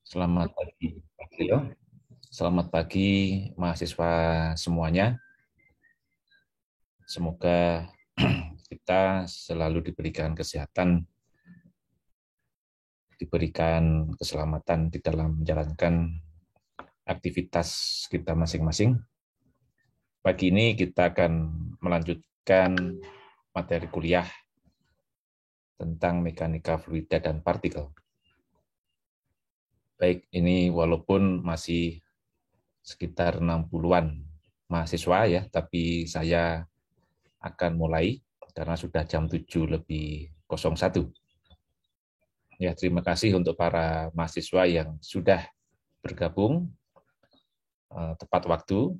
Selamat pagi, Pak Leo. Selamat pagi, mahasiswa semuanya. Semoga kita selalu diberikan kesehatan, diberikan keselamatan di dalam menjalankan aktivitas kita masing-masing. Pagi ini kita akan melanjutkan materi kuliah tentang mekanika fluida dan partikel. Baik, ini walaupun masih sekitar 60-an mahasiswa ya, tapi saya akan mulai karena sudah jam 7:01. Ya, terima kasih untuk para mahasiswa yang sudah bergabung tepat waktu,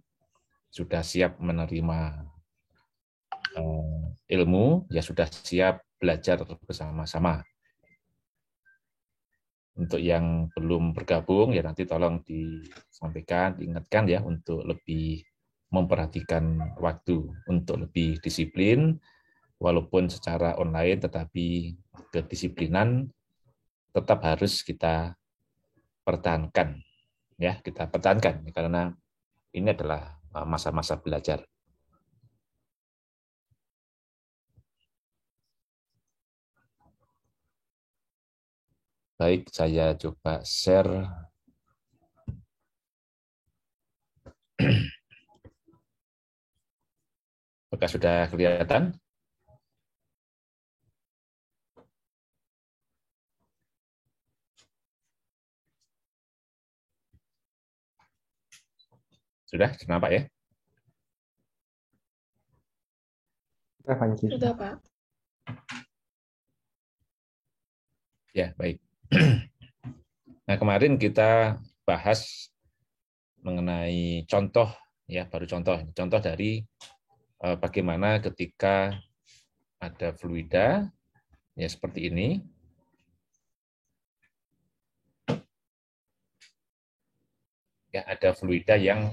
sudah siap menerima ilmu, ya sudah siap belajar bersama-sama. Untuk yang belum bergabung, ya nanti tolong disampaikan, diingatkan ya untuk lebih memperhatikan waktu, untuk lebih disiplin, walaupun secara online, tetapi kedisiplinan tetap harus kita pertahankan. Ya, kita pertahankan, karena ini adalah masa-masa belajar. Baik, saya coba share. Apakah sudah kelihatan? Sudah, kenapa ya? Sudah, Panji. Sudah, Pak. Ya, baik. Nah, kemarin kita bahas mengenai contoh, ya baru contoh dari bagaimana ketika ada fluida, ya seperti ini, ya ada fluida yang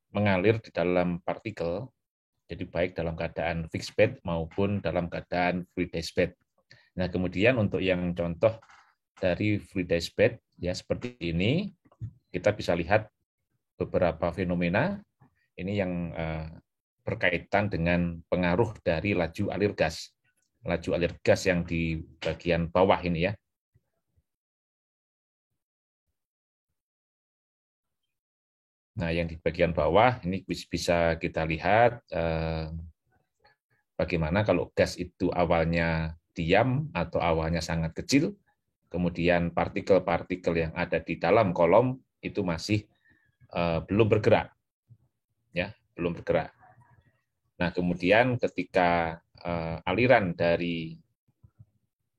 mengalir di dalam partikel, jadi baik dalam keadaan fixed bed maupun dalam keadaan fluidized bed. Nah, kemudian untuk yang contoh dari fluidized bed, ya seperti ini, kita bisa lihat beberapa fenomena ini yang berkaitan dengan pengaruh dari laju alir gas. Laju alir gas yang di bagian bawah ini ya. Nah, yang di bagian bawah ini bisa kita lihat bagaimana kalau gas itu awalnya diam atau awalnya sangat kecil, kemudian partikel-partikel yang ada di dalam kolom itu masih belum bergerak, ya, belum bergerak. Nah, kemudian ketika aliran dari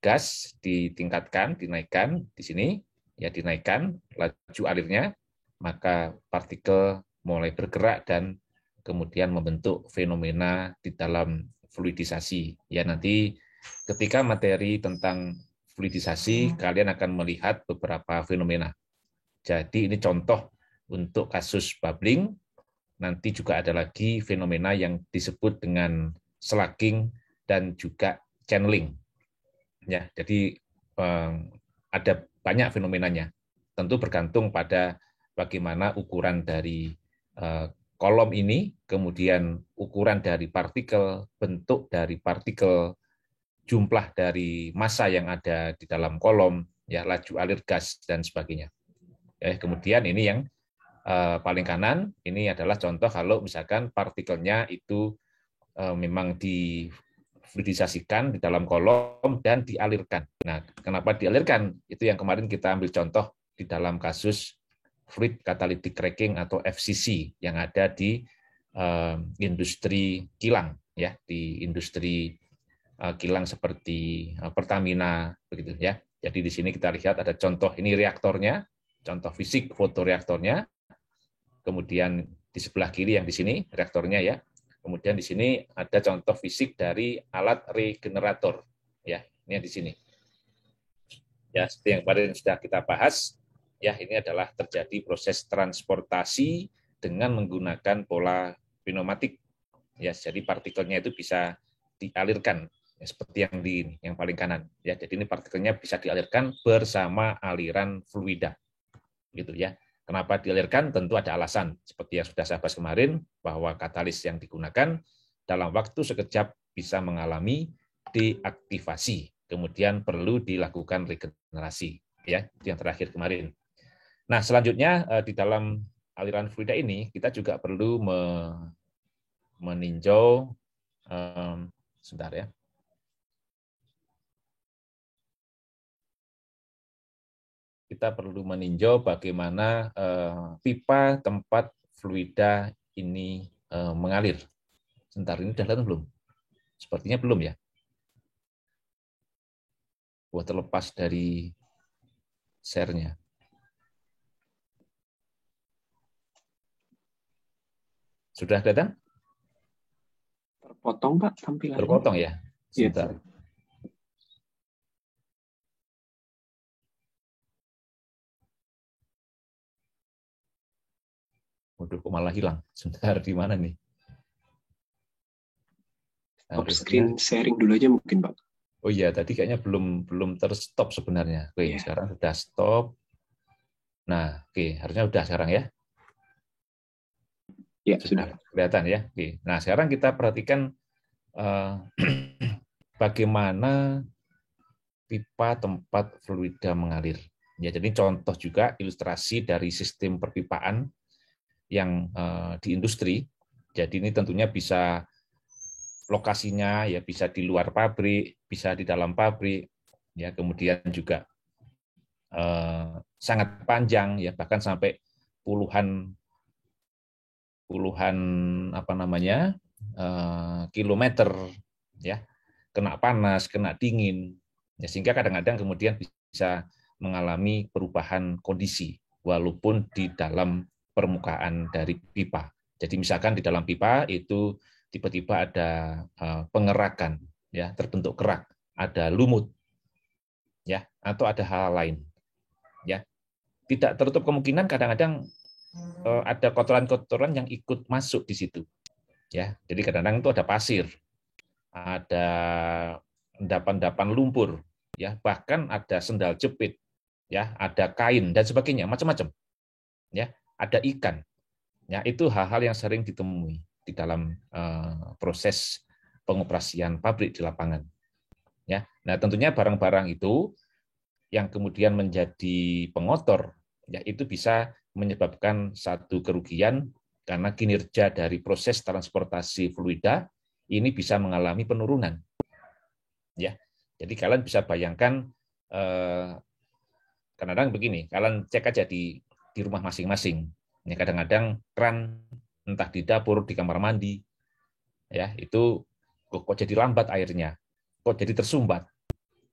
gas ditingkatkan, dinaikkan di sini, ya dinaikkan laju alirnya, maka partikel mulai bergerak dan kemudian membentuk fenomena di dalam fluidisasi. Ya nanti ketika materi tentang fluidisasi, kalian akan melihat beberapa fenomena. Jadi ini contoh untuk kasus bubbling. Nanti juga ada lagi fenomena yang disebut dengan slugging dan juga channeling. Ya, jadi ada banyak fenomenanya. Tentu bergantung pada bagaimana ukuran dari kolom ini, kemudian ukuran dari partikel, bentuk dari partikel, jumlah dari massa yang ada di dalam kolom, ya laju alir gas dan sebagainya. Kemudian ini yang paling kanan, ini adalah contoh kalau misalkan partikelnya itu memang difluidisasikan di dalam kolom dan dialirkan. Nah, kenapa dialirkan? Itu yang kemarin kita ambil contoh di dalam kasus fluid catalytic cracking atau FCC yang ada di industri kilang, ya, di industri kilang seperti Pertamina, begitu ya. Jadi di sini kita lihat ada contoh ini reaktornya, contoh fisik fotoreaktornya. Kemudian di sebelah kiri yang di sini reaktornya ya. Kemudian di sini ada contoh fisik dari alat regenerator. Ya, ini di sini. Ya, seperti yang kemarin sudah kita bahas, ya ini adalah terjadi proses transportasi dengan menggunakan pola pneumatik. Ya, jadi partikelnya itu bisa dialirkan Ya, seperti yang di ini, yang paling kanan. Ya, jadi ini partikelnya bisa dialirkan bersama aliran fluida, gitu ya. Kenapa dialirkan? Tentu ada alasan, seperti yang sudah saya bahas kemarin, bahwa katalis yang digunakan dalam waktu sekejap bisa mengalami deaktivasi, kemudian perlu dilakukan regenerasi. Ya, itu yang terakhir kemarin. Nah, selanjutnya di dalam aliran fluida ini kita juga perlu meninjau, sebentar ya. Kita perlu meninjau bagaimana pipa tempat fluida ini mengalir. Sebentar, ini sudah kelihatan belum? Sepertinya belum ya. Buat terlepas dari share-nya. Sudah kelihatan? Terpotong, Pak, tampilannya. Terpotong ya? Sebentar. Iya. Waduh, kok malah hilang. Sebentar, di mana nih? Stop screen sharing dulu aja mungkin, Pak. Oh iya, tadi kayaknya belum terstop sebenarnya. Oke, Yeah. Sekarang sudah stop. Nah, oke, harusnya sudah sekarang ya. Ya, sudah. Kelihatan ya. Oke. Nah, sekarang kita perhatikan bagaimana pipa tempat fluida mengalir. Ya, jadi contoh juga ilustrasi dari sistem perpipaan yang di industri. Jadi ini tentunya bisa lokasinya ya bisa di luar pabrik, bisa di dalam pabrik, ya kemudian juga sangat panjang ya bahkan sampai puluhan apa namanya kilometer ya kena panas, kena dingin ya sehingga kadang-kadang kemudian bisa mengalami perubahan kondisi walaupun di dalam permukaan dari pipa. Jadi misalkan di dalam pipa itu tiba-tiba ada pengerakan ya terbentuk kerak, ada lumut ya atau ada hal lain ya. Tidak tertutup kemungkinan kadang-kadang ada kotoran-kotoran yang ikut masuk di situ ya. Jadi kadang-kadang itu ada pasir, ada endapan-endapan lumpur ya, bahkan ada sendal jepit ya, ada kain dan sebagainya, macam-macam ya, ada ikan ya. Itu hal-hal yang sering ditemui di dalam proses pengoperasian pabrik di lapangan ya. Nah tentunya barang-barang itu yang kemudian menjadi pengotor ya itu bisa menyebabkan satu kerugian karena kinerja dari proses transportasi fluida ini bisa mengalami penurunan ya. Jadi kalian bisa bayangkan kadang-kadang begini, kalian cek aja di rumah masing-masing ya, kadang-kadang keran entah di dapur, di kamar mandi ya itu kok jadi lambat airnya, kok jadi tersumbat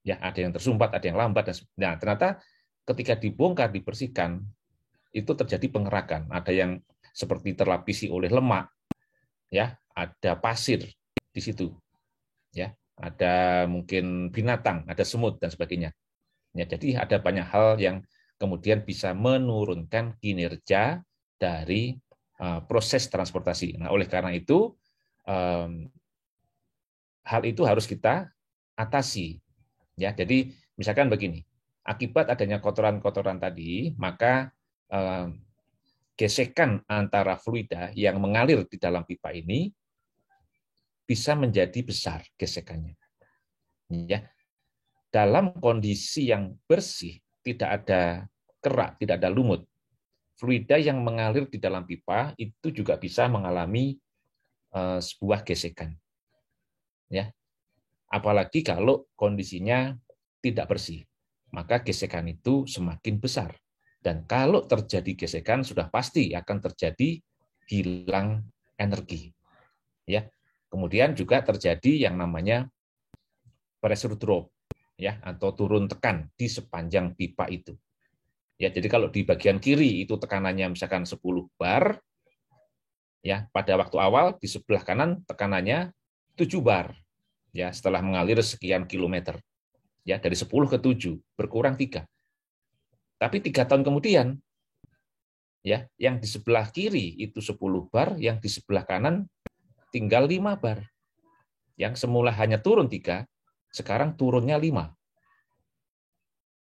ya, ada yang tersumbat, ada yang lambat. Nah, ternyata ketika dibongkar, dibersihkan, itu terjadi pengerakan. Ada yang seperti terlapisi oleh lemak, ya, ada pasir di situ, ya, ada mungkin binatang, ada semut dan sebagainya. Ya, jadi ada banyak hal yang kemudian bisa menurunkan kinerja dari proses transportasi. Nah, oleh karena itu hal itu harus kita atasi. Ya, jadi misalkan begini, akibat adanya kotoran-kotoran tadi, maka gesekan antara fluida yang mengalir di dalam pipa ini bisa menjadi besar gesekannya. Ya, dalam kondisi yang bersih, tidak ada kerak, tidak ada lumut, fluida yang mengalir di dalam pipa itu juga bisa mengalami sebuah gesekan. Ya, apalagi kalau kondisinya tidak bersih, maka gesekan itu semakin besar. Dan kalau terjadi gesekan sudah pasti akan terjadi hilang energi. Ya. Kemudian juga terjadi yang namanya pressure drop ya atau turun tekan di sepanjang pipa itu. Ya, jadi kalau di bagian kiri itu tekanannya misalkan 10 bar ya, pada waktu awal di sebelah kanan tekanannya 7 bar. Ya, setelah mengalir sekian kilometer. Ya, dari 10 ke 7, berkurang 3. Tapi 3 tahun kemudian, ya, yang di sebelah kiri itu 10 bar, yang di sebelah kanan tinggal 5 bar. Yang semula hanya turun 3, sekarang turunnya 5.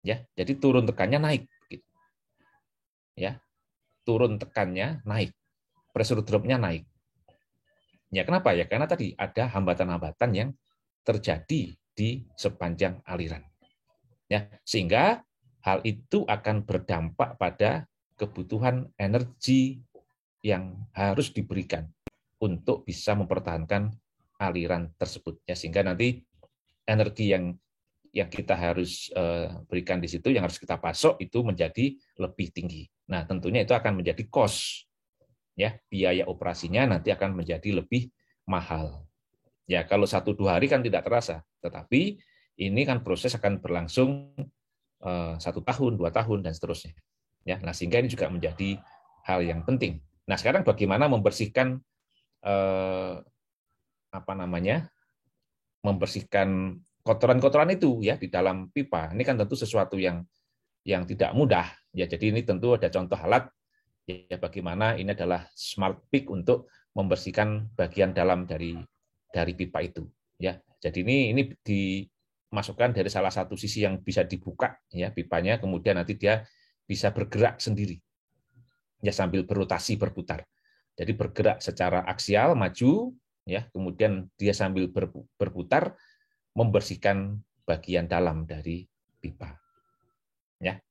Ya, jadi turun tekannya naik gitu. Ya. Turun tekannya naik, pressure drop-nya naik. Ya, kenapa ya? Karena tadi ada hambatan-hambatan yang terjadi di sepanjang aliran. Ya, sehingga hal itu akan berdampak pada kebutuhan energi yang harus diberikan untuk bisa mempertahankan aliran tersebut. Ya, sehingga nanti energi yang kita harus berikan di situ, yang harus kita pasok itu menjadi lebih tinggi. Nah, tentunya itu akan menjadi cost. Ya, biaya operasinya nanti akan menjadi lebih mahal. Ya, kalau 1-2 hari kan tidak terasa, tetapi ini kan proses akan berlangsung 1 tahun, 2 tahun, dan seterusnya. Ya, nah sehingga ini juga menjadi hal yang penting. Nah, sekarang bagaimana membersihkan apa namanya, membersihkan kotoran-kotoran itu ya di dalam pipa. Ini kan tentu sesuatu yang tidak mudah. Ya, jadi ini tentu ada contoh alat ya bagaimana ini adalah smart pick untuk membersihkan bagian dalam dari pipa itu. Ya, jadi ini dimasukkan dari salah satu sisi yang bisa dibuka ya pipanya, kemudian nanti dia bisa bergerak sendiri ya sambil berotasi berputar. Jadi bergerak secara aksial maju ya, kemudian dia sambil berputar membersihkan bagian dalam dari pipa. Ya.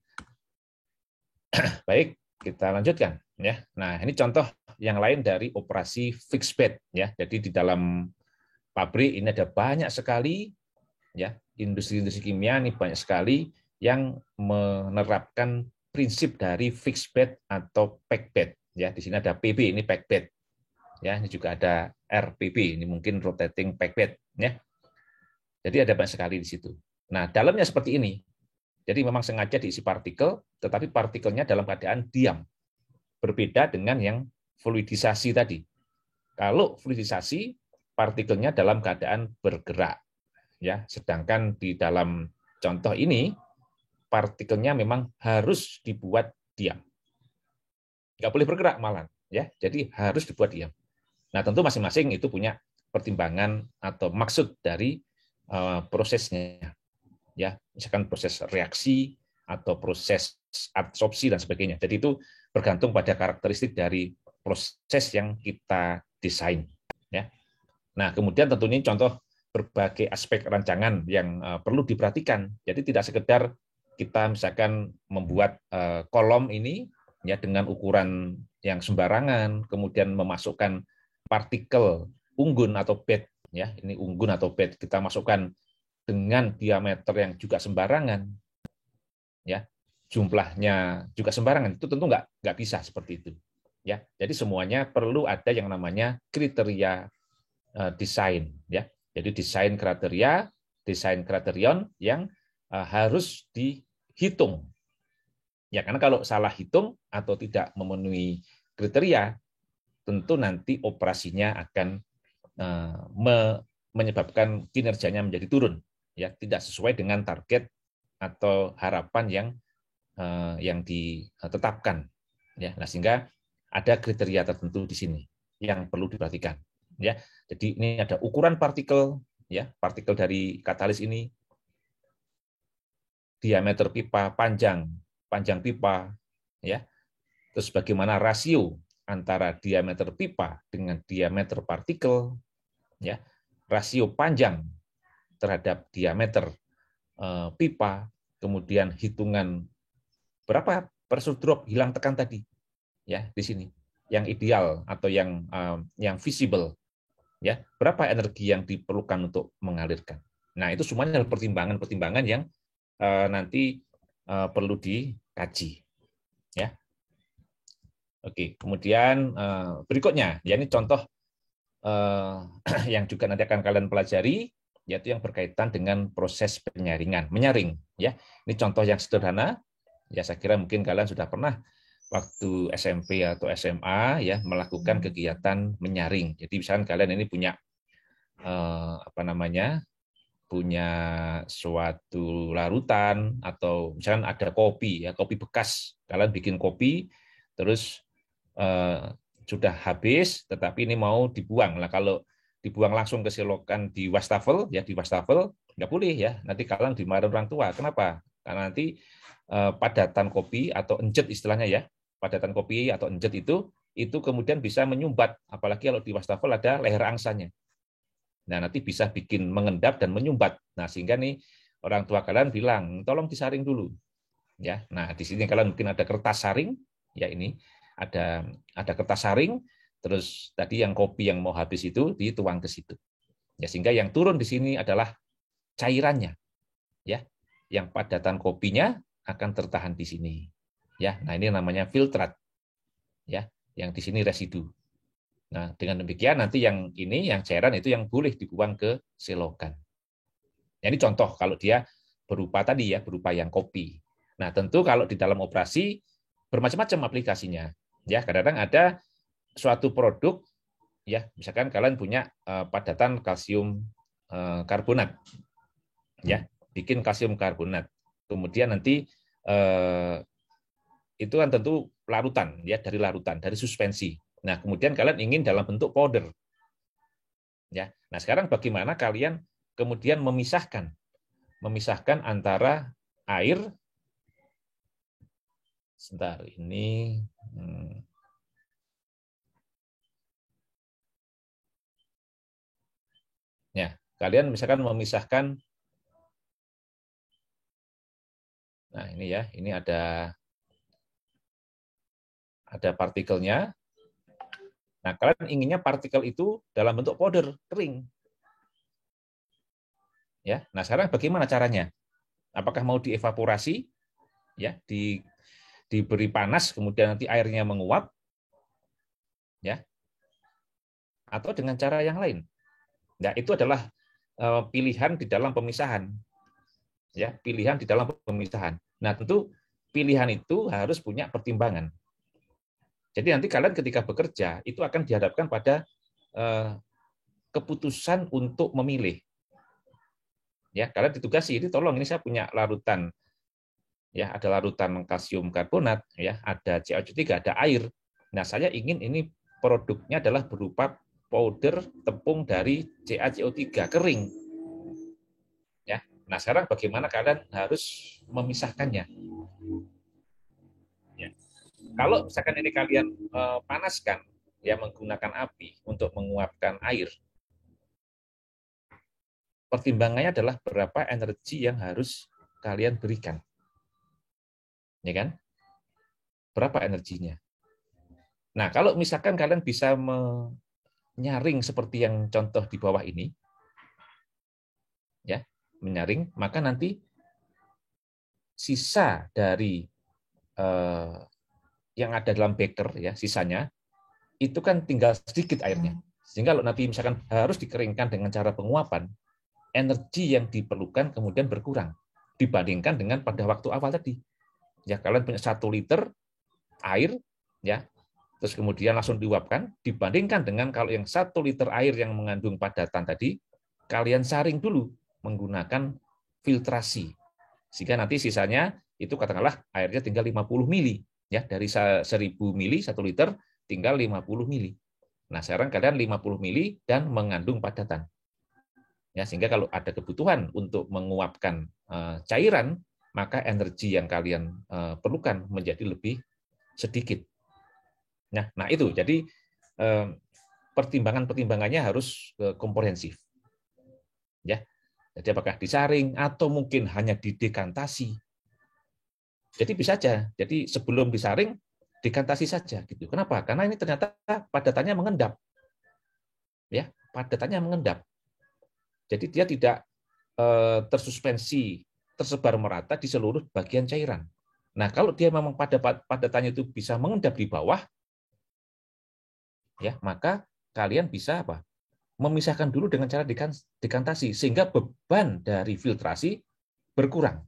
Baik, kita lanjutkan ya. Nah, ini contoh yang lain dari operasi fixed bed ya. Jadi di dalam pabrik ini ada banyak sekali ya, industri-industri kimia ini banyak sekali yang menerapkan prinsip dari fixed bed atau packed bed ya. Di sini ada PB, ini packed bed. Ya, ini juga ada RPB, ini mungkin rotating packed bed ya. Jadi ada banyak sekali di situ. Nah, dalamnya seperti ini. Jadi memang sengaja diisi partikel, tetapi partikelnya dalam keadaan diam. Berbeda dengan yang fluidisasi tadi. Kalau fluidisasi, partikelnya dalam keadaan bergerak. Ya, sedangkan di dalam contoh ini, partikelnya memang harus dibuat diam. Nggak boleh bergerak malah. Ya, jadi harus dibuat diam. Nah, tentu masing-masing itu punya pertimbangan atau maksud dari prosesnya. Ya, misalkan proses reaksi atau proses absorpsi dan sebagainya. Jadi itu bergantung pada karakteristik dari proses yang kita desain. Ya. Nah, kemudian tentunya contoh berbagai aspek rancangan yang perlu diperhatikan. Jadi tidak sekedar kita misalkan membuat kolom ini ya dengan ukuran yang sembarangan, kemudian memasukkan partikel unggun atau bed ya, ini unggun atau bed kita masukkan dengan diameter yang juga sembarangan, ya jumlahnya juga sembarangan, itu tentu nggak bisa seperti itu, ya. Jadi semuanya perlu ada yang namanya kriteria desain, ya. Jadi desain kriterion yang harus dihitung, ya. Karena kalau salah hitung atau tidak memenuhi kriteria, tentu nanti operasinya akan menyebabkan kinerjanya menjadi turun. Ya, tidak sesuai dengan target atau harapan yang ditetapkan ya. Nah, sehingga ada kriteria tertentu di sini yang perlu diperhatikan ya. Jadi ini ada ukuran partikel ya, partikel dari katalis ini, diameter pipa, panjang pipa ya. Terus bagaimana rasio antara diameter pipa dengan diameter partikel ya, rasio panjang terhadap diameter pipa, kemudian hitungan berapa pressure drop hilang tekan tadi ya di sini yang ideal atau yang visible ya, berapa energi yang diperlukan untuk mengalirkan. Nah, itu semuanya adalah pertimbangan-pertimbangan yang nanti perlu dikaji ya. Oke, kemudian berikutnya ya, ini contoh yang juga nanti akan kalian pelajari, yaitu yang berkaitan dengan proses menyaring ya. Ini contoh yang sederhana ya, saya kira mungkin kalian sudah pernah waktu SMP atau SMA ya melakukan kegiatan menyaring. Jadi misalkan kalian ini punya punya suatu larutan, atau misalkan ada kopi ya, kopi bekas, kalian bikin kopi terus sudah habis tetapi ini mau dibuang. Nah, kalau dibuang langsung ke selokan di wastafel, ya di wastafel nggak boleh ya. Nanti kalian dimarahin orang tua. Kenapa? Karena nanti padatan kopi atau enjet istilahnya ya, padatan kopi atau enjet itu kemudian bisa menyumbat, apalagi kalau di wastafel ada leher angsanya. Nah, nanti bisa bikin mengendap dan menyumbat. Nah, sehingga nih orang tua kalian bilang, tolong disaring dulu. Ya. Nah, di sini kalian mungkin ada kertas saring, ya ini ada kertas saring, terus tadi yang kopi yang mau habis itu dituang ke situ. Ya, sehingga yang turun di sini adalah cairannya. Ya. Yang padatan kopinya akan tertahan di sini. Ya, nah ini namanya filtrat. Ya, yang di sini residu. Nah, dengan demikian nanti yang ini yang cairan itu yang boleh dibuang ke selokan. Ini contoh kalau dia berupa tadi ya, berupa yang kopi. Nah, tentu kalau di dalam operasi bermacam-macam aplikasinya. Ya, kadang-kadang ada suatu produk ya, misalkan kalian punya padatan kalsium karbonat. Ya, bikin kalsium karbonat. Kemudian nanti itu kan tentu larutan ya, dari suspensi. Nah, kemudian kalian ingin dalam bentuk powder. Ya. Nah, sekarang bagaimana kalian kemudian memisahkan antara air, sebentar ini, ya, kalian misalkan memisahkan, nah ini ya, ini ada partikelnya. Nah, kalian inginnya partikel itu dalam bentuk powder kering. Ya, nah sekarang bagaimana caranya? Apakah mau dievaporasi, ya, diberi panas, kemudian nanti airnya menguap, ya, atau dengan cara yang lain? Nah, itu adalah pilihan di dalam pemisahan, ya, pilihan di dalam pemisahan. Nah, tentu pilihan itu harus punya pertimbangan. Jadi nanti kalian ketika bekerja itu akan dihadapkan pada keputusan untuk memilih. Ya, kalian ditugasi, ini tolong ini saya punya larutan, ya, ada larutan kalsium karbonat, ya, ada CaO3, ada air. Nah, saya ingin ini produknya adalah berupa powder tepung dari CaCO3 kering. Ya. Nah, sekarang bagaimana kalian harus memisahkannya? Ya. Kalau misalkan ini kalian panaskan, ya, menggunakan api untuk menguapkan air, pertimbangannya adalah berapa energi yang harus kalian berikan. Ya kan? Berapa energinya? Nah, kalau misalkan kalian bisa menyaring seperti yang contoh di bawah ini, ya, menyaring, maka nanti sisa dari yang ada dalam beker, ya, sisanya itu kan tinggal sedikit airnya. Sehingga kalau nanti misalkan harus dikeringkan dengan cara penguapan, energi yang diperlukan kemudian berkurang dibandingkan dengan pada waktu awal tadi. Ya, kalian punya 1 liter air, ya, terus kemudian langsung diuapkan, dibandingkan dengan kalau yang 1 liter air yang mengandung padatan tadi, kalian saring dulu menggunakan filtrasi. Sehingga nanti sisanya itu katakanlah airnya tinggal 50 mili. Ya, dari 1000 mili 1 liter tinggal 50 mili. Nah, sekarang kalian 50 mili dan mengandung padatan. Ya, sehingga kalau ada kebutuhan untuk menguapkan cairan, maka energi yang kalian perlukan menjadi lebih sedikit. Nah itu jadi pertimbangannya harus komprehensif. Ya, jadi apakah disaring atau mungkin hanya didekantasi. Jadi bisa saja. Jadi sebelum disaring dekantasi saja gitu. Kenapa? Karena ini ternyata padatannya mengendap. Ya, padatannya mengendap. Jadi dia tidak tersuspensi, tersebar merata di seluruh bagian cairan. Nah, kalau dia memang padatannya itu bisa mengendap di bawah, ya, maka kalian bisa apa? Memisahkan dulu dengan cara dekantasi sehingga beban dari filtrasi berkurang.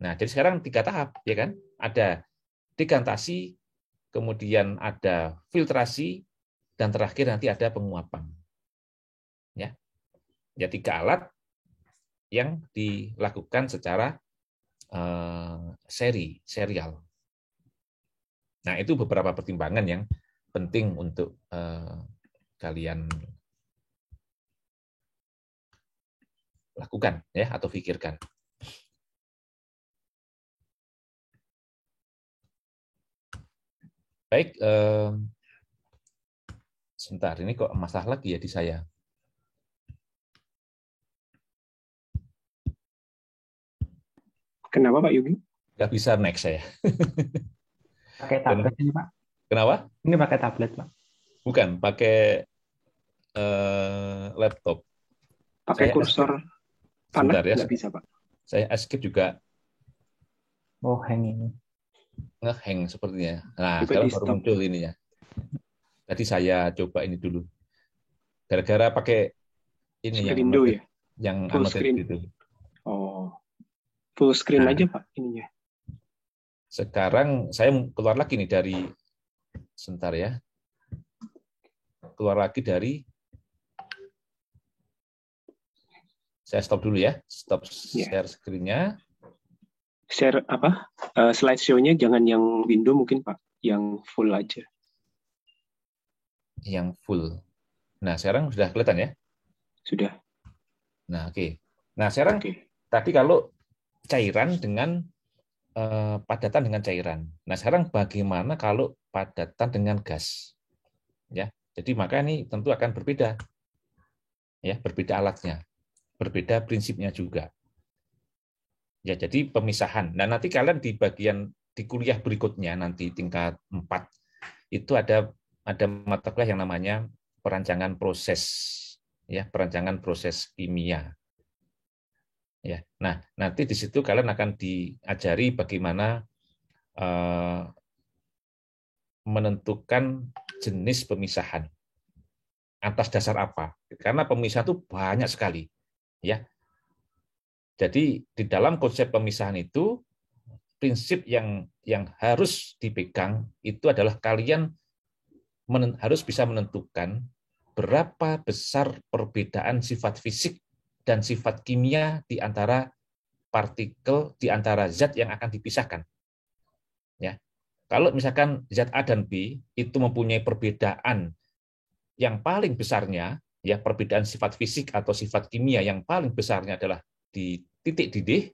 Nah, jadi sekarang 3 tahap, ya kan? Ada dekantasi, kemudian ada filtrasi, dan terakhir nanti ada penguapan. Ya, 3 alat yang dilakukan secara serial. Nah, itu beberapa pertimbangan yang penting untuk kalian lakukan ya atau pikirkan. Baik, sebentar ini kok masalah lagi ya di saya. Kenapa Pak Yogi? Nggak bisa next saya. Pakai tablet ini Pak. Kenapa? Ini pakai tablet Pak. Bukan, pakai laptop. Pakai kursor panah ya, nggak bisa Pak. Saya escape juga. Oh, hang ini. Nge-hang sepertinya. Nah, Coba sekarang di baru stop. muncul ini ya. Tadi saya coba ini dulu. Gara-gara pakai ini yang Screen window ya? Yang Full annotated screen. itu. Oh, full screen Nah, aja Pak ininya. sekarang saya keluar lagi nih dari, sebentar ya. Keluar lagi dari, saya stop dulu ya. Stop share screen-nya. Share apa? Slideshow-nya jangan yang window mungkin Pak, yang full aja. Yang full. Nah, sekarang sudah kelihatan ya? Sudah. Nah, oke. Nah, sekarang tadi kalau cairan dengan padatan dengan cairan. Nah, sekarang bagaimana kalau padatan dengan gas? Ya, jadi maka ini tentu akan berbeda. Ya, berbeda alatnya, berbeda prinsipnya juga. Ya, jadi pemisahan. Nah, nanti kalian di bagian di kuliah berikutnya nanti tingkat 4 itu ada mata kuliah yang namanya perancangan proses. Ya, perancangan proses kimia. Ya, nah nanti di situ kalian akan diajari bagaimana menentukan jenis pemisahan atas dasar apa? Karena pemisah itu banyak sekali, ya. Jadi di dalam konsep pemisahan itu prinsip yang harus dipegang itu adalah kalian harus bisa menentukan berapa besar perbedaan sifat fisik dan sifat kimia di antara partikel, di antara zat yang akan dipisahkan. Ya. Kalau misalkan zat A dan B itu mempunyai perbedaan yang paling besarnya, ya perbedaan sifat fisik atau sifat kimia yang paling besarnya adalah di titik didih.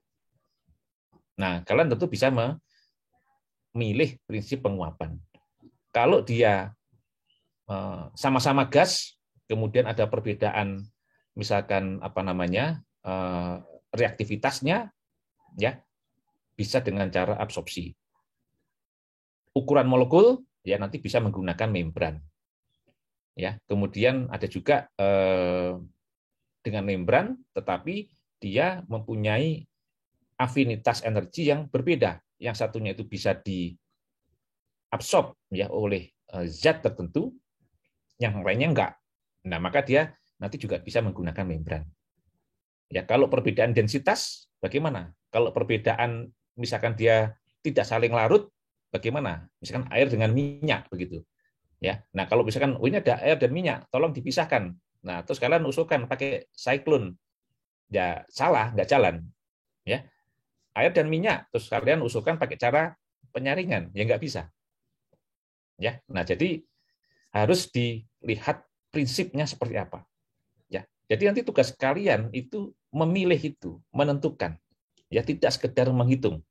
Nah, kalian tentu bisa memilih prinsip penguapan. Kalau dia sama-sama gas, kemudian ada perbedaan, misalkan apa namanya reaktivitasnya, ya bisa dengan cara absorpsi. Ukuran molekul, ya nanti bisa menggunakan membran. Ya, kemudian ada juga dengan membran, tetapi dia mempunyai afinitas energi yang berbeda. Yang satunya itu bisa diabsorb ya oleh zat tertentu, yang lainnya enggak. Nah, maka dia nanti juga bisa menggunakan membran. Ya, kalau perbedaan densitas, bagaimana? Kalau perbedaan misalkan dia tidak saling larut, bagaimana? Misalkan air dengan minyak begitu. Ya, nah kalau misalkan ini ada air dan minyak, tolong dipisahkan. Nah, terus kalian usulkan pakai siklon, ya salah, nggak jalan. Ya, air dan minyak, terus kalian usulkan pakai cara penyaringan, ya nggak bisa. Ya, nah jadi harus dilihat prinsipnya seperti apa. Ya, jadi nanti tugas kalian itu memilih itu, menentukan, ya tidak sekedar menghitung.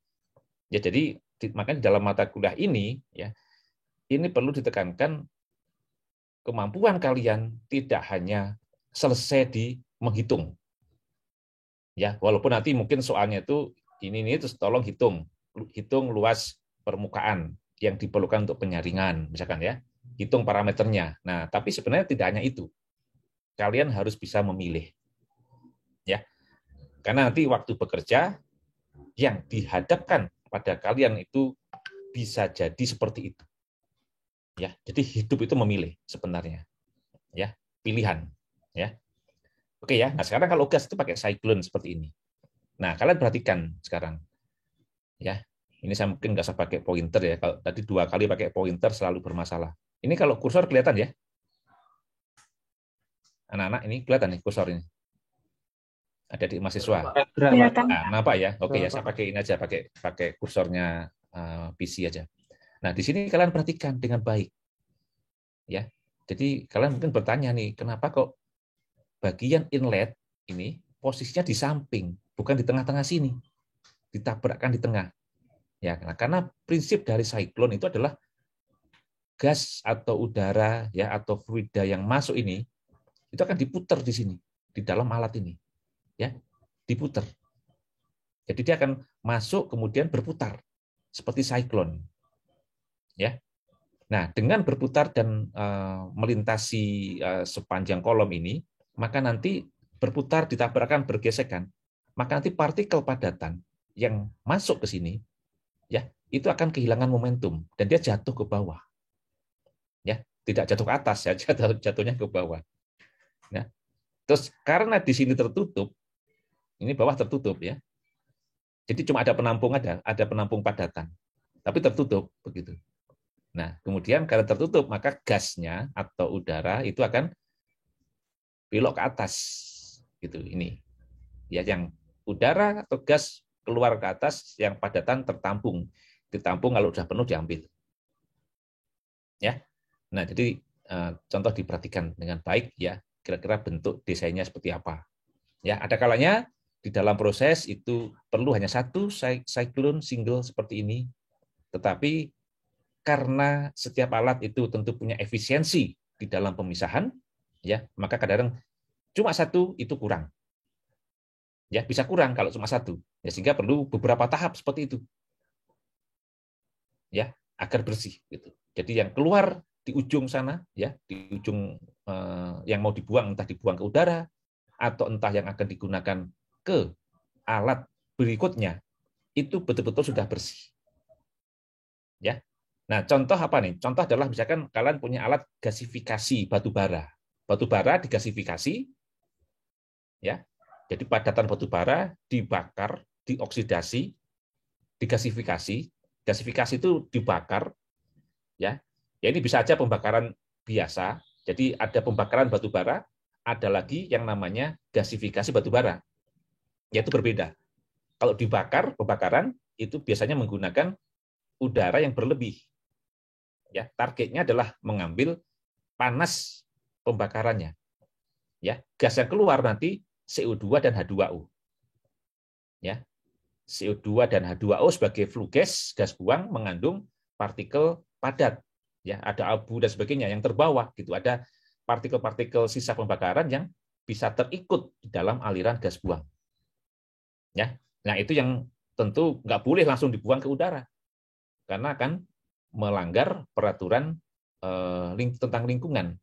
Ya, jadi makanya dalam mata kuliah ini, ya ini perlu ditekankan kemampuan kalian tidak hanya selesai di menghitung. Ya, walaupun nanti mungkin soalnya itu ini terus tolong hitung luas permukaan yang diperlukan untuk penyaringan, misalkan ya. Hitung parameternya. Nah, tapi sebenarnya tidak hanya itu. Kalian harus bisa memilih. Ya. Karena nanti waktu bekerja yang dihadapkan pada kalian itu bisa jadi seperti itu. Ya, jadi hidup itu memilih sebenarnya. Ya, pilihan, ya. Oke ya. Nah, sekarang kalau gas itu pakai siklon seperti ini. Nah, kalian perhatikan sekarang. Ya. Ini saya mungkin nggak usah pakai pointer ya. Kalau tadi 2 kali pakai pointer selalu bermasalah. Ini kalau kursor kelihatan ya. Anak-anak ini kelihatan nih kursor ini. Ada di mahasiswa. Kelihatan. Nah, kenapa ya? Oke ya, saya pakai ini aja, pakai kursornya PC aja. Nah, di sini kalian perhatikan dengan baik. Ya. Jadi kalian mungkin bertanya nih, kenapa kok bagian inlet ini posisinya di samping, bukan di tengah-tengah sini. Ditabrakkan di tengah. Ya, karena prinsip dari siklon itu adalah gas atau udara ya atau fluida yang masuk ini itu akan diputar di sini di dalam alat ini. Ya, diputar. Jadi dia akan masuk kemudian berputar seperti siklon. Ya. Nah, dengan berputar dan melintasi sepanjang kolom ini, maka nanti berputar, ditabrakkan, bergesekan, maka nanti partikel padatan yang masuk ke sini, ya, itu akan kehilangan momentum dan dia jatuh ke bawah. Ya, tidak jatuh ke atas, ya, jatuhnya ke bawah. Nah, terus karena di sini tertutup, ini bawah tertutup ya. Jadi cuma ada penampung padatan, tapi tertutup begitu. Nah, kemudian karena tertutup, maka gasnya atau udara itu akan belok ke atas, gitu. Ini, ya, yang udara atau gas keluar ke atas, yang padatan tertampung, ditampung kalau sudah penuh diambil. Ya, nah jadi contoh diperhatikan dengan baik, ya, kira-kira bentuk desainnya seperti apa. Ya, ada kalanya di dalam proses itu perlu hanya satu siklon single seperti ini, tetapi karena setiap alat itu tentu punya efisiensi di dalam pemisahan, ya, maka kadang-kadang cuma satu itu kurang. Ya, bisa kurang kalau cuma satu. Ya, sehingga perlu beberapa tahap seperti itu. Ya, agar bersih gitu. Jadi yang keluar di ujung sana, ya, di ujung yang mau dibuang, entah dibuang ke udara atau entah yang akan digunakan ke alat berikutnya, itu betul-betul sudah bersih. Ya. Nah, contoh apa nih? Contoh adalah misalkan kalian punya alat gasifikasi batu bara. Batu bara digasifikasi, ya. Jadi padatan batu bara dibakar, dioksidasi, digasifikasi. Gasifikasi itu dibakar, ya. Ya ini bisa aja pembakaran biasa. Jadi ada pembakaran batu bara, ada lagi yang namanya gasifikasi batu bara. Yaitu berbeda. Kalau dibakar, pembakaran itu biasanya menggunakan udara yang berlebih. Ya, targetnya adalah mengambil panas pembakarannya. Ya, gas yang keluar nanti CO2 dan H2O. Ya, CO2 dan H2O sebagai flue gas, gas buang mengandung partikel padat. Ya, ada abu dan sebagainya yang terbawa gitu. Ada partikel-partikel sisa pembakaran yang bisa terikut di dalam aliran gas buang. Ya, nah itu yang tentu nggak boleh langsung dibuang ke udara karena akan melanggar peraturan tentang lingkungan.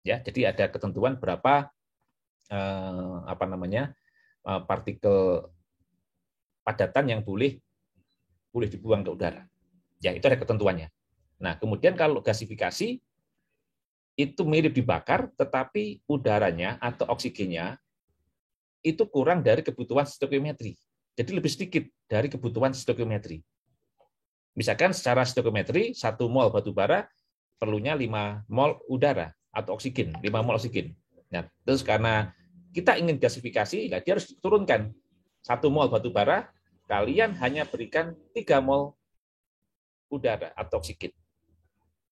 Ya, jadi ada ketentuan berapa partikel padatan yang boleh dibuang ke udara. Ya, itu ada ketentuannya. Nah, kemudian kalau gasifikasi itu mirip dibakar, tetapi udaranya atau oksigennya itu kurang dari kebutuhan stoikiometri. Jadi lebih sedikit dari kebutuhan stoikiometri. Misalkan secara stoikiometri 1 mol batu bara perlunya 5 mol udara atau oksigen, 5 mol oksigen. Nah, terus karena kita ingin gasifikasi, dia harus turunkan 1 mol batu bara, kalian hanya berikan 3 mol udara atau oksigen.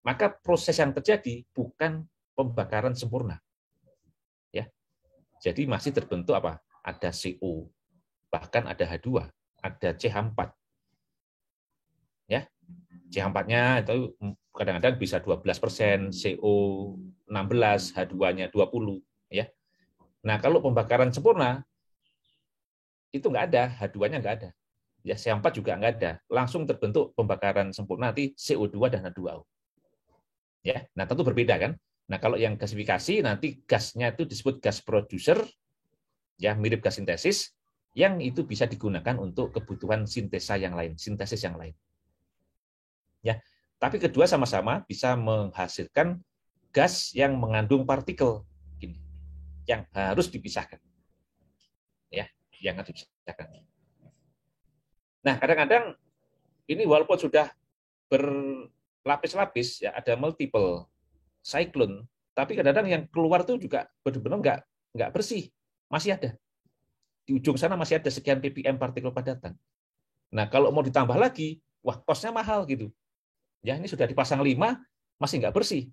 Maka proses yang terjadi bukan pembakaran sempurna. Ya. Jadi masih terbentuk apa? Ada CO, bahkan ada H2, ada CH4. Ya. CH4-nya itu kadang-kadang bisa 12%, CO 16, H2-nya 20, ya. Nah, kalau pembakaran sempurna itu nggak ada, H2-nya nggak ada. Ya, CH4 juga nggak ada. Langsung terbentuk pembakaran sempurna nanti CO2 dan H2O. Ya, nah tentu berbeda kan. Nah, kalau yang gasifikasi nanti gasnya itu disebut gas producer, ya mirip gas sintesis, yang itu bisa digunakan untuk kebutuhan sintesis yang lain. Ya, tapi kedua sama-sama bisa menghasilkan gas yang mengandung partikel, yang harus dipisahkan. Ya, yang harus dipisahkan. Nah, kadang-kadang ini walaupun sudah berlapis-lapis, ya ada multiple cyclone, tapi kadang-kadang yang keluar tuh juga benar-benar nggak bersih, masih ada. Di ujung sana masih ada sekian ppm partikel padatan. Nah, kalau mau ditambah lagi, wah kosnya mahal gitu. Ya, ini sudah dipasang 5, masih nggak bersih.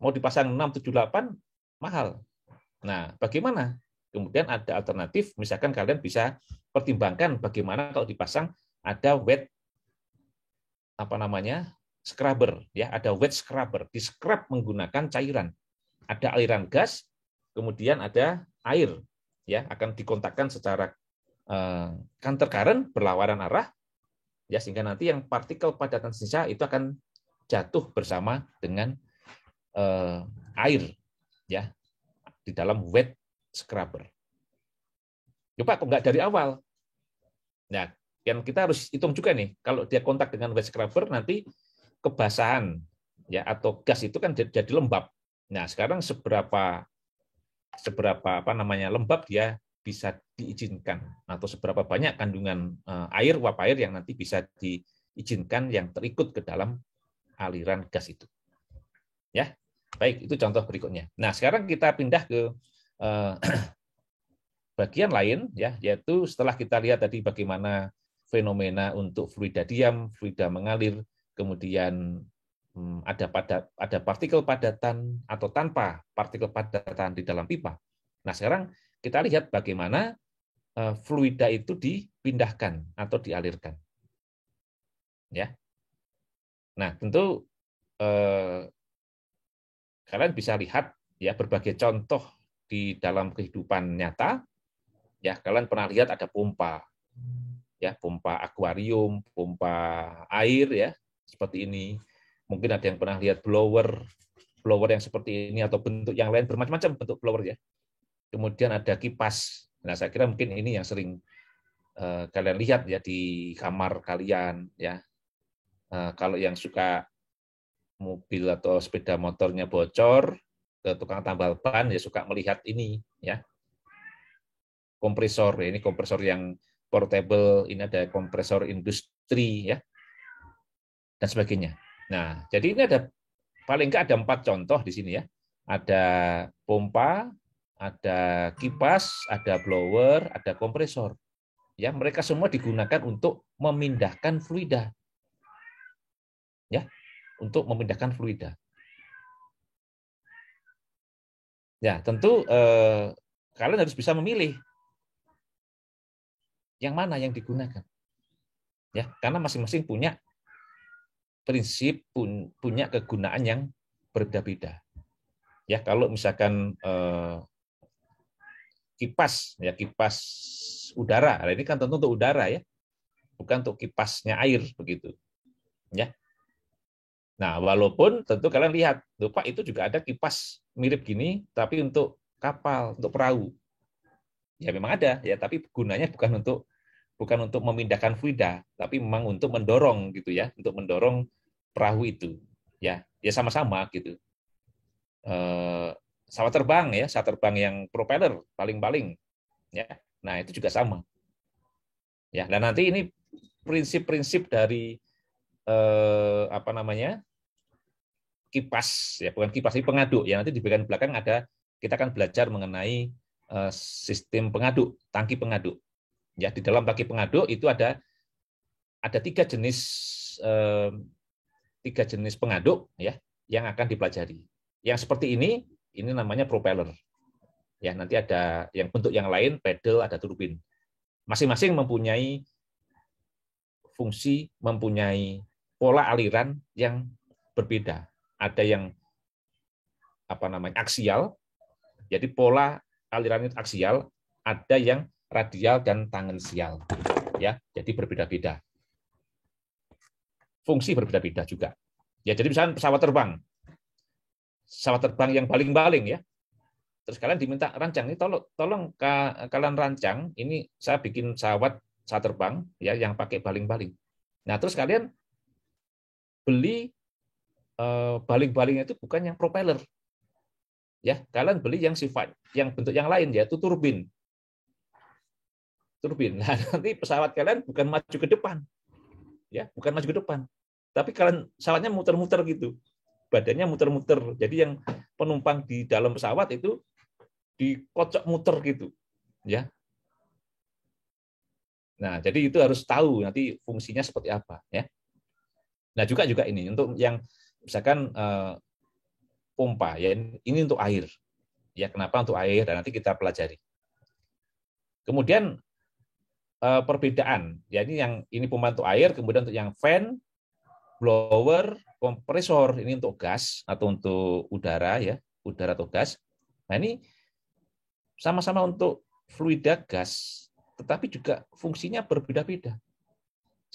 Mau dipasang 6, 7, 8, mahal. Nah, bagaimana? Kemudian ada alternatif, misalkan kalian bisa pertimbangkan bagaimana kalau dipasang ada wet scrubber, ya, ada wet scrubber, di scrub menggunakan cairan. Ada aliran gas, kemudian ada air, ya, akan dikontakkan secara counter current, berlawanan arah, ya, sehingga nanti yang partikel padatan sisa itu akan jatuh bersama dengan air, ya, di dalam wet scrubber. Coba kok nggak dari awal? Nah, yang kita harus hitung juga nih, kalau dia kontak dengan wet scrubber nanti kebasahan, ya, atau gas itu kan jadi lembab. Nah, sekarang seberapa lembab dia bisa diizinkan, atau seberapa banyak kandungan uap air yang nanti bisa diizinkan yang terikut ke dalam aliran gas itu. Ya, baik, itu contoh berikutnya. Nah, sekarang kita pindah ke bagian lain, ya, yaitu setelah kita lihat tadi bagaimana fenomena untuk fluida diam, fluida mengalir, kemudian ada partikel padatan atau tanpa partikel padatan di dalam pipa. Nah, sekarang kita lihat bagaimana fluida itu dipindahkan atau dialirkan. Ya. Nah, tentu kalian bisa lihat, ya, berbagai contoh di dalam kehidupan nyata. Ya, kalian pernah lihat ada pompa, ya, pompa akuarium, pompa air, ya, seperti ini. Mungkin ada yang pernah lihat blower yang seperti ini atau bentuk yang lain, bermacam-macam bentuk blower, ya. Kemudian ada kipas. Nah, saya kira mungkin ini yang sering kalian lihat, ya, di kamar kalian, ya. Kalau yang suka mobil atau sepeda motornya bocor, ke tukang tambal ban, ya, suka melihat ini, ya. Kompresor, ini kompresor yang portable, ini ada kompresor industri, ya, dan sebagainya. Nah, jadi ini ada paling nggak ada 4 contoh di sini, ya. Ada pompa, ada kipas, ada blower, ada kompresor. Ya, mereka semua digunakan untuk memindahkan fluida. Ya, untuk memindahkan fluida. Ya, tentu kalian harus bisa memilih yang mana yang digunakan. Ya, karena masing-masing punya prinsip, punya kegunaan yang berbeda-beda. Ya, kalau misalkan kipas, ya, kipas udara, nah, ini kan tentu untuk udara, ya, bukan untuk kipasnya air, begitu. Ya. Nah, walaupun tentu kalian lihat, Pak, itu juga ada kipas mirip gini, tapi untuk kapal, untuk perahu. Ya, memang ada, ya, tapi gunanya bukan untuk memindahkan fluida, tapi memang untuk mendorong, gitu, ya, untuk mendorong perahu itu, ya, ya, sama-sama, gitu. Pesawat terbang, ya, pesawat terbang yang propeller baling-baling, ya, nah itu juga sama, ya. Dan nanti ini prinsip-prinsip dari kipas, ya, bukan kipas, ini pengaduk, ya, nanti di bagian belakang ada, kita akan belajar mengenai sistem pengaduk, tangki pengaduk. Ya, di dalam tangki pengaduk itu ada 3 jenis pengaduk, ya, yang akan dipelajari. Yang seperti ini namanya propeller. Ya, nanti ada yang bentuk yang lain, pedal, ada turbin. Masing-masing mempunyai fungsi, mempunyai pola aliran yang berbeda. Ada yang aksial, jadi pola aliran itu aksial, ada yang radial dan tangensial, ya, jadi berbeda-beda. Fungsi berbeda-beda juga. Ya, jadi misalnya pesawat terbang yang baling-baling, ya. Terus kalian diminta rancang, ini tolong kalian rancang, ini saya bikin pesawat terbang, ya, yang pakai baling-baling. Nah, terus kalian beli baling-balingnya itu bukan yang propeller. Ya, kalian beli yang bentuk yang lain, yaitu turbin. Nah, nanti pesawat kalian bukan maju ke depan. Ya, bukan maju ke depan. Tapi kalian pesawatnya muter-muter gitu. Badannya muter-muter. Jadi yang penumpang di dalam pesawat itu dikocok muter gitu. Ya. Nah, jadi itu harus tahu nanti fungsinya seperti apa, ya. Nah, juga ini untuk yang misalkan pompa, ya, ini untuk air. Ya, kenapa untuk air? Dan nanti kita pelajari. Kemudian perbedaan, jadi yang ini pembantu air, kemudian untuk yang fan, blower, kompresor ini untuk gas atau untuk udara ya, udara atau gas. Nah ini sama-sama untuk fluida gas, tetapi juga fungsinya berbeda-beda.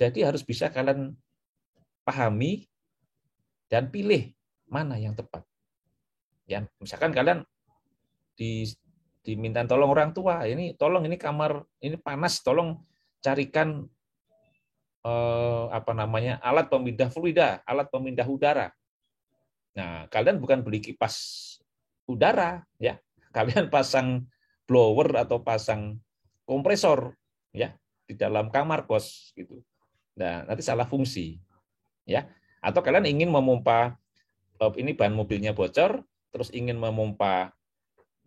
Jadi harus bisa kalian pahami dan pilih mana yang tepat. Ya, misalkan kalian diminta tolong orang tua, ini tolong ini kamar ini panas, tolong carikan alat pemindah fluida, alat pemindah udara. Nah, kalian bukan beli kipas udara, ya, kalian pasang blower atau pasang kompresor, ya, di dalam kamar kos gitu. Nah, nanti salah fungsi, ya. Atau kalian ingin memompa ini ban mobilnya bocor, terus ingin memompa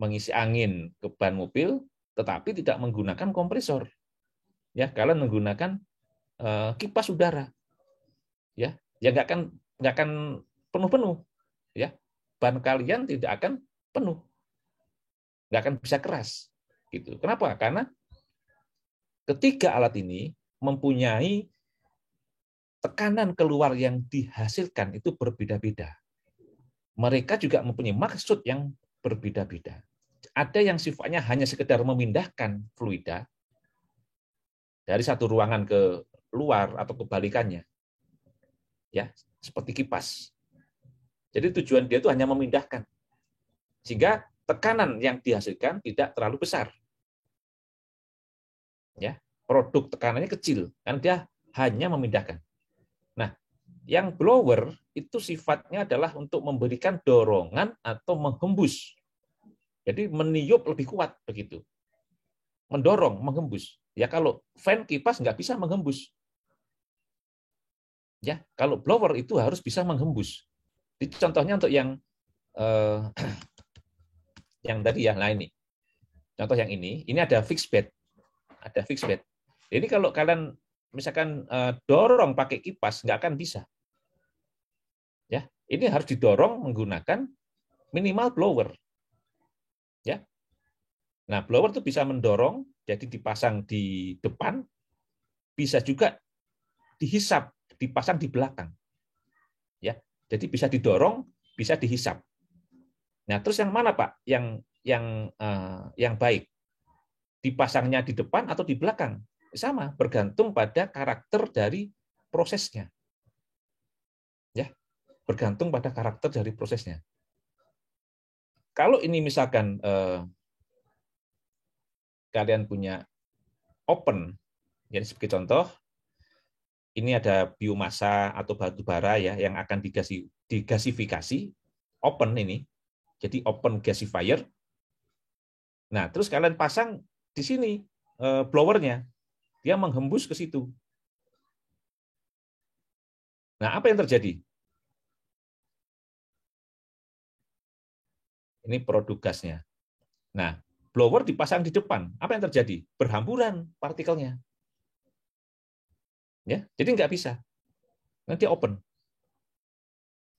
mengisi angin ke ban mobil, tetapi tidak menggunakan kompresor, ya, kalian menggunakan kipas udara, ya nggak akan penuh-penuh, ya, ban kalian tidak akan penuh, nggak akan bisa keras, gitu. Kenapa? Karena ketiga alat ini mempunyai tekanan keluar yang dihasilkan itu berbeda-beda. Mereka juga mempunyai maksud yang berbeda-beda. Ada yang sifatnya hanya sekedar memindahkan fluida dari satu ruangan ke luar atau kebalikannya, ya, seperti kipas. Jadi tujuan dia itu hanya memindahkan, sehingga tekanan yang dihasilkan tidak terlalu besar, ya, produk tekanannya kecil, kan dia hanya memindahkan. Nah, yang blower itu sifatnya adalah untuk memberikan dorongan atau menghembus, jadi meniup lebih kuat begitu, mendorong, menghembus. Ya kalau fan kipas nggak bisa menghembus. Ya, kalau blower itu harus bisa menghembus. Itu contohnya untuk yang tadi ya, nah ini. Contoh yang ini ada fixed bed. Ada fixed bed. Jadi kalau kalian misalkan dorong pakai kipas nggak akan bisa. Ya, ini harus didorong menggunakan minimal blower. Ya. Nah, blower itu bisa mendorong, jadi dipasang di depan, bisa juga dihisap, dipasang di belakang. Ya, jadi bisa didorong, bisa dihisap. Nah, terus yang mana Pak? Yang baik? Dipasangnya di depan atau di belakang? Sama, bergantung pada karakter dari prosesnya. Ya, bergantung pada karakter dari prosesnya. Kalau ini misalkan kalian punya open, jadi sebagai contoh, ini ada biomasa atau batu bara ya yang akan digasifikasi, open ini, jadi open gasifier. Nah, terus kalian pasang di sini blowernya, dia menghembus ke situ. Nah, apa yang terjadi? Ini produk gasnya. Nah, blower dipasang di depan, apa yang terjadi? Berhamburan partikelnya. Ya, jadi nggak bisa. Nanti open.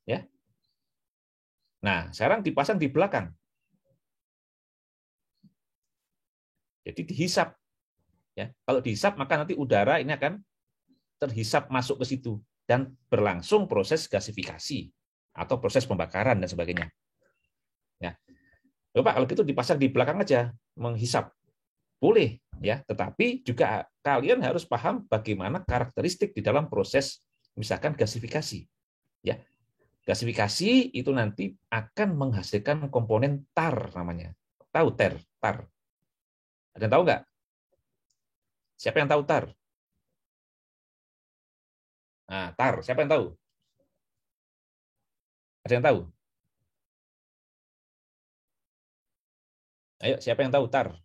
Ya. Nah, sekarang dipasang di belakang. Jadi dihisap. Ya, kalau dihisap maka nanti udara ini akan terhisap masuk ke situ dan berlangsung proses gasifikasi atau proses pembakaran dan sebagainya. Nah, Bapak kalau gitu dipasang di belakang aja menghisap. Boleh ya, tetapi juga kalian harus paham bagaimana karakteristik di dalam proses misalkan gasifikasi. Ya. Gasifikasi itu nanti akan menghasilkan komponen tar namanya. Tahu tar? Ada yang tahu nggak? Siapa yang tahu tar? Nah, tar, siapa yang tahu? Ada yang tahu? Ayo, siapa yang tahu tar?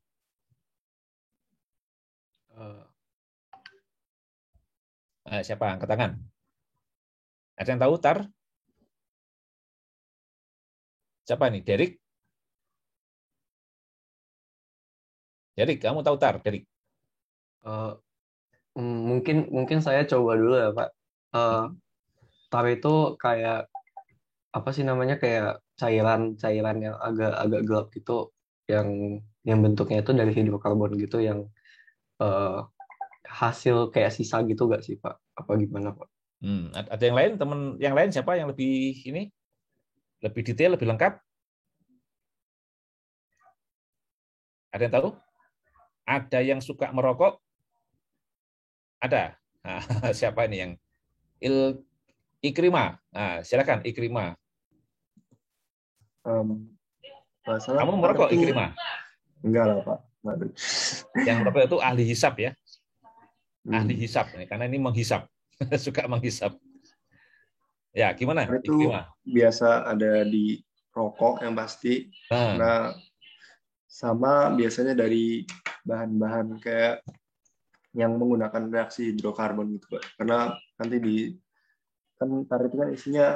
Siapa? Angkat tangan. Ada yang tahu tar? Siapa nih? Derek? Derek, kamu tahu tar? Derek? Mungkin saya coba dulu ya Pak. Tar itu kayak apa sih namanya, kayak cairan yang agak gelap gitu yang yang bentuknya itu dari hidrokarbon gitu yang eh, hasil kayak sisa gitu nggak sih Pak? Apa gimana Pak? Ada yang lain, teman yang lain siapa yang lebih ini, lebih detail, lebih lengkap? Ada yang tahu? Ada yang suka merokok? Ada. Nah, siapa ini yang Ikrimah? Nah, silakan Ikrimah. Masalah Kamu tar merokok tuh Ikrimah? enggak lah Pak. Waduh. Yang merokok itu ahli hisap ya, ahli Hmm. hisap karena ini menghisap, suka menghisap. Ya, gimana Tar itu Ikrimah? biasa ada di rokok yang pasti. Nah, Nah, sama biasanya dari bahan-bahan kayak yang menggunakan reaksi hidrokarbon gitu Pak. Karena nanti di kan tar itu kan isinya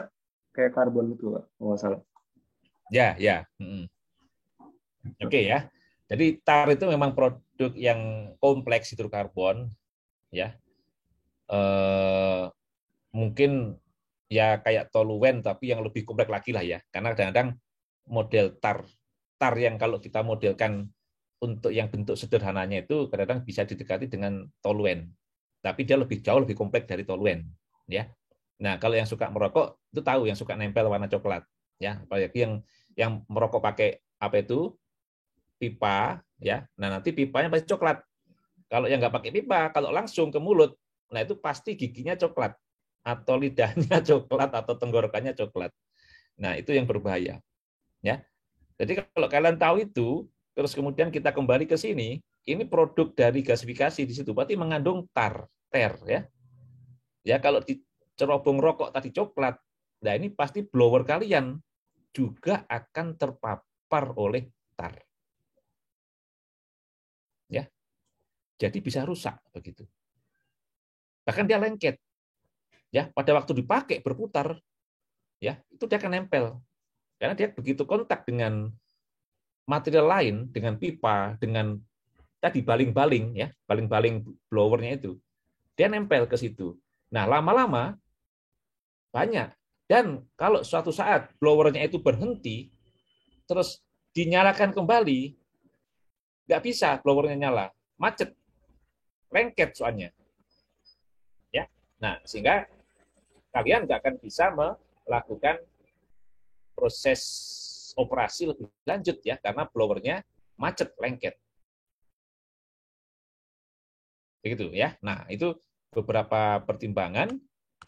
kayak karbon gitu Pak, kalau nggak salah. ya, ya. Oke ya. Jadi tar itu memang produk yang kompleks hidrokarbon, ya. Mungkin ya kayak toluen tapi yang lebih kompleks lagi lah ya. Karena kadang-kadang model tar yang kalau kita modelkan untuk yang bentuk sederhananya itu kadang-kadang bisa didekati dengan toluen. Tapi dia lebih jauh lebih kompleks dari toluen, ya. Nah, kalau yang suka merokok itu tahu yang suka nempel warna coklat, ya. Apalagi yang merokok pakai apa itu? Pipa, ya. Nah, nanti pipanya pasti coklat. Kalau yang nggak pakai pipa, kalau langsung ke mulut, nah itu pasti giginya coklat atau lidahnya coklat atau tenggorokannya coklat. Nah, itu yang berbahaya, ya. Jadi kalau kalian tahu itu, terus kemudian kita kembali ke sini, ini produk dari gasifikasi di situ, berarti mengandung ter, ya. Ya kalau di cerobong rokok tadi coklat, nah ini pasti blower kalian juga akan terpapar oleh tar. Ya, jadi bisa rusak begitu. Bahkan dia lengket. Ya, pada waktu dipakai berputar, ya itu dia akan nempel. Karena dia begitu kontak dengan material lain, dengan pipa, dengan tadi baling-baling, ya baling-baling blowernya itu, dia nempel ke situ. Nah, lama-lama banyak. Dan kalau suatu saat blowernya itu berhenti, terus dinyalakan kembali, nggak bisa blowernya nyala, macet, lengket soalnya. Ya, nah sehingga kalian nggak akan bisa melakukan proses operasi lebih lanjut ya, karena blowernya macet, lengket. Begitu ya. Nah, itu beberapa pertimbangan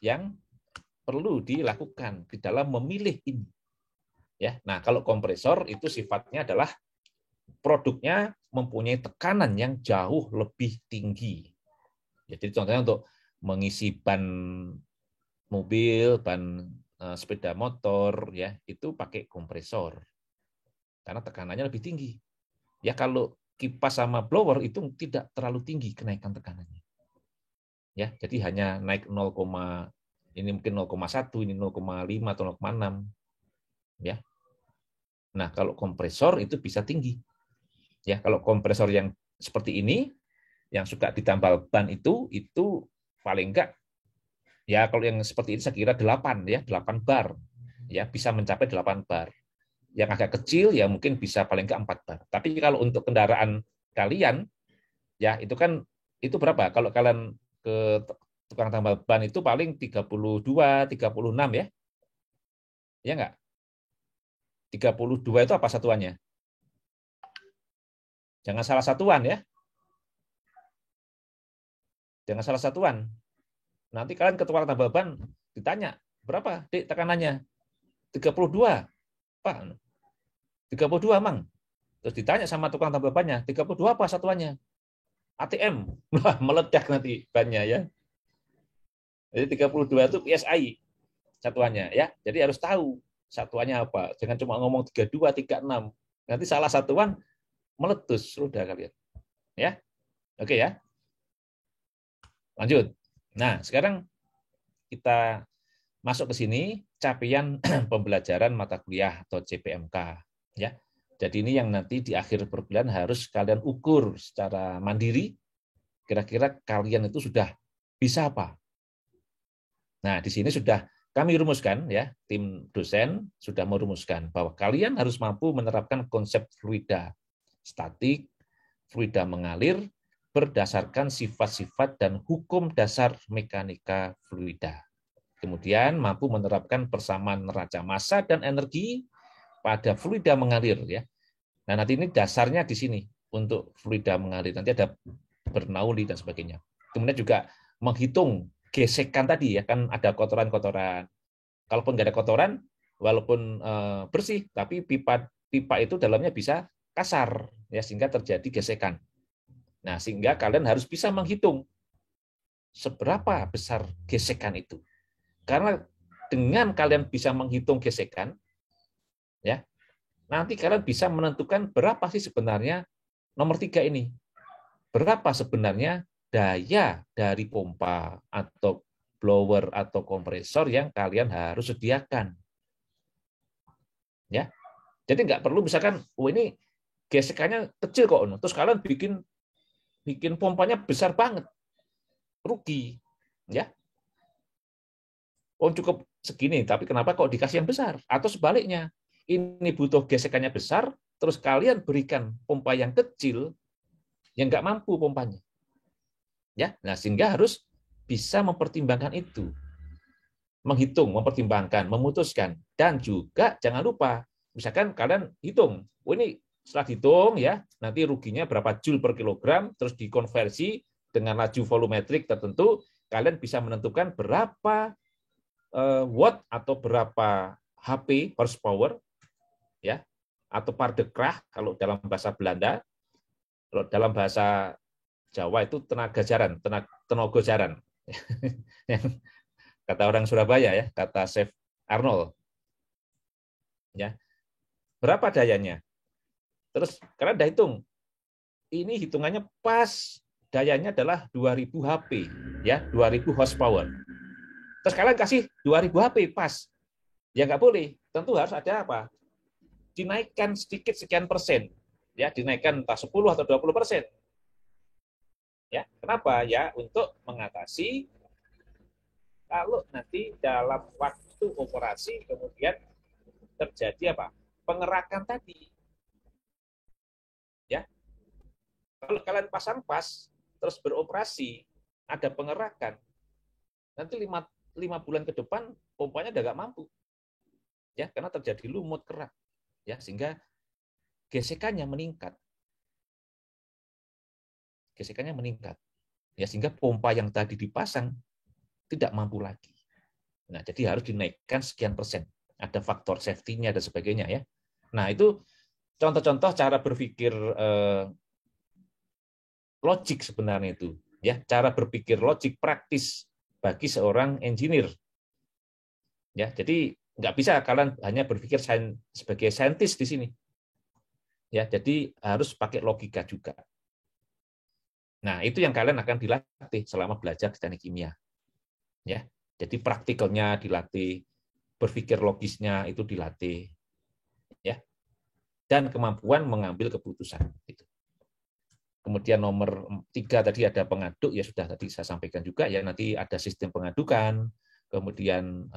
yang perlu dilakukan di dalam memilih ini. Ya. Nah, kalau kompresor itu sifatnya adalah produknya mempunyai tekanan yang jauh lebih tinggi. Jadi contohnya untuk mengisi ban mobil, ban sepeda motor ya, itu pakai kompresor. Karena tekanannya lebih tinggi. Ya kalau kipas sama blower itu tidak terlalu tinggi kenaikan tekanannya. Ya, jadi hanya naik 0, ini mungkin 0,1, ini 0,5 atau 0,6. Ya. Nah, kalau kompresor itu bisa tinggi. Ya, kalau kompresor yang seperti ini yang suka ditambal ban itu paling enggak ya kalau yang seperti ini saya kira 8 ya, 8 bar. Ya, bisa mencapai 8 bar. Yang agak kecil ya mungkin bisa paling enggak 4 bar. Tapi kalau untuk kendaraan kalian ya itu kan itu berapa? Kalau kalian ke tukang tambal ban itu paling 32, 36 ya. Ya enggak? 32 itu apa satuannya? Jangan salah satuan ya. Jangan salah satuan. Nanti kalian ke tukang tambal ban ditanya, berapa Dik tekanannya? 32. Pak, 32 Mang. Terus ditanya sama tukang tambal bannya, 32 apa satuannya? ATM. Wah, meledak nanti bannya ya. Jadi 32 itu PSI satuannya ya. Jadi harus tahu satuannya apa. Jangan cuma ngomong 32, 36. Nanti salah satuan meletus sudah kalian. Ya. Oke ya. Lanjut. Nah, sekarang kita masuk ke sini capaian pembelajaran mata kuliah atau CPMK ya. Jadi ini yang nanti di akhir perkuliahan harus kalian ukur secara mandiri kira-kira kalian itu sudah bisa apa. Nah, di sini sudah kami rumuskan ya, tim dosen sudah merumuskan bahwa kalian harus mampu menerapkan konsep fluida statik, fluida mengalir berdasarkan sifat-sifat dan hukum dasar mekanika fluida. Kemudian mampu menerapkan persamaan neraca massa dan energi pada fluida mengalir, ya. Nah, nanti ini dasarnya di sini untuk fluida mengalir. Nanti ada Bernoulli dan sebagainya. Kemudian juga menghitung gesekan tadi, ya, kan ada kotoran-kotoran. Kalaupun nggak ada kotoran, walaupun bersih, tapi pipa itu dalamnya bisa kasar, ya, sehingga terjadi gesekan. Nah, sehingga kalian harus bisa menghitung seberapa besar gesekan itu. Karena dengan kalian bisa menghitung gesekan, ya, nanti kalian bisa menentukan berapa sih sebenarnya nomor 3 ini. Berapa sebenarnya daya dari pompa atau blower atau kompresor yang kalian harus sediakan. Ya. Jadi nggak perlu misalkan, oh ini gesekannya kecil kok, terus kalian bikin pompanya besar banget. Rugi, ya. Oh cukup segini, tapi kenapa kok dikasih yang besar? Atau sebaliknya, ini butuh gesekannya besar, terus kalian berikan pompa yang kecil, yang nggak mampu pompanya. Ya, nah sehingga harus bisa mempertimbangkan itu. Menghitung, mempertimbangkan, memutuskan. Dan juga jangan lupa, misalkan kalian hitung, oh ini setelah dihitung, ya, nanti ruginya berapa joule per kilogram, terus dikonversi dengan laju volumetrik tertentu, kalian bisa menentukan berapa watt atau berapa HP horsepower, ya, atau pardekrach kalau dalam bahasa Belanda, kalau dalam bahasa Jawa itu tenaga jaran, tenaga jaran. Kata orang Surabaya, ya, kata Chef Arnold. Ya. Berapa dayanya? Terus kalian udah hitung. Ini hitungannya pas, dayanya adalah 2000 HP, ya, 2000 horsepower. Terus kalian kasih 2000 HP pas. Ya nggak boleh. Tentu harus ada apa? Dinaikkan sedikit sekian persen. Ya, dinaikkan entah 10 atau 20%. Ya, kenapa? Ya, untuk mengatasi kalau nanti dalam waktu operasi kemudian terjadi apa? Pengerakan tadi. Ya. Kalau kalian pasang pas terus beroperasi, ada pengerakan. Nanti 5 bulan ke depan pompanya udah nggak mampu, ya, karena terjadi lumut kerak, ya, sehingga gesekannya meningkat, ya, sehingga pompa yang tadi dipasang tidak mampu lagi. Nah, jadi harus dinaikkan sekian persen, ada faktor safety-nya dan sebagainya, ya. Nah, itu contoh-contoh cara berpikir logik sebenarnya itu, ya, cara berpikir logik praktis bagi seorang engineer. Ya, jadi nggak bisa kalian hanya berpikir sebagai saintis di sini. Ya, jadi harus pakai logika juga. Nah, itu yang kalian akan dilatih selama belajar teknik kimia. Ya, jadi praktikalnya dilatih, berpikir logisnya itu dilatih, ya, dan kemampuan mengambil keputusan. Gitu. Kemudian nomor 3 tadi ada pengaduk, ya sudah tadi saya sampaikan juga, ya, nanti ada sistem pengadukan. Kemudian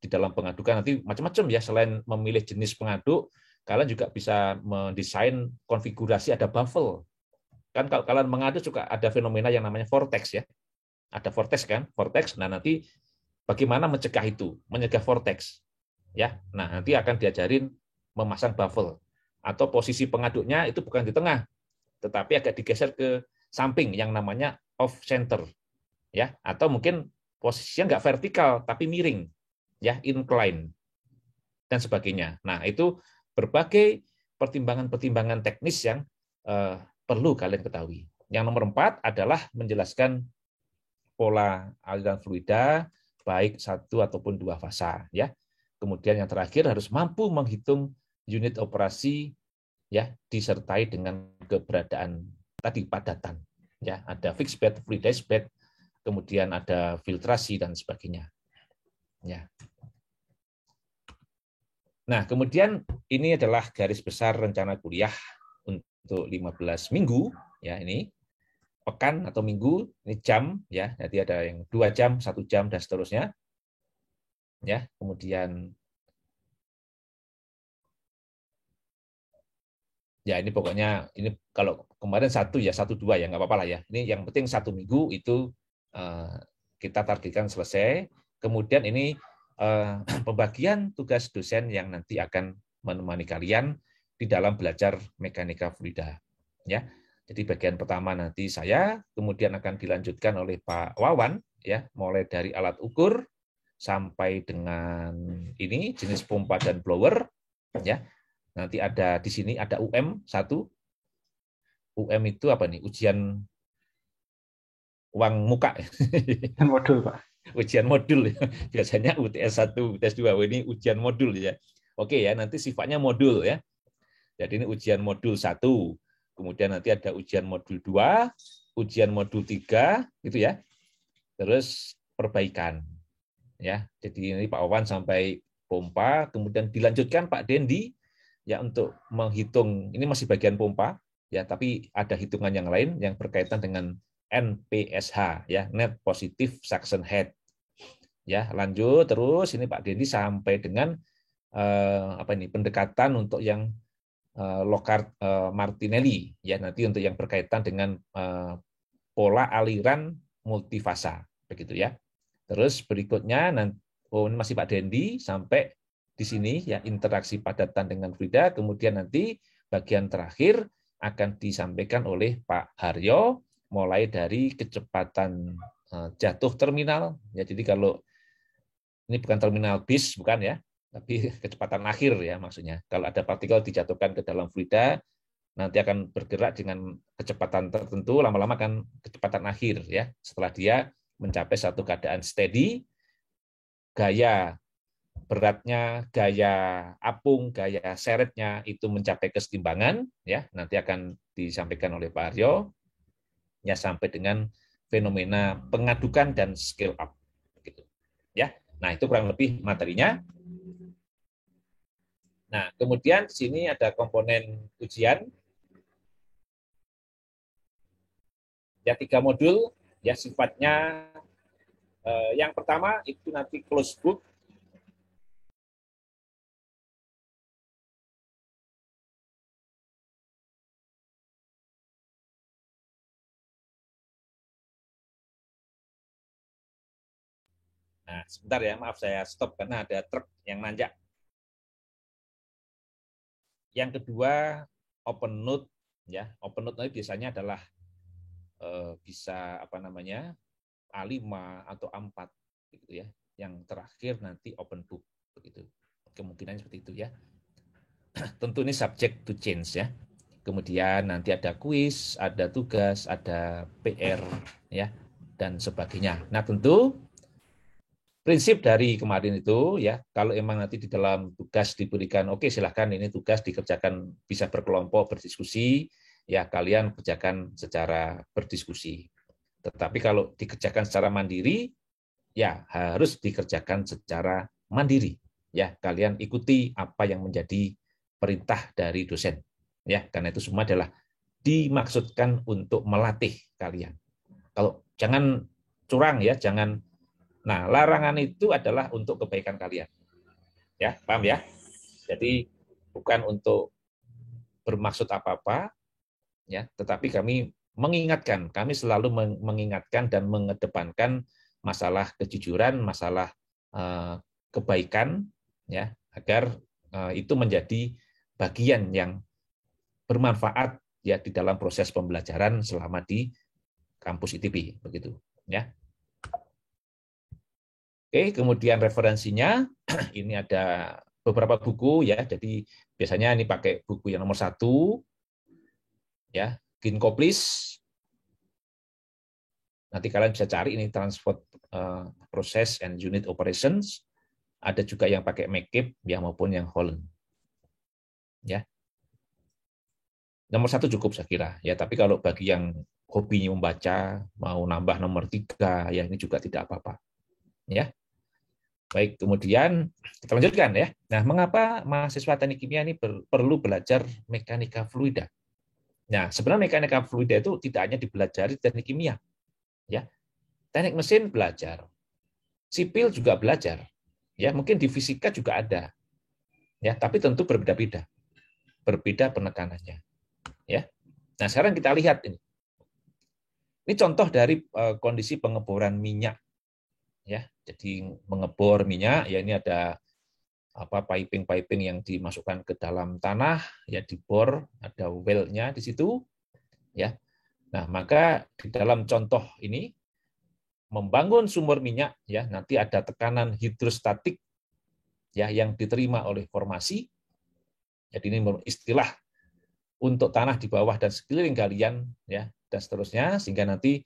di dalam pengadukan nanti macam-macam, ya, selain memilih jenis pengaduk, kalian juga bisa mendesain konfigurasi, ada baffle. Kan kalau kalian mengaduk juga ada fenomena yang namanya vortex, ya. Ada vortex kan, vortex. Nah, nanti bagaimana mencegah itu, mencegah vortex, ya. Nah, nanti akan diajarin memasang baffle atau posisi pengaduknya itu bukan di tengah, tetapi agak digeser ke samping yang namanya off center, ya, atau mungkin posisinya nggak vertikal tapi miring, ya, incline dan sebagainya. Nah, itu berbagai pertimbangan-pertimbangan teknis yang perlu kalian ketahui. Yang nomor 4 adalah menjelaskan pola aliran fluida baik 1 ataupun 2 fasa, ya. Kemudian yang terakhir harus mampu menghitung unit operasi, ya, disertai dengan keberadaan tadi padatan, ya, ada fixed bed, fluidized bed, kemudian ada filtrasi dan sebagainya, ya. Nah, kemudian ini adalah garis besar rencana kuliah untuk 15 minggu, ya, ini pekan atau minggu, ini jam, ya, nanti ada yang 2 jam, 1 jam dan seterusnya, ya. Kemudian Ya ini pokoknya ini kalau kemarin 1 ya 1-2 ya nggak apa-apa lah ya. Ini yang penting 1 minggu itu kita targetkan selesai. Kemudian ini pembagian tugas dosen yang nanti akan menemani kalian di dalam belajar mekanika fluida. Ya, jadi bagian pertama nanti saya, kemudian akan dilanjutkan oleh Pak Wawan, ya, mulai dari alat ukur sampai dengan ini jenis pompa dan blower, ya. Nanti ada di sini ada UM 1. UM itu apa nih? Ujian uang muka. Modul, Pak. Ujian modul ya. Biasanya UTS 1, UTS 2. Ini ujian modul ya. Oke ya, nanti sifatnya modul ya. Jadi ini ujian modul 1. Kemudian nanti ada ujian modul 2, ujian modul 3 gitu ya. Terus perbaikan. Ya. Jadi ini Pak Wawan sampai pompa, kemudian dilanjutkan Pak Dendi ya untuk menghitung, ini masih bagian pompa ya, tapi ada hitungan yang lain yang berkaitan dengan NPSH ya, net positive suction head. Ya, lanjut terus ini Pak Dendi sampai dengan apa ini pendekatan untuk yang Lockhart Martinelli ya, nanti untuk yang berkaitan dengan pola aliran multifasa begitu ya. Terus berikutnya nanti ini masih Pak Dendi sampai di sini ya, interaksi padatan dengan fluida, kemudian nanti bagian terakhir akan disampaikan oleh Pak Haryo mulai dari kecepatan jatuh terminal ya. Jadi kalau ini bukan terminal bis, bukan ya, tapi kecepatan akhir ya maksudnya. Kalau ada partikel dijatuhkan ke dalam fluida, nanti akan bergerak dengan kecepatan tertentu, lama-lama akan kecepatan akhir ya. Setelah dia mencapai satu keadaan steady, gaya beratnya, gaya apung, gaya seretnya itu mencapai kesetimbangan ya. Nanti akan disampaikan oleh Pak Aryo ya, sampai dengan fenomena pengadukan dan scale up gitu. Ya. Nah, itu kurang lebih materinya. Nah, kemudian di sini ada komponen ujian. Ya, 3 modul. Ya, sifatnya yang pertama itu nanti close book. Nah, sebentar ya, maaf saya stop karena ada truk yang nanjak. Yang kedua, open note ya. Open note itu biasanya adalah bisa apa namanya? A5 atau A4 gitu ya. Yang terakhir nanti open book begitu. Kemungkinan seperti itu ya. Tentu ini subject to change ya. Kemudian nanti ada kuis, ada tugas, ada PR ya, dan sebagainya. Nah, tentu prinsip dari kemarin itu ya, kalau emang nanti di dalam tugas diberikan oke, silahkan ini tugas dikerjakan bisa berkelompok berdiskusi ya, kalian kerjakan secara berdiskusi. Tetapi kalau dikerjakan secara mandiri ya harus dikerjakan secara mandiri ya, kalian ikuti apa yang menjadi perintah dari dosen ya, karena itu semua adalah dimaksudkan untuk melatih kalian. Kalau jangan curang ya, jangan. Nah, larangan itu adalah untuk kebaikan kalian. Ya, paham ya? Jadi bukan untuk bermaksud apa-apa ya, tetapi kami mengingatkan, kami selalu mengingatkan dan mengedepankan masalah kejujuran, masalah kebaikan ya, agar itu menjadi bagian yang bermanfaat ya di dalam proses pembelajaran selama di kampus ITB begitu ya. Oke, kemudian referensinya ini ada beberapa buku ya. Jadi biasanya ini pakai buku yang nomor 1 ya, Ginkoplis. Nanti kalian bisa cari ini transport process and unit operations. Ada juga yang pakai Mekip ya maupun yang Holland. Ya. Nomor 1 cukup saya kira ya, tapi kalau bagi yang hobinya membaca, mau nambah nomor 3 ya ini juga tidak apa-apa. Ya. Baik, kemudian kita lanjutkan ya. Nah, mengapa mahasiswa teknik kimia ini perlu belajar mekanika fluida? Nah, sebenarnya mekanika fluida itu tidak hanya dipelajari teknik kimia. Ya. Teknik mesin belajar. Sipil juga belajar. Ya, mungkin di fisika juga ada. Ya, tapi tentu berbeda-beda. Berbeda penekanannya. Ya. Nah, sekarang kita lihat ini. Ini contoh dari kondisi pengeboran minyak. Ya, jadi mengebor minyak, ya ini ada piping-piping yang dimasukkan ke dalam tanah, ya dibor, ada well-nya di situ, ya. Nah, maka di dalam contoh ini membangun sumur minyak, ya nanti ada tekanan hidrostatik, ya yang diterima oleh formasi. Jadi ini istilah untuk tanah di bawah dan sekeliling galian, ya dan seterusnya, sehingga nanti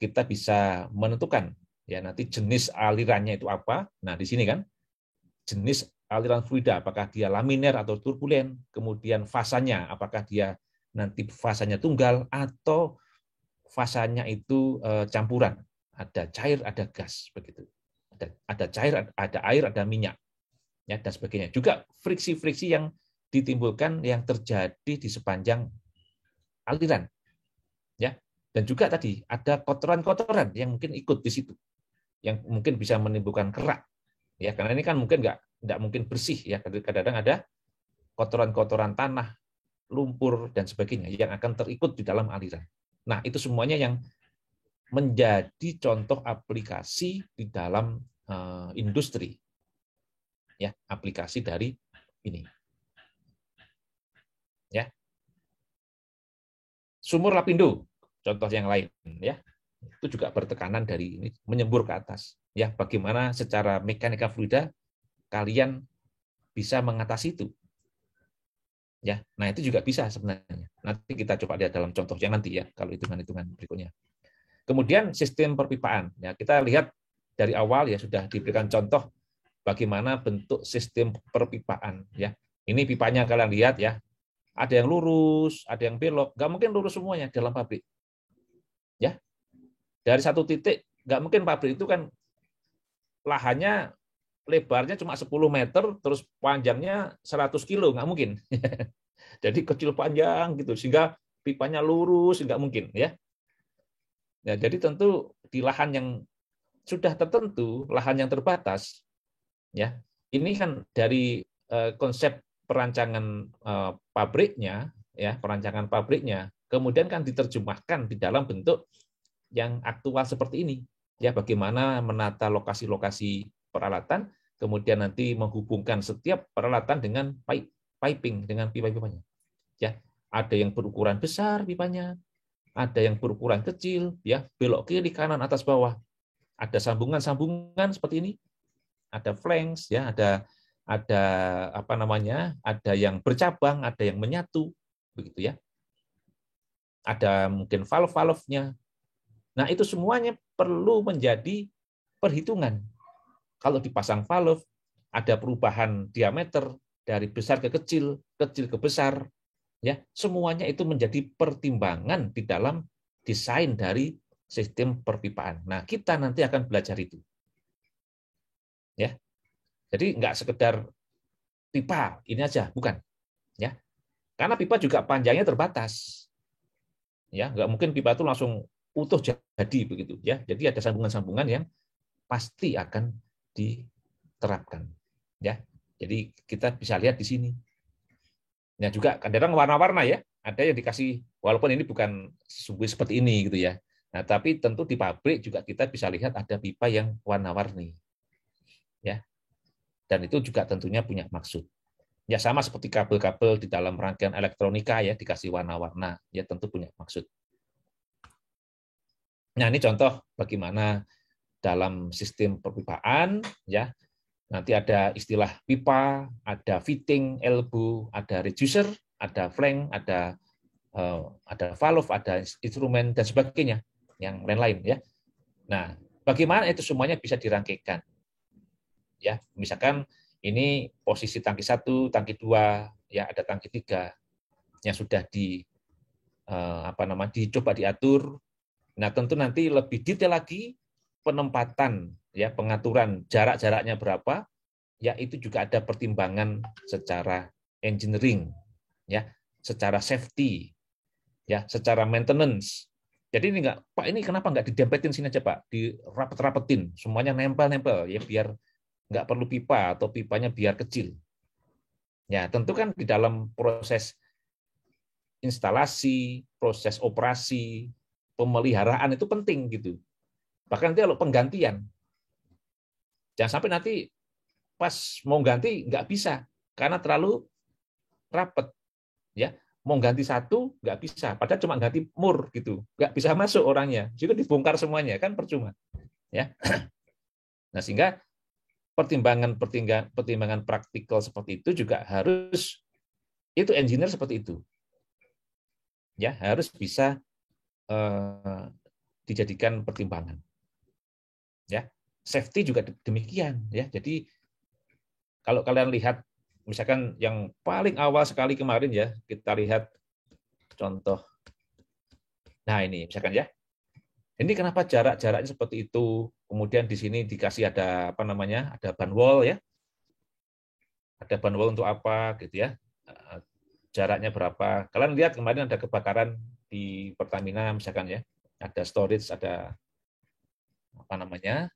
kita bisa menentukan ya nanti jenis alirannya itu apa. Nah, di sini kan jenis aliran fluida, apakah dia laminer atau turbulen, kemudian fasanya, apakah dia nanti fasanya tunggal atau fasanya itu campuran, ada cair, ada gas, begitu. Ada cair, ada air, ada minyak, ya dan sebagainya. Juga friksi-friksi yang ditimbulkan yang terjadi di sepanjang aliran, ya. Dan juga tadi ada kotoran-kotoran yang mungkin ikut di situ, yang mungkin bisa menimbulkan kerak, ya karena ini kan mungkin nggak mungkin bersih, ya kadang-kadang ada kotoran-kotoran tanah, lumpur dan sebagainya yang akan terikut di dalam aliran. Nah, itu semuanya yang menjadi contoh aplikasi di dalam industri, ya aplikasi dari ini, ya. Sumur Lapindo, contoh yang lain, ya itu juga bertekanan dari ini menyembur ke atas, ya bagaimana secara mekanika fluida kalian bisa mengatasi itu, ya. Nah itu juga bisa sebenarnya. Nanti kita coba lihat dalam contoh yang nanti ya kalau hitungan-hitungan berikutnya. Kemudian sistem perpipaan, ya kita lihat dari awal ya sudah diberikan contoh bagaimana bentuk sistem perpipaan, ya. Ini pipanya kalian lihat ya, ada yang lurus, ada yang belok, nggak mungkin lurus semuanya dalam pabrik, ya. Dari satu titik nggak mungkin pabrik itu kan lahannya lebarnya cuma 10 meter, terus panjangnya 100 kilo, nggak mungkin. Jadi kecil panjang gitu, sehingga pipanya lurus, nggak mungkin, ya. Ya, jadi tentu di lahan yang sudah tertentu, lahan yang terbatas, ya. Ini kan dari konsep perancangan pabriknya, ya, perancangan pabriknya, kemudian kan diterjemahkan di dalam bentuk yang aktual seperti ini, ya, bagaimana menata lokasi-lokasi peralatan, kemudian nanti menghubungkan setiap peralatan dengan piping, dengan pipa-pipanya. Ya, ada yang berukuran besar pipanya, ada yang berukuran kecil, ya, belok kiri, kanan, atas, bawah. Ada sambungan-sambungan seperti ini, ada flanks, ya, ada apa namanya, ada yang bercabang, ada yang menyatu, begitu ya. Ada mungkin valve-valve-nya. Nah, itu semuanya perlu menjadi perhitungan. Kalau dipasang valve, ada perubahan diameter dari besar ke kecil, kecil ke besar, ya, semuanya itu menjadi pertimbangan di dalam desain dari sistem perpipaan. Nah, kita nanti akan belajar itu. Ya. Jadi nggak sekedar pipa ini aja, bukan. Ya. Karena pipa juga panjangnya terbatas. Ya, nggak mungkin pipa itu langsung utuh jadi begitu ya. Jadi ada sambungan-sambungan yang pasti akan diterapkan, ya. Jadi kita bisa lihat di sini. Nah, juga kadang warna-warna ya. Ada yang dikasih walaupun ini bukan seperti ini gitu ya. Nah, tapi tentu di pabrik juga kita bisa lihat ada pipa yang warna-warni. Ya. Dan itu juga tentunya punya maksud. Ya sama seperti kabel-kabel di dalam rangkaian elektronika ya dikasih warna-warna, ya tentu punya maksud. Nah, ini contoh bagaimana dalam sistem perpipaan, ya. Nanti ada istilah pipa, ada fitting, elbow, ada reducer, ada flank, ada valve, ada instrumen dan sebagainya, yang lain-lain ya. Nah, bagaimana itu semuanya bisa dirangkaikan? Ya, misalkan ini posisi tangki 1, tangki 2, ya ada tangki 3 yang sudah dicoba diatur. Nah, tentu nanti lebih detail lagi penempatan, ya pengaturan jarak-jaraknya berapa, ya itu juga ada pertimbangan secara engineering, ya, secara safety, ya, secara maintenance. Jadi ini Pak, ini kenapa nggak didempetin sini aja Pak, dirapet-rapetin, semuanya nempel-nempel, ya biar nggak perlu pipa atau pipanya biar kecil. Ya tentu kan di dalam proses instalasi, proses operasi, pemeliharaan itu penting gitu. Bahkan nanti kalau penggantian, jangan sampai nanti pas mau ganti nggak bisa karena terlalu rapat, ya. Mau ganti satu nggak bisa, padahal cuma ganti mur gitu, nggak bisa masuk orangnya, juga dibongkar semuanya kan percuma, ya. Nah sehingga pertimbangan praktikal seperti itu juga harus itu engineer seperti itu, ya harus bisa dijadikan pertimbangan, ya. Safety juga demikian, ya. Jadi kalau kalian lihat misalkan yang paling awal sekali kemarin ya, kita lihat contoh. Nah ini misalkan ya, ini kenapa jaraknya seperti itu? Kemudian di sini dikasih ada apa namanya? Ada ban wall ya. Ada ban wall untuk apa gitu ya? Jaraknya berapa? Kalian lihat kemarin ada kebakaran di Pertamina misalkan ya. Ada storage, ada apa namanya?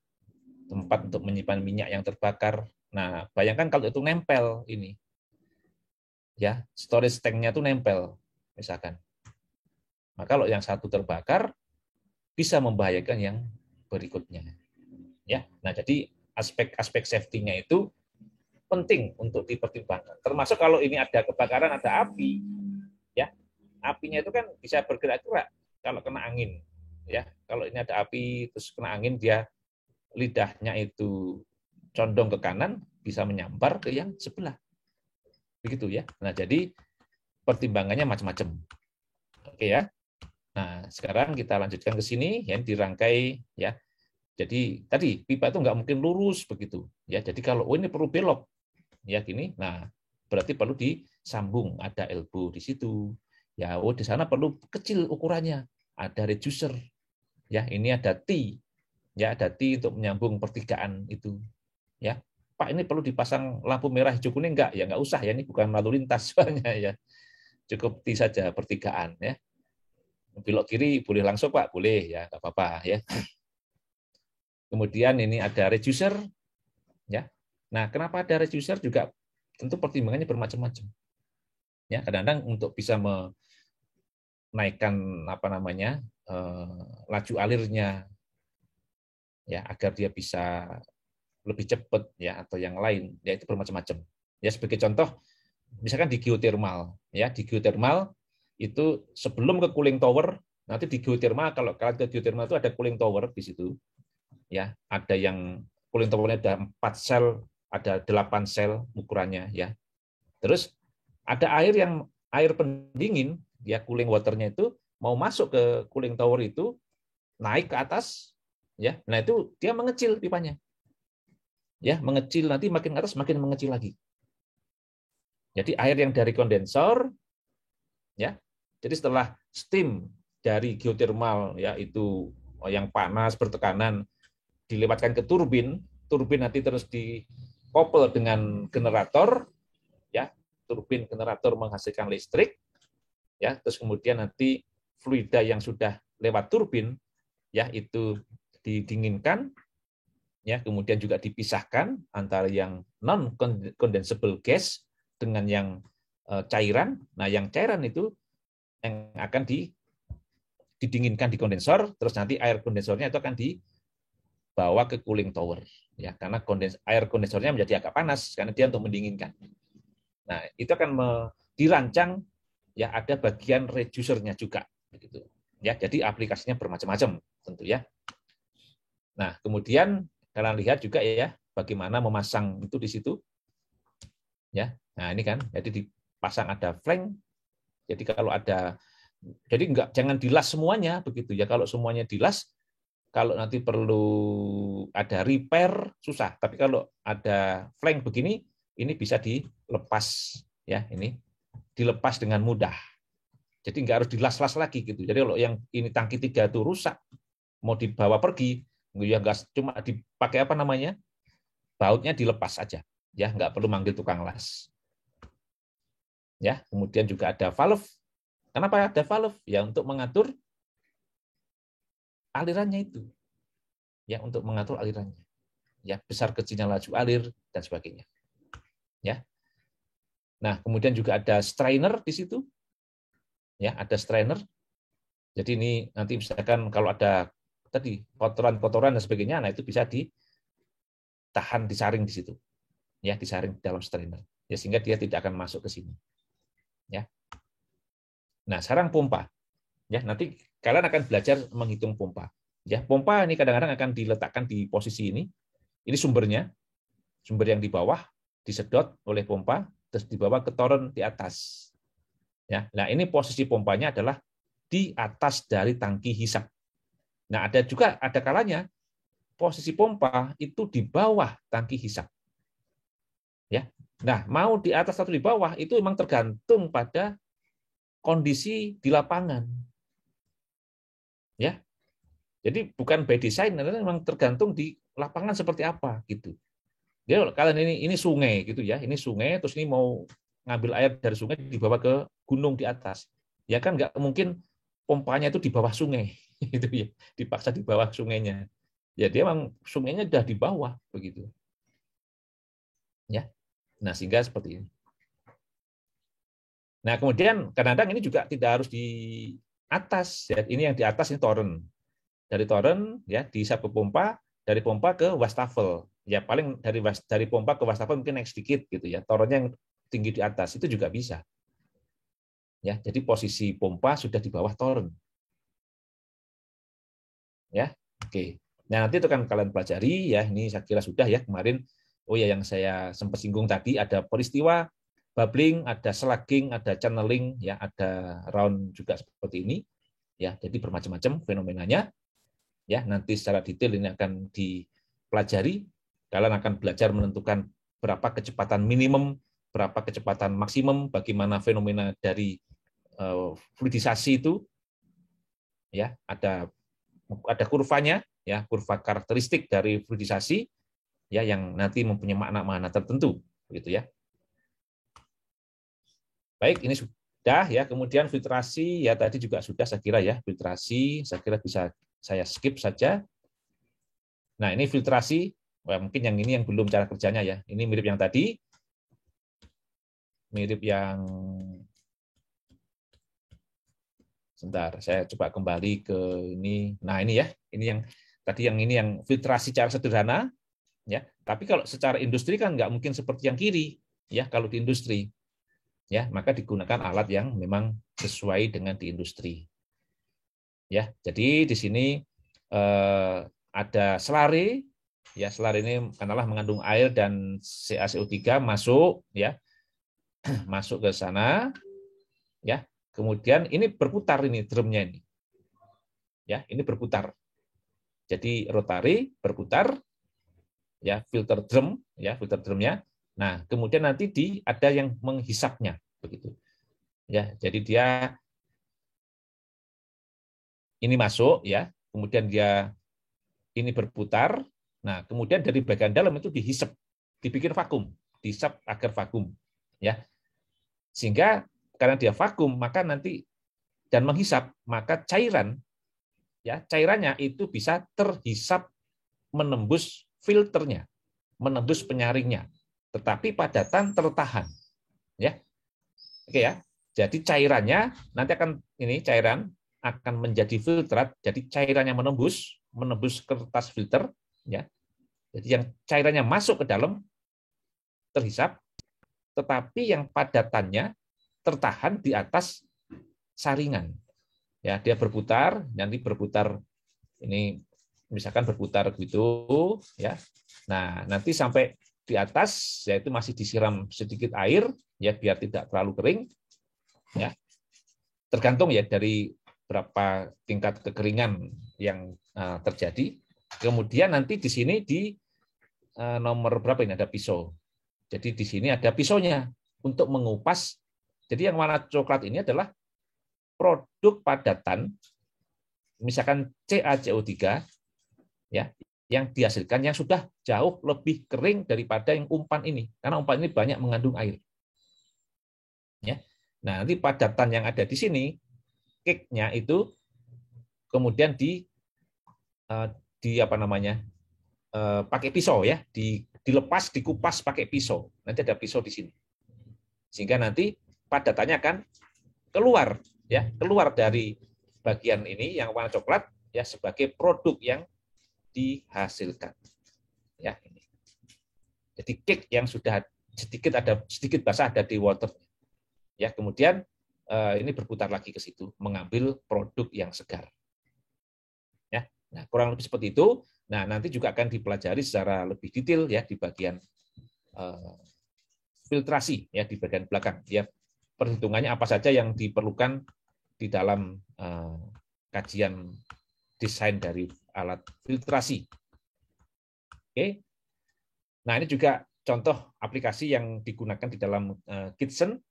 Tempat untuk menyimpan minyak yang terbakar. Nah, bayangkan kalau itu nempel ini. Ya, storage tank-nya itu nempel misalkan. Maka kalau yang satu terbakar bisa membahayakan yang berikutnya. Ya. Nah, jadi aspek-aspek safety-nya itu penting untuk dipertimbangkan. Termasuk kalau ini ada kebakaran, ada api, ya. Apinya itu kan bisa bergerak-gerak kalau kena angin, ya. Kalau ini ada api terus kena angin, dia lidahnya itu condong ke kanan, bisa menyambar ke yang sebelah. Begitu ya. Nah, jadi pertimbangannya macam-macam. Oke ya. Nah, sekarang kita lanjutkan ke sini, ya, dirangkai ya. Jadi tadi pipa itu nggak mungkin lurus begitu, ya. Jadi kalau ini perlu belok, ya gini. Nah, berarti perlu disambung, ada elbow di situ. Ya, di sana perlu kecil ukurannya, ada reducer. Ya, ini ada T. Ya, ada T untuk menyambung pertigaan itu. Ya, Pak ini perlu dipasang lampu merah hijau kuning enggak? Ya nggak usah ya, ini bukan lalu lintas soalnya ya. Cukup T saja pertigaan ya. Belok kiri boleh langsung Pak, boleh ya, nggak apa-apa ya. Kemudian ini ada reducer, ya. Nah, kenapa ada reducer juga tentu pertimbangannya bermacam-macam. Ya, kadang-kadang untuk bisa menaikkan apa namanya laju alirnya, ya agar dia bisa lebih cepat ya atau yang lain, ya itu bermacam-macam. Ya sebagai contoh, misalkan di geothermal, ya di geothermal itu sebelum ke cooling tower, nanti di geothermal kalau kalian ke geothermal itu ada cooling tower di situ. Ya, ada yang cooling towernya ada 4 sel, ada 8 sel ukurannya ya. Terus ada air pendingin, ya cooling waternya itu mau masuk ke cooling tower itu naik ke atas ya. Nah, itu dia mengecil pipanya. Ya, mengecil nanti makin ke atas makin mengecil lagi. Jadi air yang dari kondensor ya. Jadi setelah steam dari geothermal ya itu yang panas bertekanan dilewatkan ke turbin, turbin nanti terus dikoppel dengan generator, ya, turbin generator menghasilkan listrik, ya, terus kemudian nanti fluida yang sudah lewat turbin, ya, itu didinginkan, ya, kemudian juga dipisahkan antara yang non condensable gas dengan yang cairan. Nah, yang cairan itu yang akan didinginkan di kondensor, terus nanti air kondensornya itu akan dibawa ke cooling tower, ya karena air kondensornya menjadi agak panas karena dia untuk mendinginkan. Nah itu akan dirancang ya ada bagian reducernya juga, begitu ya. Jadi aplikasinya bermacam-macam tentu ya. Nah kemudian kalian lihat juga ya bagaimana memasang itu di situ, ya. Nah ini kan jadi dipasang ada flank. Jadi kalau ada, jadi jangan dilas semuanya begitu ya. Kalau semuanya dilas, kalau nanti perlu ada repair susah. Tapi kalau ada flank begini, ini bisa dilepas ya. Ini dilepas dengan mudah. Jadi nggak harus dilas-las lagi gitu. Jadi kalau yang ini tangki 3 itu rusak, mau dibawa pergi, ya nggak cuma dipakai apa namanya, bautnya dilepas aja. Ya nggak perlu manggil tukang las. Ya, kemudian juga ada valve. Kenapa ada valve? Ya untuk mengatur alirannya itu. Ya, untuk mengatur alirannya. Ya, besar kecilnya laju alir dan sebagainya. Ya. Nah, kemudian juga ada strainer di situ. ya, ada strainer. Jadi ini nanti misalkan kalau ada tadi kotoran-kotoran dan sebagainya, nah itu bisa ditahan, disaring di situ, ya, disaring di dalam strainer, ya, sehingga dia tidak akan masuk ke sini, ya. Nah, sekarang pompa, ya, nanti kalian akan belajar menghitung pompa, ya. Pompa ini kadang-kadang akan diletakkan di posisi ini sumbernya, sumber yang di bawah disedot oleh pompa, terus dibawa ke toren di atas, ya. Nah, ini posisi pompanya adalah di atas dari tangki hisap. Nah, ada kalanya posisi pompa itu di bawah tangki hisap. Ya. Nah, mau di atas atau di bawah itu memang tergantung pada kondisi di lapangan. Ya. Jadi bukan by design, memang tergantung di lapangan seperti apa gitu. Jadi kalian ini sungai gitu ya, ini sungai, terus ini mau ngambil air dari sungai dibawa ke gunung di atas. Ya kan nggak mungkin pompanya itu di bawah sungai, itu ya, dipaksa di bawah sungainya. Ya dia memang sungainya sudah di bawah begitu. Ya. Nah, sehingga seperti ini. Nah, kemudian kadang-kadang ini juga tidak harus di atas, ya. Ini yang di atas ini toren. Dari toren ya dihisap ke pompa, dari pompa ke wastafel. Ya paling dari pompa ke wastafel mungkin naik sedikit gitu ya. Torennya yang tinggi di atas itu juga bisa. Ya, jadi posisi pompa sudah di bawah toren. Ya, oke. Nah, nanti itu kan kalian pelajari ya. Ini saya kira sudah ya kemarin. Oh ya, yang saya sempat singgung tadi ada peristiwa bubbling, ada slugging, ada channeling, ya, ada round juga seperti ini. Ya, jadi bermacam-macam fenomenanya. Ya, nanti secara detail ini akan dipelajari. Kalian akan belajar menentukan berapa kecepatan minimum, berapa kecepatan maksimum, bagaimana fenomena dari fluidisasi itu, ya, ada kurvanya, ya, kurva karakteristik dari fluidisasi, ya, yang nanti mempunyai makna-makna tertentu, gitu ya. Baik, ini sudah ya. Kemudian filtrasi, ya tadi juga sudah saya kira ya, filtrasi, saya kira bisa saya skip saja. Nah, ini filtrasi, mungkin yang ini yang belum cara kerjanya ya. Ini mirip yang tadi, mirip yang sebentar, saya coba kembali ke ini. Nah, ini ya, ini yang tadi yang ini yang filtrasi cara sederhana, ya. Tapi kalau secara industri kan nggak mungkin seperti yang kiri, ya. Kalau di industri, ya, maka digunakan alat yang memang sesuai dengan di industri. Ya, jadi di sini ada selare, ya, selare ini katakanlah mengandung air dan CaCO3 masuk, ya, masuk ke sana, ya. Kemudian ini berputar ini drumnya ini. Ya, ini berputar. Jadi rotary berputar, ya, filter drum, ya, filter drumnya. Nah, kemudian nanti ada yang menghisapnya begitu. Ya, jadi dia ini masuk, ya. Kemudian dia ini berputar. Nah, kemudian dari bagian dalam itu dihisap, dibikin vakum, dihisap agar vakum, ya. Sehingga karena dia vakum, maka nanti dan menghisap, maka cairan, ya, cairannya itu bisa terhisap menembus filternya, menembus penyaringnya, tetapi padatan tertahan, ya. Oke ya. Jadi cairannya nanti cairan akan menjadi filtrat, jadi cairannya menembus kertas filter, ya. Jadi yang cairannya masuk ke dalam terhisap, tetapi yang padatannya tertahan di atas saringan. Ya, dia berputar, nanti berputar ini misalkan berputar gitu, ya. Nah, nanti sampai di atas yaitu masih disiram sedikit air, ya, biar tidak terlalu kering, ya. Tergantung ya dari berapa tingkat kekeringan yang terjadi. Kemudian nanti di sini di nomor berapa ini ada pisau. Jadi di sini ada pisaunya untuk mengupas. Jadi yang warna coklat ini adalah produk padatan, misalkan CaCO3, ya, yang dihasilkan yang sudah jauh lebih kering daripada yang umpan ini, karena umpan ini banyak mengandung air. Ya. Nah, nanti padatan yang ada di sini, cake-nya itu kemudian pakai pisau, ya, dilepas, dikupas pakai pisau. Nanti ada pisau di sini, sehingga nanti padatannya akan keluar, ya keluar dari bagian ini yang warna coklat ya sebagai produk yang dihasilkan. Ya, ini. Jadi cake yang sudah sedikit basah ada di water. Ya, kemudian ini berputar lagi ke situ mengambil produk yang segar. Ya. Nah, kurang lebih seperti itu. Nah, nanti juga akan dipelajari secara lebih detail ya di bagian filtrasi ya di bagian belakang. Ya, perhitungannya apa saja yang diperlukan di dalam kajian desain dari alat filtrasi. Oke. Nah, ini juga contoh aplikasi yang digunakan di dalam kitchen.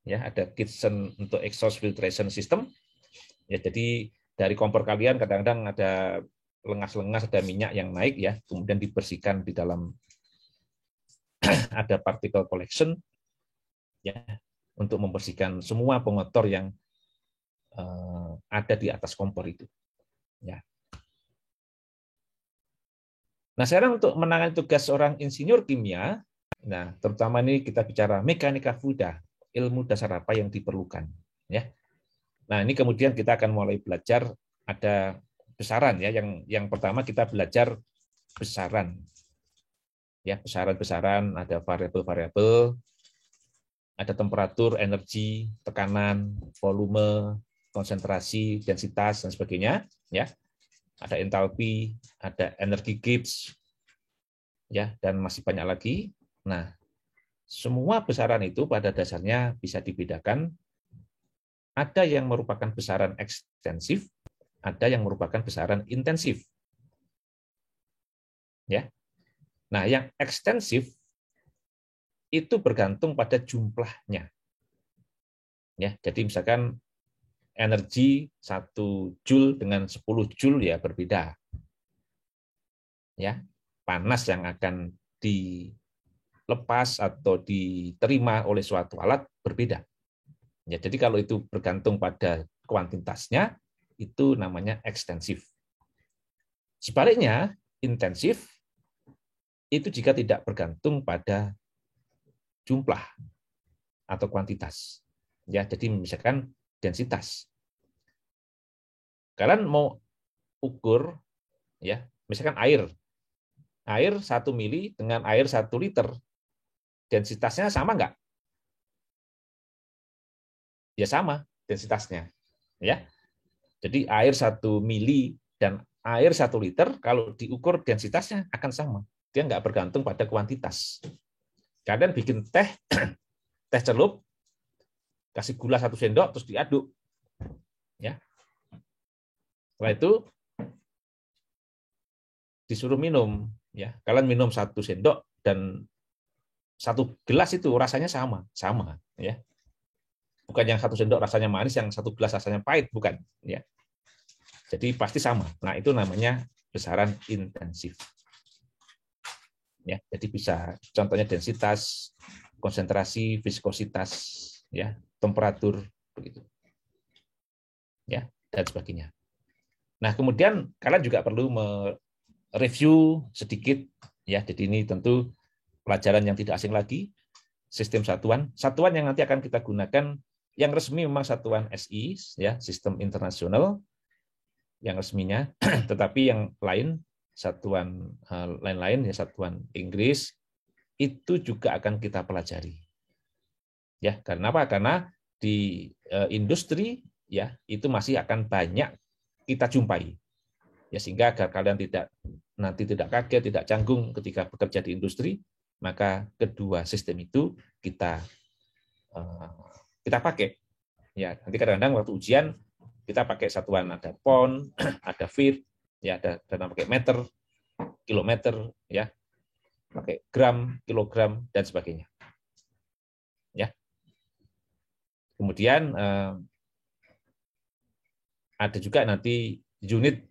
Ya, ada kitchen untuk exhaust filtration system. Ya, jadi dari kompor kalian kadang-kadang ada lengas-lengas, ada minyak yang naik ya, kemudian dibersihkan di dalam ada particle collection ya untuk membersihkan semua pengotor yang ada di atas kompor itu. Ya. Nah, sekarang untuk menangani tugas seorang insinyur kimia, nah terutama ini kita bicara mekanika fluida, ilmu dasar apa yang diperlukan, ya. Nah, ini kemudian kita akan mulai belajar ada besaran ya. Yang pertama kita belajar besaran. Ya, besaran-besaran, ada variabel-variabel, ada temperatur, energi, tekanan, volume, konsentrasi, densitas dan sebagainya, ya. Ada entalpi, ada energi Gibbs, ya, dan masih banyak lagi. Nah, semua besaran itu pada dasarnya bisa dibedakan. Ada yang merupakan besaran ekstensif, ada yang merupakan besaran intensif. Ya. Nah, yang ekstensif itu bergantung pada jumlahnya. Ya, jadi misalkan energi 1 Joule dengan 10 Joule ya berbeda. Ya, panas yang akan dilepas atau diterima oleh suatu alat berbeda. Ya, jadi kalau itu bergantung pada kuantitasnya, itu namanya ekstensif. Sebaliknya, intensif itu jika tidak bergantung pada jumlah atau kuantitas. Ya, jadi misalkan densitas. Kalian mau ukur ya, misalkan air 1 mili dengan air 1 liter, densitasnya sama nggak? Ya sama densitasnya. Ya. Jadi air 1 mili dan air 1 liter kalau diukur densitasnya akan sama. Dia nggak bergantung pada kuantitas. Kalian bikin teh celup, kasih gula 1 sendok terus diaduk. Ya. Setelah itu disuruh minum. Ya, kalian minum 1 sendok dan 1 gelas itu rasanya sama. Ya. Bukan yang 1 sendok rasanya manis, yang 1 gelas rasanya pahit, bukan. Ya. Jadi pasti sama. Nah, itu namanya besaran intensif. Ya, jadi bisa contohnya densitas, konsentrasi, viskositas, ya, temperatur, begitu. Ya, dan sebagainya. Nah, kemudian kalian juga perlu mereview sedikit, ya. Jadi ini tentu pelajaran yang tidak asing lagi, sistem satuan. Satuan yang nanti akan kita gunakan yang resmi memang satuan SI, ya, sistem internasional yang resminya, tetapi yang lain satuan lain-lain ya satuan Inggris itu juga akan kita pelajari. Ya, karena apa? Karena di industri ya itu masih akan banyak kita jumpai. Ya, sehingga agar kalian nanti tidak kaget, tidak canggung ketika bekerja di industri, maka kedua sistem itu kita pakai. Ya, nanti kadang-kadang waktu ujian kita pakai satuan ada pound, ada feet, ya ada pakai meter, kilometer, ya pakai gram, kilogram dan sebagainya. Ya. Kemudian ada juga nanti unit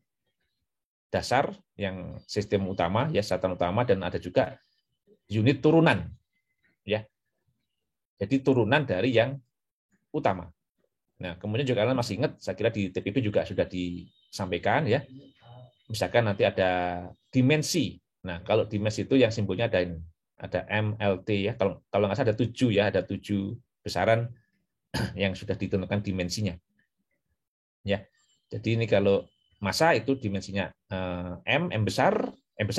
dasar yang sistem utama, ya satuan utama, dan ada juga unit turunan, ya. Jadi turunan dari yang utama. Nah, kemudian juga kalian masih ingat, saya kira di TPP juga sudah disampaikan ya. Misalkan nanti ada dimensi. Nah, kalau dimensi itu yang simbolnya ada MLT ya. Kalau nggak salah ada 7 ya, ada 7 besaran yang sudah ditentukan dimensinya. Ya. Jadi ini kalau massa itu dimensinya M besar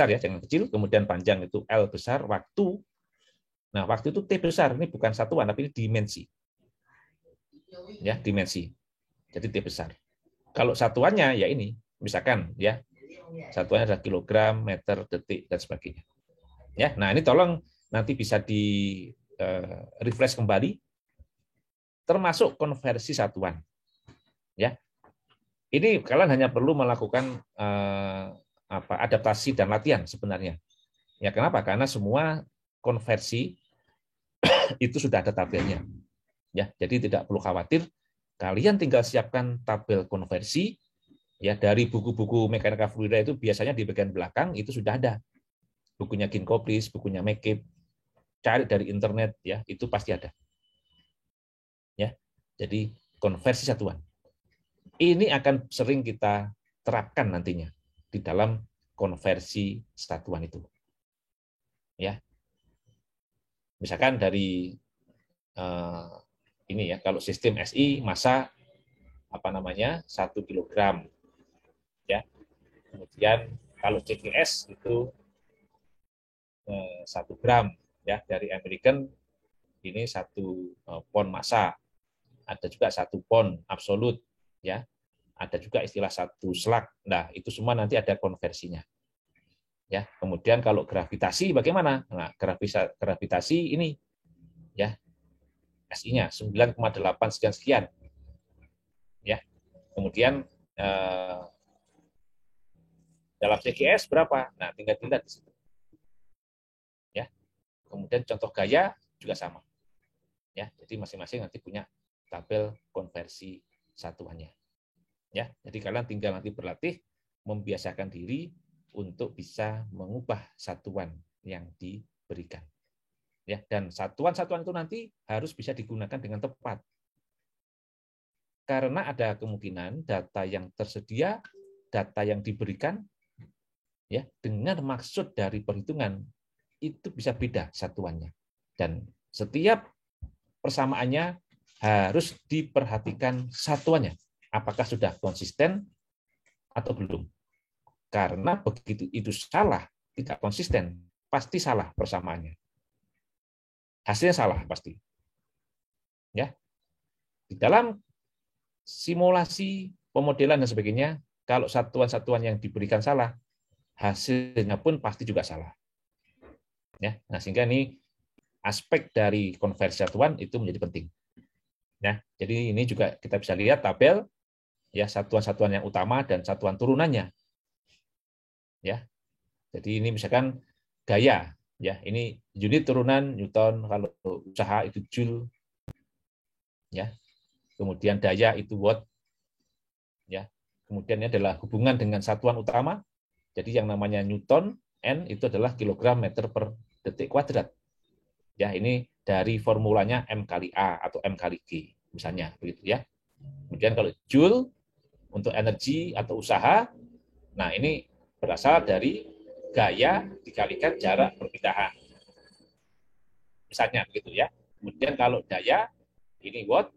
ya, jangan kecil, kemudian panjang itu L besar, waktu. Nah, waktu itu T besar, ini bukan satuan tapi ini dimensi. Ya, dimensi. Jadi T besar. Kalau satuannya ya ini, misalkan ya, satuannya adalah kilogram, meter, detik dan sebagainya. Ya, nah ini tolong nanti bisa di refresh kembali, termasuk konversi satuan. Ya, ini kalian hanya perlu melakukan adaptasi dan latihan sebenarnya. Ya, kenapa? Karena semua konversi itu sudah ada tabelnya. Ya, jadi tidak perlu khawatir. Kalian tinggal siapkan tabel konversi. Ya, dari buku-buku mekanika fluida itu biasanya di bagian belakang itu sudah ada. Bukunya Ginkoplis, bukunya Mekip, cari dari internet ya, itu pasti ada. Ya. Jadi konversi satuan. Ini akan sering kita terapkan nantinya di dalam konversi satuan itu. Ya. Misalkan dari ini ya, kalau sistem SI massa 1 kilogram. Ya. Kemudian kalau CGS itu 1 gram ya, dari American ini 1 pon massa. Ada juga 1 pon absolut ya. Ada juga istilah 1 slug. Nah, itu semua nanti ada konversinya. Ya, kemudian kalau gravitasi bagaimana? Nah, gravitasi ini ya SI-nya 9,8 sekian. Ya. Kemudian dalam CGS berapa? Nah, tinggal dilihat di situ. Ya. Kemudian contoh gaya juga sama. Ya, jadi masing-masing nanti punya tabel konversi satuannya. Ya, jadi kalian tinggal nanti berlatih membiasakan diri untuk bisa mengubah satuan yang diberikan. Ya, dan satuan-satuan itu nanti harus bisa digunakan dengan tepat. Karena ada kemungkinan data yang tersedia, data yang diberikan ya, dengan maksud dari perhitungan itu bisa beda satuannya. Dan setiap persamaannya harus diperhatikan satuannya. Apakah sudah konsisten atau belum. Karena begitu itu salah, tidak konsisten, pasti salah persamaannya. Hasilnya salah pasti. Ya. Di dalam simulasi, pemodelan dan sebagainya, kalau satuan-satuan yang diberikan salah, hasilnya pun pasti juga salah. Ya. Nah, sehingga ini aspek dari konversi satuan itu menjadi penting. Ya, jadi ini juga kita bisa lihat tabel ya, satuan-satuan yang utama dan satuan turunannya. Ya. Jadi ini misalkan gaya ya, ini unit turunan Newton, kalau usaha itu Joule. Ya. Kemudian daya itu watt. Ya. Kemudian ini adalah hubungan dengan satuan utama. Jadi yang namanya Newton N itu adalah kilogram meter per detik kuadrat. Ya, ini dari formulanya M kali A atau M kali G misalnya begitu ya. Kemudian kalau Joule untuk energi atau usaha, nah ini berasal dari gaya dikalikan jarak perpindahan. Misalnya begitu ya. Kemudian kalau daya ini watt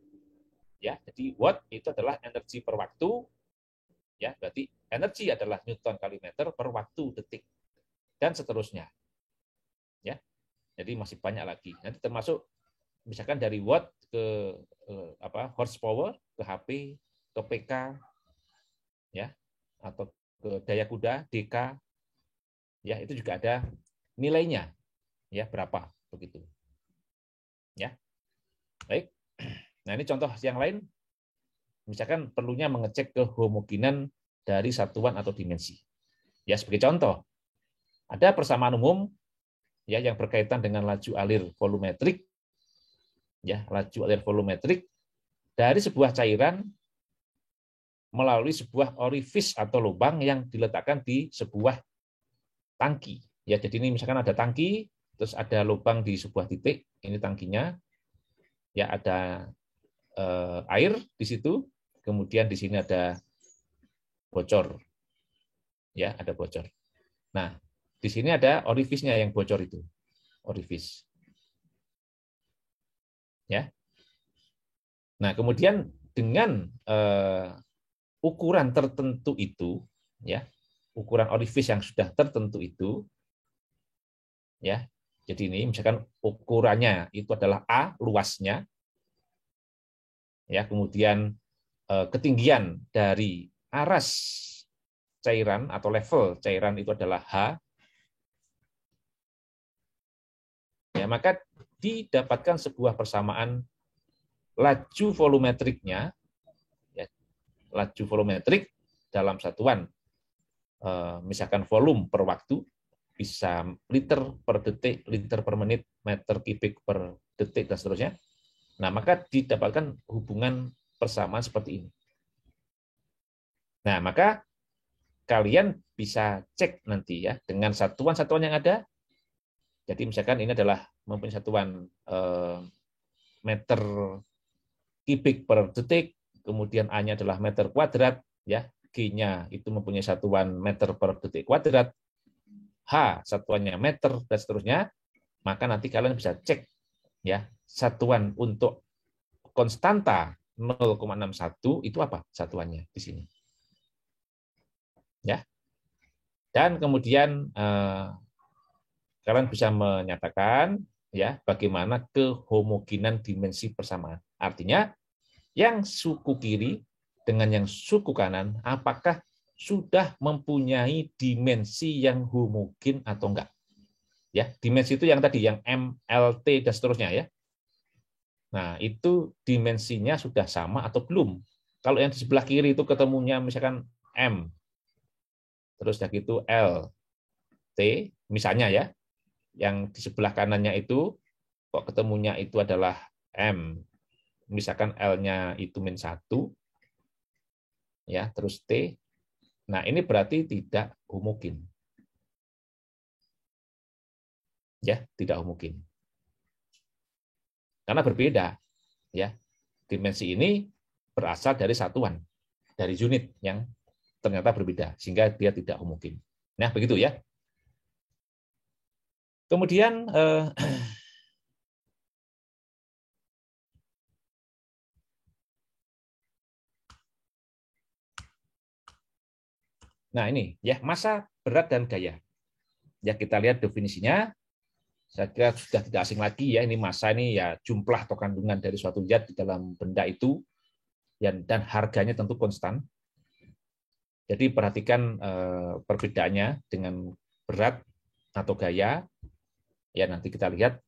ya. Jadi watt itu adalah energi per waktu ya, berarti energi adalah Newton kali meter per waktu detik dan seterusnya. Ya. Jadi masih banyak lagi. Nanti termasuk misalkan dari watt ke horsepower, ke HP, ke PK ya, atau ke daya kuda, DK. Ya, itu juga ada nilainya. Ya, berapa begitu. Ya. Baik. Nah, ini contoh yang lain. Misalkan perlunya mengecek kehomogenan dari satuan atau dimensi. Ya, sebagai contoh, ada persamaan umum ya yang berkaitan dengan laju alir volumetrik. Ya, laju alir volumetrik dari sebuah cairan melalui sebuah orifis atau lubang yang diletakkan di sebuah tangki. Ya, jadi ini misalkan ada tangki, terus ada lubang di sebuah titik, ini tangkinya. Ya, ada air di situ, kemudian di sini ada bocor. Ya, ada bocor. Nah, di sini ada orifisnya yang bocor itu. Orifis. Ya. Nah, kemudian dengan ukuran tertentu itu, ya, ukuran orifice yang sudah tertentu itu, ya. Jadi ini misalkan ukurannya itu adalah A, luasnya, ya, kemudian ketinggian dari aras cairan atau level cairan itu adalah H, ya, maka didapatkan sebuah persamaan laju volumetriknya, ya, laju volumetrik dalam satuan misalkan volume per waktu, bisa liter per detik, liter per menit, meter kubik per detik, dan seterusnya. Nah, maka didapatkan hubungan persamaan seperti ini. Nah, maka kalian bisa cek nanti ya dengan satuan-satuan yang ada. Jadi misalkan ini adalah mempunyai satuan meter kubik per detik, kemudian A-nya adalah meter kuadrat, ya, G-nya itu mempunyai satuan meter per detik kuadrat, H satuannya meter, dan seterusnya, maka nanti kalian bisa cek ya satuan untuk konstanta 0,61 itu apa satuannya di sini. Ya. Dan kemudian kalian bisa menyatakan ya bagaimana kehomogenan dimensi persamaan. Artinya yang suku kiri dengan yang suku kanan apakah sudah mempunyai dimensi yang homogen atau enggak. Ya, dimensi itu yang tadi yang M, L, T dan seterusnya ya. Nah, itu dimensinya sudah sama atau belum. Kalau yang di sebelah kiri itu ketemunya misalkan M, terus yang itu L, T, misalnya ya. Yang di sebelah kanannya itu kok ketemunya itu adalah M, misalkan L-nya itu -1, ya, terus T. Nah, ini berarti tidak homogen. Ya, tidak homogen. Karena berbeda, ya. Dimensi ini berasal dari satuan, dari unit yang ternyata berbeda, sehingga dia tidak homogen. Nah, begitu ya. Kemudian nah ini ya massa, berat dan gaya. Ya kita lihat definisinya. Saya kira sudah tidak asing lagi ya, ini massa ini ya jumlah atau kandungan dari suatu zat di dalam benda itu dan harganya tentu konstan. Jadi perhatikan perbedaannya dengan berat atau gaya. Ya nanti kita lihat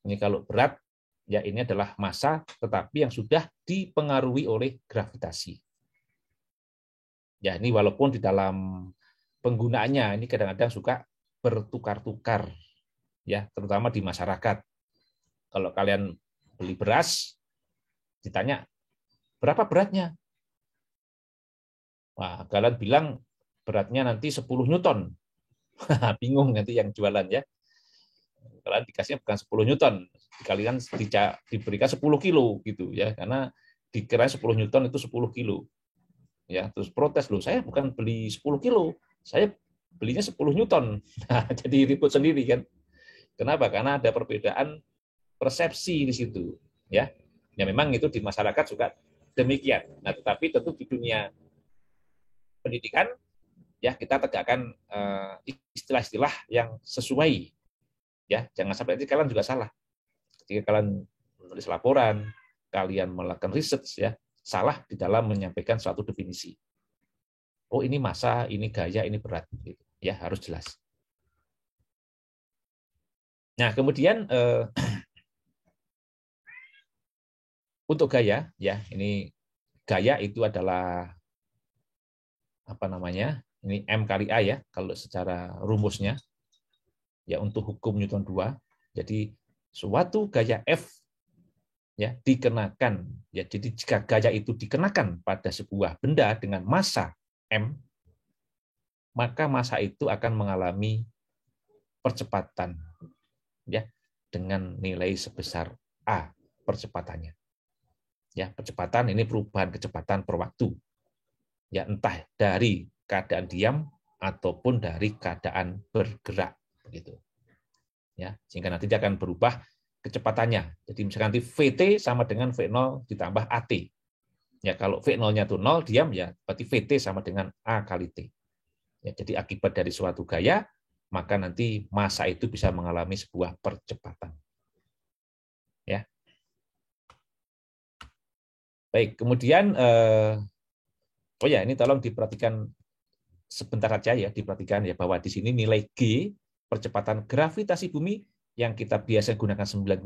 ini kalau berat ya ini adalah massa tetapi yang sudah dipengaruhi oleh gravitasi. Ya, ini walaupun di dalam penggunaannya ini kadang-kadang suka bertukar-tukar, ya, terutama di masyarakat. Kalau kalian beli beras, ditanya berapa beratnya? Wah, kalian bilang beratnya nanti 10 Newton. Bingung nanti yang jualan ya. Kalian dikasihnya bukan 10 Newton, kalian diberikan 10 kilo gitu ya, karena dikira 10 Newton itu 10 kilo. Ya, terus protes loh, saya bukan beli 10 kilo, saya belinya 10 Newton. Nah, jadi ribut sendiri kan. Kenapa? Karena ada perbedaan persepsi di situ. Ya, memang itu di masyarakat juga demikian. Nah, tetapi tentu di dunia pendidikan ya kita tegakkan istilah-istilah yang sesuai. Ya, jangan sampai nanti kalian juga salah. Ketika kalian menulis laporan, kalian melakukan riset ya, salah di dalam menyampaikan suatu definisi. Oh ini massa, ini gaya, ini berat, ya harus jelas. Nah kemudian untuk gaya, ya ini gaya itu adalah apa namanya? Ini M kali A ya, kalau secara rumusnya ya untuk hukum Newton 2. Jadi suatu gaya F ya dikenakan ya, jadi jika gaya itu dikenakan pada sebuah benda dengan massa M, maka massa itu akan mengalami percepatan ya dengan nilai sebesar A percepatannya. Ya, percepatan ini perubahan kecepatan per waktu. Ya, entah dari keadaan diam ataupun dari keadaan bergerak begitu. Ya, sehingga nanti dia akan berubah kecepatannya. Jadi misalkan nanti VT sama dengan V0 ditambah AT. Ya, kalau V0-nya itu 0 diam ya berarti VT sama dengan A kali T. Ya, jadi akibat dari suatu gaya maka nanti massa itu bisa mengalami sebuah percepatan. Ya. Baik, kemudian oh ya, ini tolong diperhatikan sebentar saja ya, diperhatikan ya bahwa di sini nilai G percepatan gravitasi bumi yang kita biasa gunakan 9,8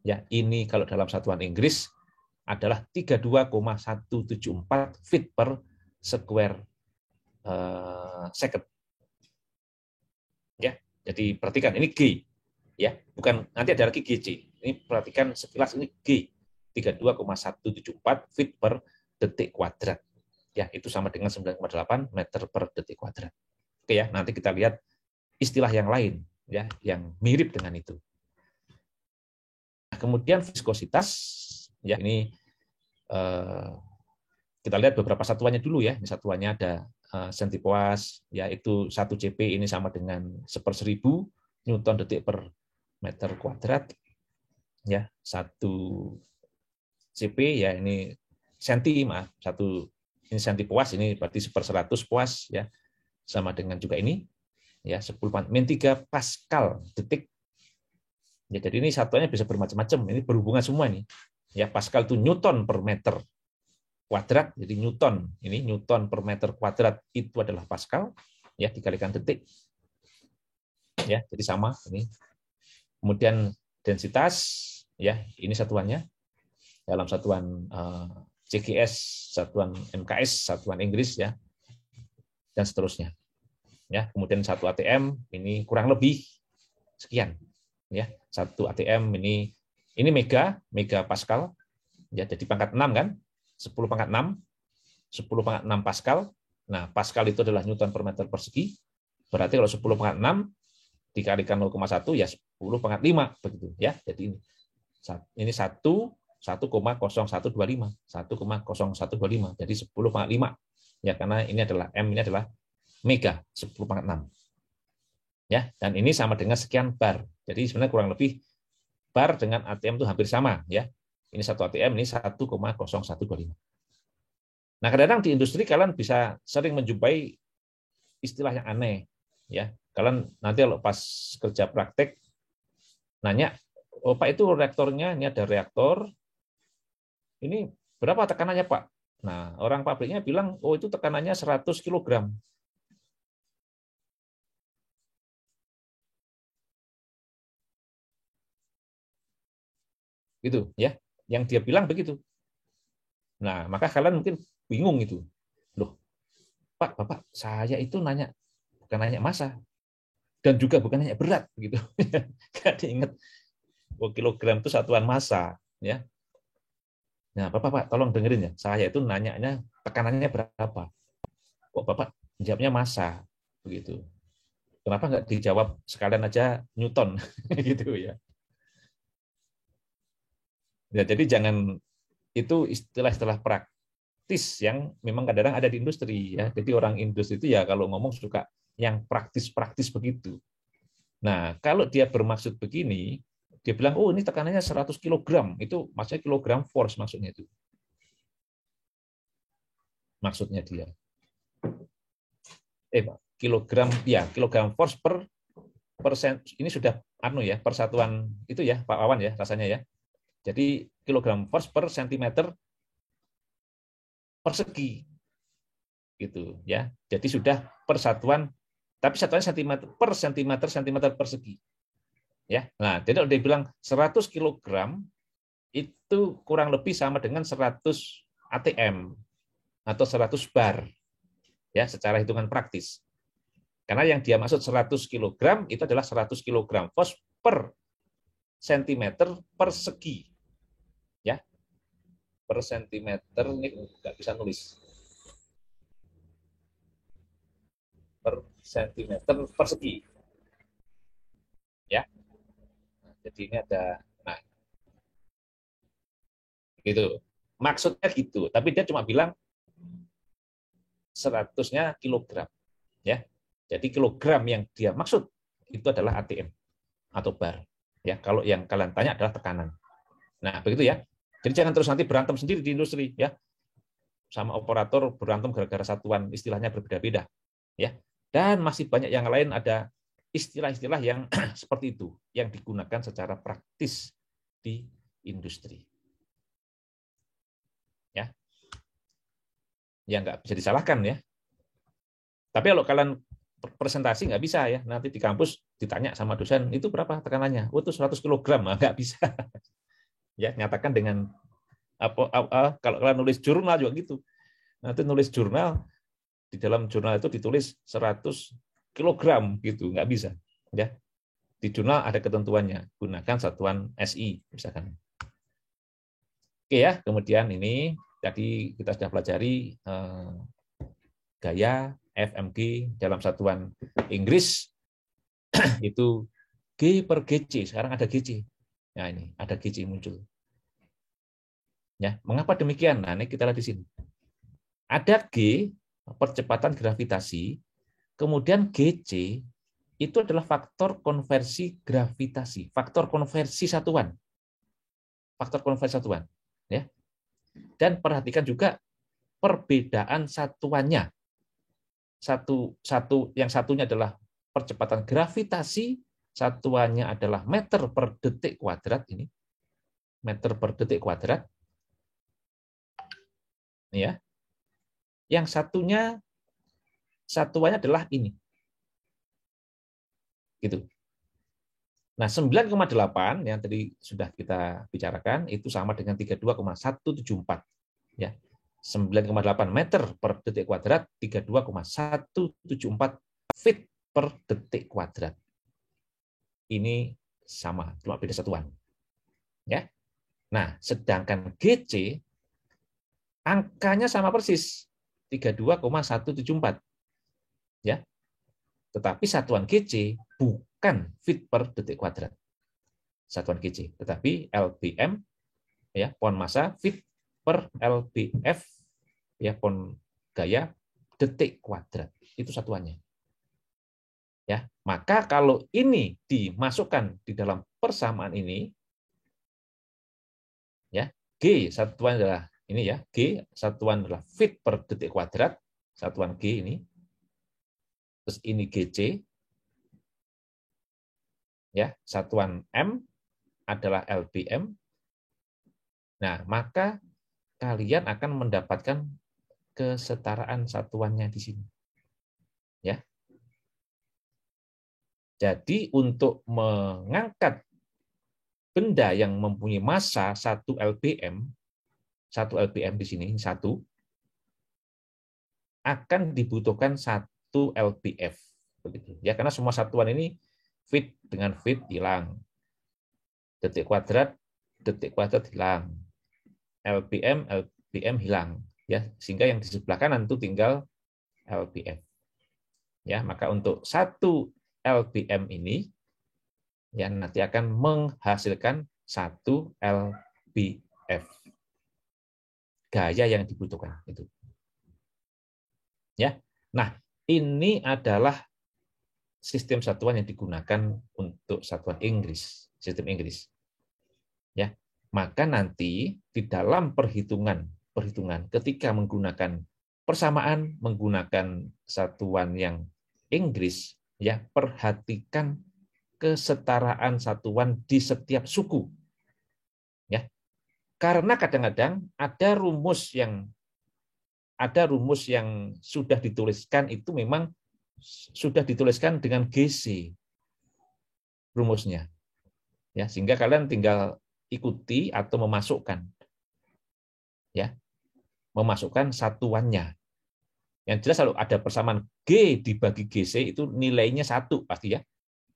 ya, ini kalau dalam satuan Inggris adalah 32,174 feet per square second. Ya, jadi perhatikan ini G ya, bukan nanti ada lagi GC. Ini perhatikan sekilas ini G 32,174 feet per detik kuadrat. Ya, itu sama dengan 9,8 meter per detik kuadrat. Oke ya, nanti kita lihat istilah yang lain ya yang mirip dengan itu. Nah, kemudian viskositas ya, ini kita lihat beberapa satuannya dulu ya. Ini satuannya ada sentipoas, yaitu 1 CP ini sama dengan 1/1000 Newton detik per meter kuadrat. Ya, 1 CP ya ini senti, maaf, 1 ini sentipoas, ini berarti 1/100 poas ya. Sama dengan juga ini ya 10⁻³ Pascal detik. Ya, jadi ini satuannya bisa bermacam-macam, ini berhubungan semua ini. Ya, Pascal itu Newton per meter kuadrat, jadi Newton, ini Newton per meter kuadrat itu adalah Pascal, ya dikalikan detik, ya jadi sama ini. Kemudian densitas, ya ini satuannya dalam satuan CGS, satuan MKS, satuan Inggris, ya dan seterusnya. Ya kemudian 1 ATM ini kurang lebih sekian, ya 1 ATM ini mega Pascal, ya jadi pangkat 6 kan. 10⁻6 Pascal. Nah, Pascal itu adalah Newton per meter persegi. Berarti kalau 10⁻6 dikalikan 0,1 ya 10⁻5 begitu ya. Jadi ini 1,0125. Jadi 10⁻5. Ya, karena ini adalah M ini adalah mega 10⁻6. Ya, dan ini sama dengan sekian bar. Jadi sebenarnya kurang lebih bar dengan ATM itu hampir sama ya. Ini 1 ATM, ini 1,0125. Nah, kadang-kadang di industri kalian bisa sering menjumpai istilah yang aneh. Ya, kalian nanti kalau pas kerja praktek, nanya, oh Pak itu reaktornya, ini ada reaktor, ini berapa tekanannya Pak? Nah, orang pabriknya bilang, oh itu tekanannya 100 kg. Gitu ya. Yang dia bilang begitu. Nah, maka kalian mungkin bingung itu. Loh, Pak, Bapak, saya itu nanya bukan nanya massa dan juga bukan nanya berat begitu. Kan diingat, oh, kilogram itu satuan massa, ya. Nah, Bapak, tolong dengerin ya. Saya itu nanyanya tekanannya berapa. Kok Bapak jawabnya massa begitu. Kenapa nggak dijawab sekalian aja Newton gitu ya. Ya, jadi jangan itu istilah-istilah praktis yang memang kadang-kadang ada di industri ya. Jadi orang industri itu ya kalau ngomong suka yang praktis-praktis begitu. Nah, kalau dia bermaksud begini, dia bilang, oh ini tekanannya 100 kg, itu maksudnya kilogram force maksudnya itu. Maksudnya dia. Kilogram force per persen, ini sudah persatuan itu ya, Pak Wawan ya rasanya ya. Jadi kilogram force per sentimeter persegi gitu ya. Jadi sudah persatuan, tapi satuannya sentimeter persegi ya. Nah, jadi kalau dia bilang 100 kg itu kurang lebih sama dengan 100 ATM atau 100 bar ya secara hitungan praktis. Karena yang dia maksud 100 kg itu adalah 100 kg force per sentimeter persegi ya, per sentimeter ini nggak bisa nulis, per sentimeter persegi ya. Nah, jadi ini ada, nah gitu maksudnya gitu, tapi dia cuma bilang 100-nya kilogram ya. Jadi kilogram yang dia maksud itu adalah ATM atau bar. Ya, kalau yang kalian tanya adalah tekanan. Nah, begitu ya. Jadi jangan terus nanti berantem sendiri di industri ya. sama operator berantem gara-gara satuan istilahnya berbeda-beda, ya. Dan masih banyak yang lain, ada istilah-istilah yang seperti itu yang digunakan secara praktis di industri. Ya. Ya nggak bisa disalahkan ya. Tapi kalau kalian presentasi nggak bisa ya, nanti di kampus ditanya sama dosen, itu berapa tekanannya? Oh, itu 100 kg, nggak bisa. Ya, nyatakan dengan kalau kalian nulis jurnal juga gitu. Nanti nulis jurnal, di dalam jurnal itu ditulis 100 kilogram gitu, nggak bisa. Ya, di jurnal ada ketentuannya, gunakan satuan SI misalkan. Oke ya, kemudian ini tadi kita sudah pelajari gaya FMG dalam satuan Inggris itu G per GC. Sekarang ada GC. Nah ini ada GC muncul. Ya, mengapa demikian? Nah ini kita lihat di sini. Ada G, percepatan gravitasi, kemudian GC itu adalah faktor konversi gravitasi, faktor konversi satuan. Faktor konversi satuan, ya. Dan perhatikan juga perbedaan satuannya. Yang satunya adalah percepatan gravitasi, satuannya adalah meter per detik kuadrat ini. Meter per detik kuadrat. Ya. Yang satuannya adalah ini. Gitu. Nah, 9,8 yang tadi sudah kita bicarakan itu sama dengan 32,174 ya. 9,8 meter per detik kuadrat, 32,174 feet per detik kuadrat. Ini sama, cuma beda satuan. Ya. Nah, sedangkan GC angkanya sama persis, 32,174. Ya. Tetapi satuan GC bukan feet per detik kuadrat. Satuan GC, tetapi LBM ya, pon massa feet per LBF ya, pon gaya detik kuadrat. Itu satuannya. Ya, maka kalau ini dimasukkan di dalam persamaan ini ya, G satuan adalah ini ya, G satuan adalah feet per detik kuadrat, satuan G ini. Terus ini GC, ya, satuan M adalah LBM. Nah, maka kalian akan mendapatkan kesetaraan satuannya di sini. Ya. Jadi untuk mengangkat benda yang mempunyai massa 1 LBM di sini, 1, akan dibutuhkan 1 LBF begitu ya, karena semua satuan ini feet dengan feet hilang, detik kuadrat hilang, LBM hilang ya, sehingga yang di sebelah kanan itu tinggal LBF ya. Maka untuk 1 LBM ini yang nanti akan menghasilkan 1 LBF gaya yang dibutuhkan itu ya. Nah, ini adalah sistem satuan yang digunakan untuk satuan Inggris, sistem Inggris. Ya, maka nanti di dalam perhitungan ketika menggunakan persamaan, menggunakan satuan yang Inggris, ya, perhatikan kesetaraan satuan di setiap suku. Ya. Karena kadang-kadang ada rumus yang sudah dituliskan itu memang sudah dituliskan dengan GC rumusnya. Ya, sehingga kalian tinggal ikuti atau memasukkan. Ya. Memasukkan satuannya. Yang jelas kalau ada persamaan G dibagi GC itu nilainya 1 pasti ya.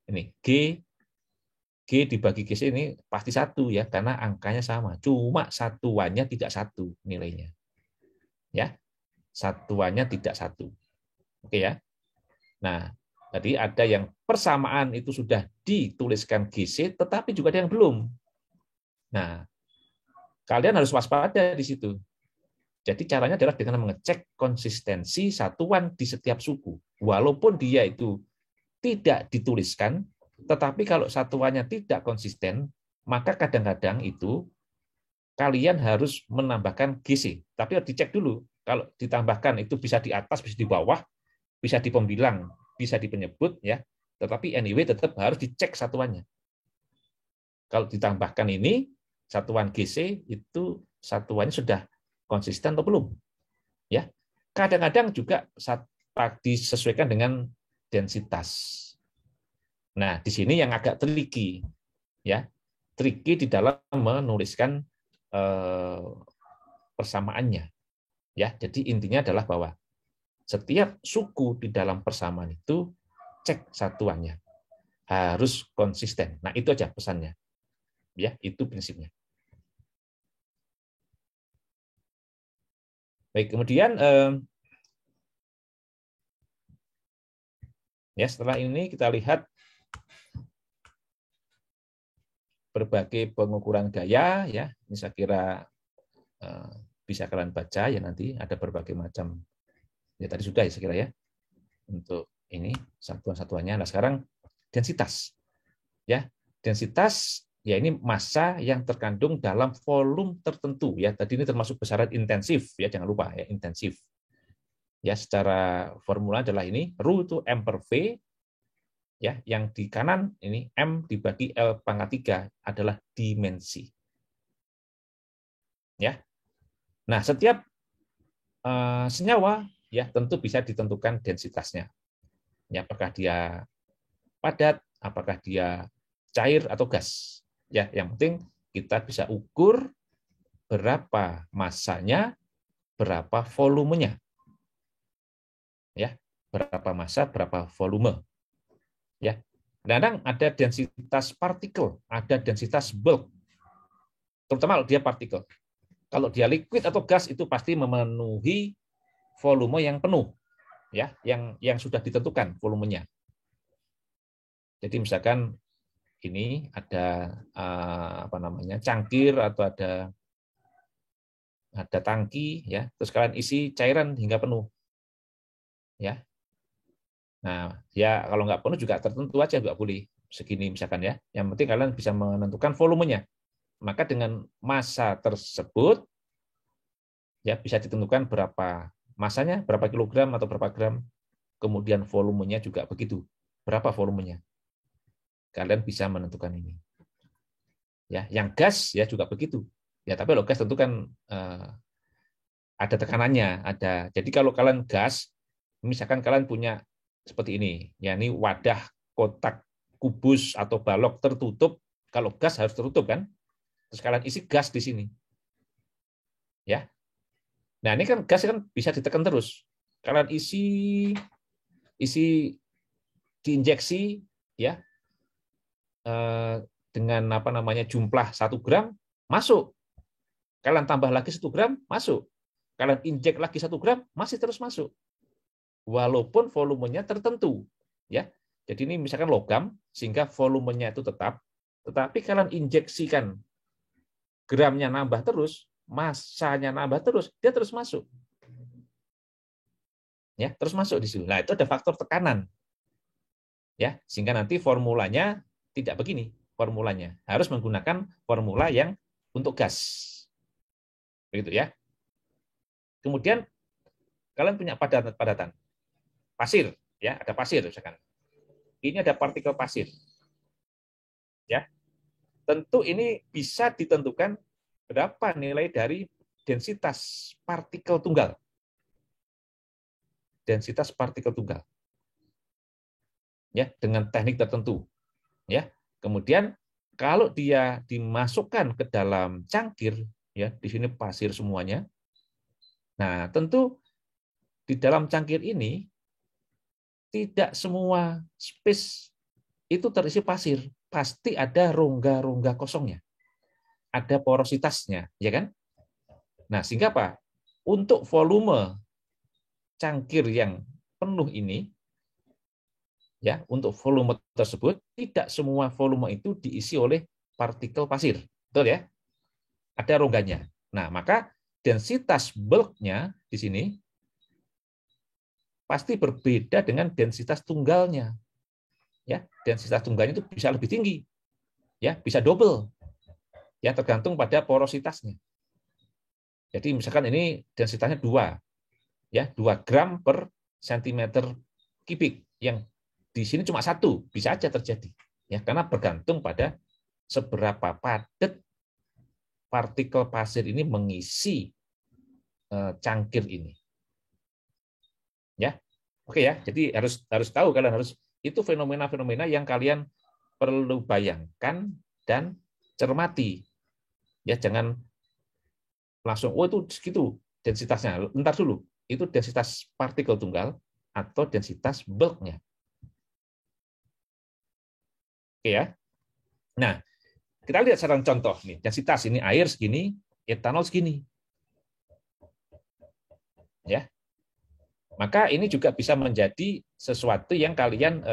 Ini G dibagi GC ini pasti 1 ya, karena angkanya sama. Cuma satuannya tidak 1 nilainya. Ya. Satuannya tidak 1. Oke ya. Nah, tadi ada yang persamaan itu sudah dituliskan GC, tetapi juga ada yang belum. Nah, kalian harus waspada di situ. Jadi caranya adalah dengan mengecek konsistensi satuan di setiap suku. Walaupun dia itu tidak dituliskan, tetapi kalau satuannya tidak konsisten, maka kadang-kadang itu kalian harus menambahkan GC. Tapi harus dicek dulu. Kalau ditambahkan itu bisa di atas, bisa di bawah, bisa di pembilang, bisa di penyebut, ya. Tetapi anyway tetap harus dicek satuannya. Kalau ditambahkan ini satuan GC itu satuannya sudah konsisten atau belum, ya. Kadang-kadang juga disesuaikan dengan densitas. Nah, di sini yang agak tricky, ya, tricky di dalam menuliskan persamaannya, ya. Jadi intinya adalah bahwa setiap suku di dalam persamaan itu cek satuannya harus konsisten. Nah, itu aja pesannya, ya, itu prinsipnya. Baik, kemudian ya setelah ini kita lihat berbagai pengukuran gaya, ya. Ini saya kira bisa kalian baca ya, nanti ada berbagai macam. Ya tadi sudah ya saya kira ya. Untuk ini satuan-satuannya. Nah, sekarang densitas. Ya, densitas ya ini massa yang terkandung dalam volume tertentu ya. Tadi ini termasuk besaran intensif ya, jangan lupa ya, intensif. Ya, secara formula adalah ini ρ itu M per V. Ya, yang di kanan ini M dibagi L pangkat 3 adalah dimensi. Ya. Nah, setiap senyawa ya tentu bisa ditentukan densitasnya. Ya, apakah dia padat, apakah dia cair atau gas. Ya, yang penting kita bisa ukur berapa massanya, berapa volumenya. Ya, berapa massa, berapa volume. Ya, kadang ada densitas partikel, ada densitas bulk, terutama kalau dia partikel. Kalau dia liquid atau gas itu pasti memenuhi volume yang penuh, ya, yang sudah ditentukan volumenya. Jadi misalkan ini ada cangkir atau ada tangki, ya, terus kalian isi cairan hingga penuh, ya. Nah, ya kalau nggak penuh juga tertentu aja, nggak boleh segini misalkan ya. Yang penting kalian bisa menentukan volumenya. Maka dengan massa tersebut ya bisa ditentukan berapa massanya, berapa kilogram atau berapa gram. Kemudian volumenya juga begitu. Berapa volumenya? Kalian bisa menentukan ini. Ya, yang gas ya juga begitu. Ya, tapi kalau gas tentu kan ada tekanannya, ada. Jadi kalau kalian gas, misalkan kalian punya seperti ini, ya ini wadah kotak kubus atau balok tertutup. Kalau gas harus tertutup kan, terus kalian isi gas di sini, ya. Nah ini kan gas kan bisa ditekan terus. Kalian isi diinjeksi, ya, dengan jumlah 1 gram masuk. Kalian tambah lagi 1 gram masuk. Kalian injek lagi 1 gram masih terus masuk. Walaupun volumenya tertentu, ya. Jadi ini misalkan logam sehingga volumenya itu tetap, tetapi kalian injeksikan gramnya nambah terus, massanya nambah terus, dia terus masuk. Ya, terus masuk di situ. Nah, itu ada faktor tekanan. Ya, sehingga nanti formulanya tidak begini, formulanya harus menggunakan formula yang untuk gas. Begitu ya. Kemudian kalian punya padatan. Pasir, ya, ada pasir misalkan. Ini ada partikel pasir. Ya. Tentu ini bisa ditentukan berapa nilai dari densitas partikel tunggal. Densitas partikel tunggal. Ya, dengan teknik tertentu. Ya. Kemudian kalau dia dimasukkan ke dalam cangkir, ya, di sini pasir semuanya. Nah, tentu di dalam cangkir ini tidak semua space itu terisi pasir, pasti ada rongga-rongga kosongnya, ada porositasnya, ya kan? Nah, sehingga apa? Untuk volume cangkir yang penuh ini, ya, untuk volume tersebut tidak semua volume itu diisi oleh partikel pasir, betul ya? Ada rongganya. Nah, maka densitas bulknya di sini pasti berbeda dengan densitas tunggalnya. Ya, densitas tunggalnya itu bisa lebih tinggi. Ya, bisa double. Ya, tergantung pada porositasnya. Jadi misalkan ini densitasnya 2, Ya, 2 gram per sentimeter kubik. Yang di sini cuma 1, bisa aja terjadi. Ya, karena bergantung pada seberapa padat partikel pasir ini mengisi cangkir ini. Ya. Oke ya. Jadi harus tahu, kalian harus, itu fenomena-fenomena yang kalian perlu bayangkan dan cermati. Ya, jangan langsung itu segitu densitasnya. Bentar dulu. Itu densitas partikel tunggal atau densitas bulknya. Oke ya. Nah, kita lihat sekarang contoh nih. Densitas ini air segini, etanol segini. Ya. Maka ini juga bisa menjadi sesuatu yang kalian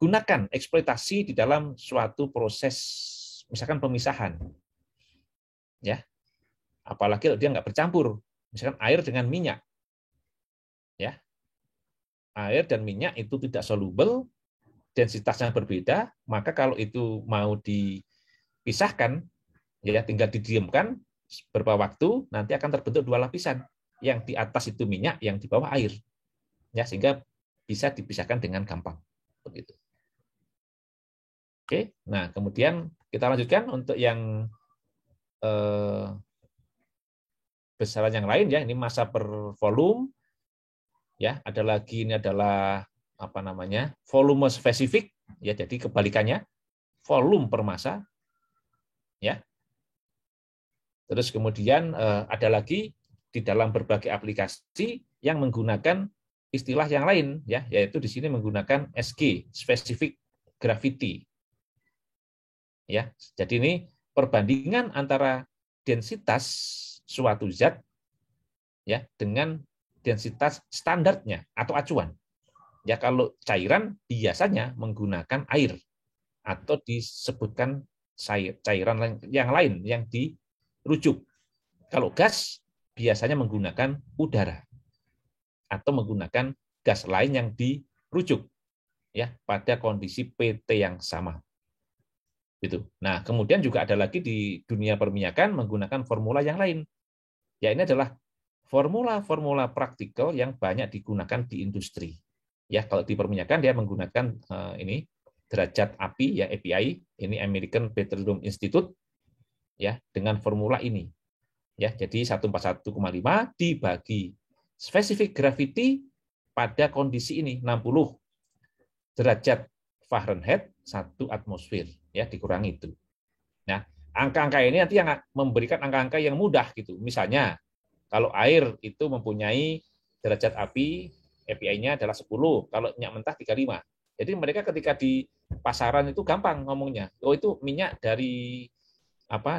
gunakan, eksploitasi di dalam suatu proses, misalkan pemisahan. Ya. Apalagi kalau dia nggak bercampur, misalkan air dengan minyak. Ya. Air dan minyak itu tidak soluble, densitasnya berbeda, maka kalau itu mau dipisahkan, ya tinggal didiamkan beberapa waktu, nanti akan terbentuk 2 lapisan. Yang di atas itu minyak, yang di bawah air. Ya, sehingga bisa dipisahkan dengan gampang. Begitu. Oke, nah kemudian kita lanjutkan untuk yang besaran yang lain ya, ini massa per volume. Ya, ada lagi ini adalah volume spesifik ya, jadi kebalikannya volume per massa ya. Terus kemudian ada lagi di dalam berbagai aplikasi yang menggunakan istilah yang lain ya, yaitu di sini menggunakan SG, specific gravity. Ya, jadi ini perbandingan antara densitas suatu zat ya dengan densitas standarnya atau acuan. Ya, kalau cairan biasanya menggunakan air atau disebutkan cairan yang lain yang dirujuk. Kalau gas biasanya menggunakan udara atau menggunakan gas lain yang dirujuk ya pada kondisi PT yang sama. Gitu. Nah, kemudian juga ada lagi di dunia perminyakan menggunakan formula yang lain. Ya, ini adalah formula-formula praktikal yang banyak digunakan di industri. Ya, kalau di perminyakan dia menggunakan ini derajat api ya, API, ini American Petroleum Institute ya, dengan formula ini. Ya, jadi 141,5 dibagi specific gravity pada kondisi ini 60 derajat Fahrenheit 1 atmosfer ya, dikurangi itu. Nah, angka-angka ini nanti yang memberikan angka-angka yang mudah gitu. Misalnya kalau air itu mempunyai derajat api API-nya adalah 10, kalau minyak mentah 35. Jadi mereka ketika di pasaran itu gampang ngomongnya. Oh, itu minyak dari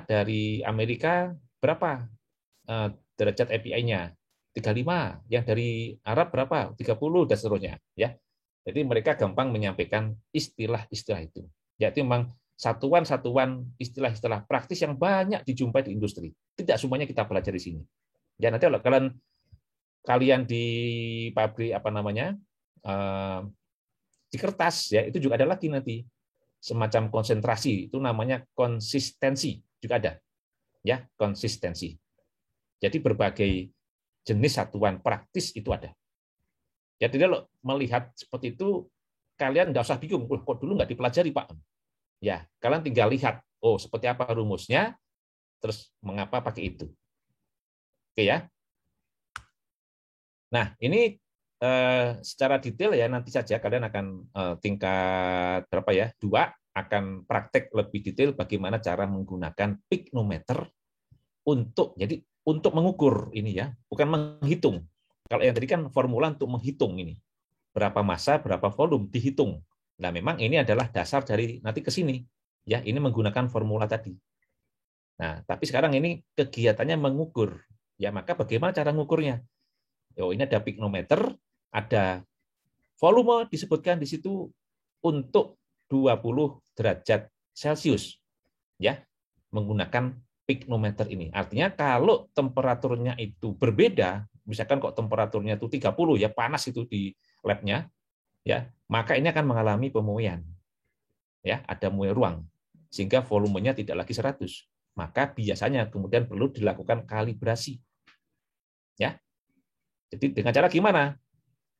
dari Amerika berapa derajat API-nya? 35. Yang dari Arab berapa? 30 dan seterusnya ya. Jadi mereka gampang menyampaikan istilah-istilah itu. Jadi memang satuan-satuan istilah-istilah praktis yang banyak dijumpai di industri. Tidak semuanya kita pelajari di sini. Ya, nanti kalau kalian di pabrik di kertas ya, itu juga ada lagi nanti semacam konsentrasi, itu namanya konsistensi juga ada. Ya, konsistensi. Jadi berbagai jenis satuan praktis itu ada. Jadi kalau melihat seperti itu, kalian nggak usah bingung, kok dulu nggak dipelajari Pak? Ya, kalian tinggal lihat, oh seperti apa rumusnya, terus mengapa pakai itu. Oke ya. Nah, ini secara detail ya, nanti saja kalian akan tingkat berapa ya, 2 akan praktek lebih detail bagaimana cara menggunakan piknometer untuk mengukur ini ya, bukan menghitung. Kalau yang tadi kan formula untuk menghitung ini. Berapa massa, berapa volume dihitung. Nah, memang ini adalah dasar dari nanti ke sini. Ya, ini menggunakan formula tadi. Nah, tapi sekarang ini kegiatannya mengukur. Ya, maka bagaimana cara mengukurnya? Oh, ini ada piknometer, ada volume disebutkan di situ untuk 20 derajat Celcius. Ya, menggunakan piknometer ini. Artinya kalau temperaturnya itu berbeda, misalkan kok temperaturnya itu 30 ya, panas itu di labnya, ya, maka ini akan mengalami pemuaian. Ya, ada muai ruang sehingga volumenya tidak lagi 100. maka biasanya kemudian perlu dilakukan kalibrasi. Ya. Jadi dengan cara gimana?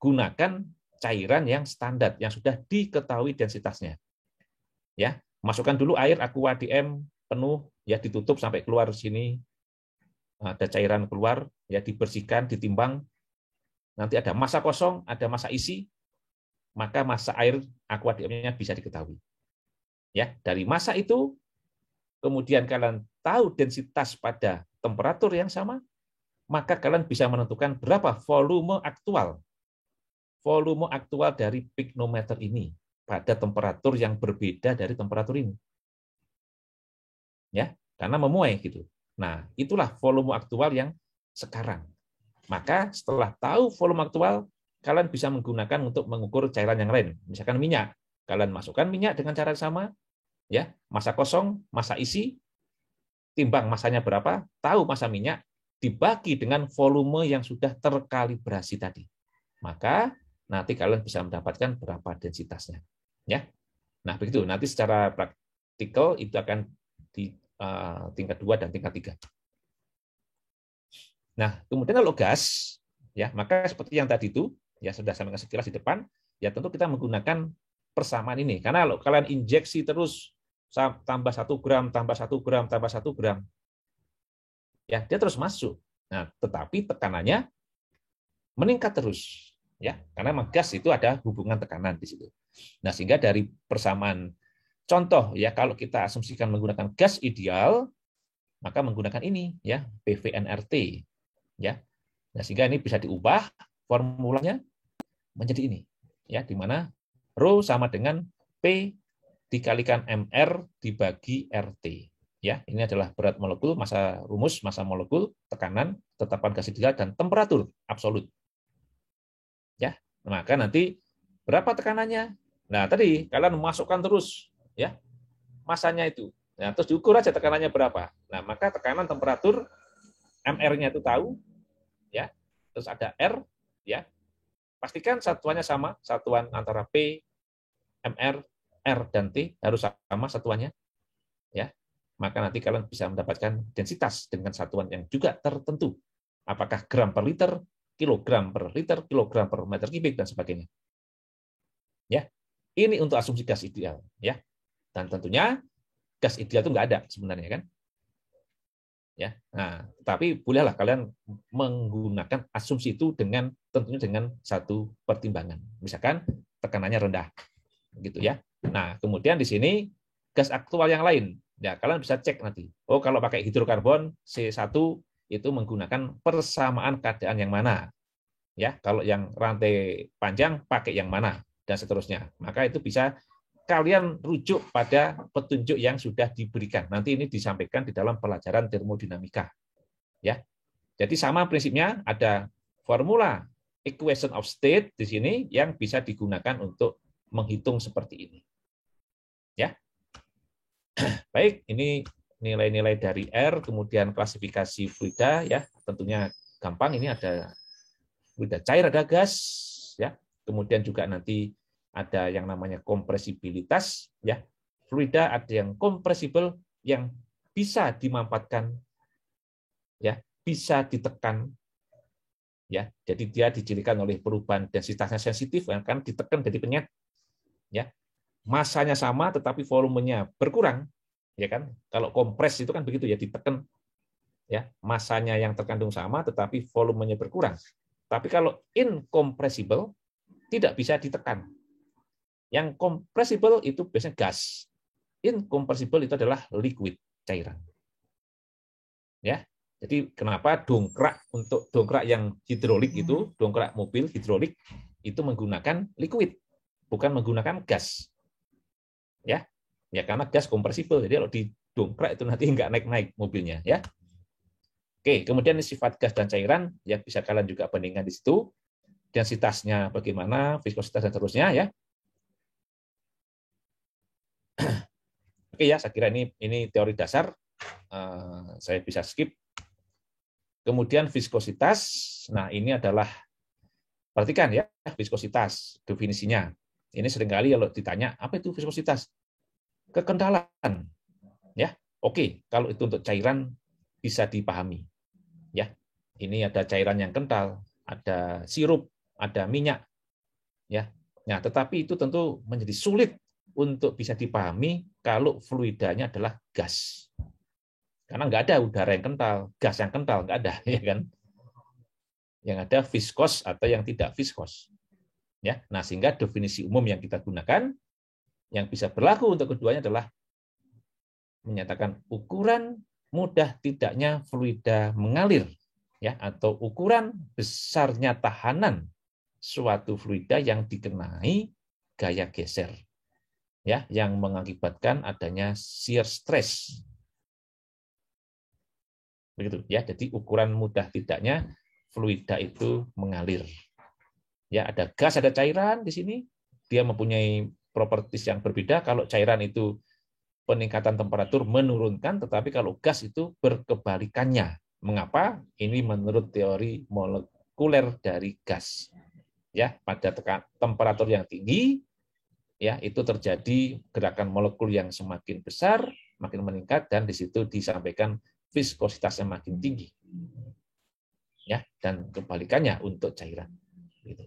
Gunakan cairan yang standar yang sudah diketahui densitasnya. Ya, masukkan dulu air aqua DM penuh, ya ditutup sampai keluar sini. Ada cairan keluar, ya dibersihkan, ditimbang. Nanti ada massa kosong, ada massa isi, maka massa air aqua DM-nya bisa diketahui. Ya, dari massa itu kemudian kalian tahu densitas pada temperatur yang sama, maka kalian bisa menentukan berapa volume aktual dari pignometer ini pada temperatur yang berbeda dari temperatur ini. Ya, karena memuai gitu. Nah, itulah volume aktual yang sekarang. Maka setelah tahu volume aktual, kalian bisa menggunakan untuk mengukur cairan yang lain. Misalkan minyak, kalian masukkan minyak dengan cara sama, ya, massa kosong, massa isi, timbang massanya berapa, tahu massa minyak, dibagi dengan volume yang sudah terkalibrasi tadi. Maka nanti kalian bisa mendapatkan berapa densitasnya. Ya. Nah, begitu. Nanti secara praktikal itu akan di tingkat 2 dan tingkat 3. Nah, kemudian kalau gas, ya, maka seperti yang tadi itu, ya sudah saya sekilas di depan, ya tentu kita menggunakan persamaan ini. Karena kalau kalian injeksi terus tambah 1 gram, tambah 1 gram, tambah 1 gram, ya dia terus masuk. Nah, tetapi tekanannya meningkat terus, ya, karena memang gas itu ada hubungan tekanan di situ. Nah, sehingga dari persamaan contoh, ya, kalau kita asumsikan menggunakan gas ideal, maka menggunakan ini, ya, PV-nRT, ya. Nah, sehingga ini bisa diubah formulanya menjadi ini, ya, di mana Rho sama dengan P dikalikan MR dibagi RT. Ya, ini adalah berat molekul, massa rumus, massa molekul, tekanan, tetapan gas ideal, dan temperatur absolut. Ya, maka nanti berapa tekanannya? Nah, tadi kalian masukkan terus, ya, masanya itu. Nah, terus diukur aja tekanannya berapa. Nah, maka tekanan, temperatur, MR-nya itu tahu, ya. Terus ada R, ya. Pastikan satuannya sama, satuan antara P, MR, R dan T harus sama satuannya, ya. Maka nanti kalian bisa mendapatkan densitas dengan satuan yang juga tertentu. Apakah gram per liter, kilogram per liter, kilogram per meter kubik, dan sebagainya. Ya, ini untuk asumsi gas ideal, ya. Dan tentunya gas ideal itu nggak ada sebenarnya, kan? Ya, nah, tapi bolehlah kalian menggunakan asumsi itu tentunya dengan satu pertimbangan. Misalkan tekanannya rendah, gitu ya. Nah, kemudian di sini gas aktual yang lain. Ya, kalian bisa cek nanti. Oh, kalau pakai hidrokarbon C1 itu menggunakan persamaan keadaan yang mana? Ya, kalau yang rantai panjang pakai yang mana, dan seterusnya. Maka itu bisa kalian rujuk pada petunjuk yang sudah diberikan. Nanti ini disampaikan di dalam pelajaran termodinamika. Ya. Jadi sama prinsipnya, ada formula equation of state di sini yang bisa digunakan untuk menghitung seperti ini. Ya. Baik, ini nilai-nilai dari R, kemudian klasifikasi fluida, ya, tentunya gampang. Ini ada fluida cair, ada gas, ya. Kemudian juga nanti ada yang namanya kompresibilitas, ya. Fluida ada yang kompresibel, yang bisa dimanfaatkan, ya, bisa ditekan, ya. Jadi dia dijadikan oleh perubahan densitasnya sensitif, kan ditekan jadi penyet, ya. Masanya sama tetapi volumenya berkurang, ya kan? Kalau kompres itu kan begitu, ya, ditekan, ya, masanya yang terkandung sama tetapi volumenya berkurang. Tapi kalau incompressible tidak bisa ditekan. Yang compressible itu biasanya gas. Incompressible itu adalah liquid, cairan. Ya. Jadi kenapa untuk dongkrak yang hidrolik itu, dongkrak mobil hidrolik itu menggunakan liquid, bukan menggunakan gas. Ya, ya karena gas kompresibel, jadi kalau didongkrak itu nanti nggak naik-naik mobilnya, ya. Oke, kemudian sifat gas dan cairan, ya bisa kalian juga bandingkan di situ, densitasnya bagaimana, viskositas dan seterusnya, ya. Oke, ya, saya kira ini teori dasar, saya bisa skip. Kemudian viskositas, nah ini adalah, perhatikan ya, viskositas definisinya. Ini seringkali kalau ditanya, apa itu viskositas? Kekentalan, ya, Oke, kalau itu untuk cairan bisa dipahami. Ya, ini ada cairan yang kental, ada sirup, ada minyak. Ya, nah tetapi itu tentu menjadi sulit untuk bisa dipahami kalau fluidanya adalah gas. Karena nggak ada udara yang kental, gas yang kental, nggak ada, ya kan? Yang ada viskos atau yang tidak viskos. Ya, nah sehingga definisi umum yang kita gunakan yang bisa berlaku untuk keduanya adalah menyatakan ukuran mudah tidaknya fluida mengalir, ya, atau ukuran besarnya tahanan suatu fluida yang dikenai gaya geser, ya, yang mengakibatkan adanya shear stress. Begitu, ya. Jadi ukuran mudah tidaknya fluida itu mengalir. Ya, ada gas, ada cairan di sini. Dia mempunyai properties yang berbeda. Kalau cairan itu peningkatan temperatur menurunkan, tetapi kalau gas itu berkebalikannya. Mengapa? Ini menurut teori molekuler dari gas. Ya, pada temperatur yang tinggi, ya, itu terjadi gerakan molekul yang semakin besar, makin meningkat, dan di situ disampaikan viskositasnya makin tinggi. Ya, dan kebalikannya untuk cairan. Gitu.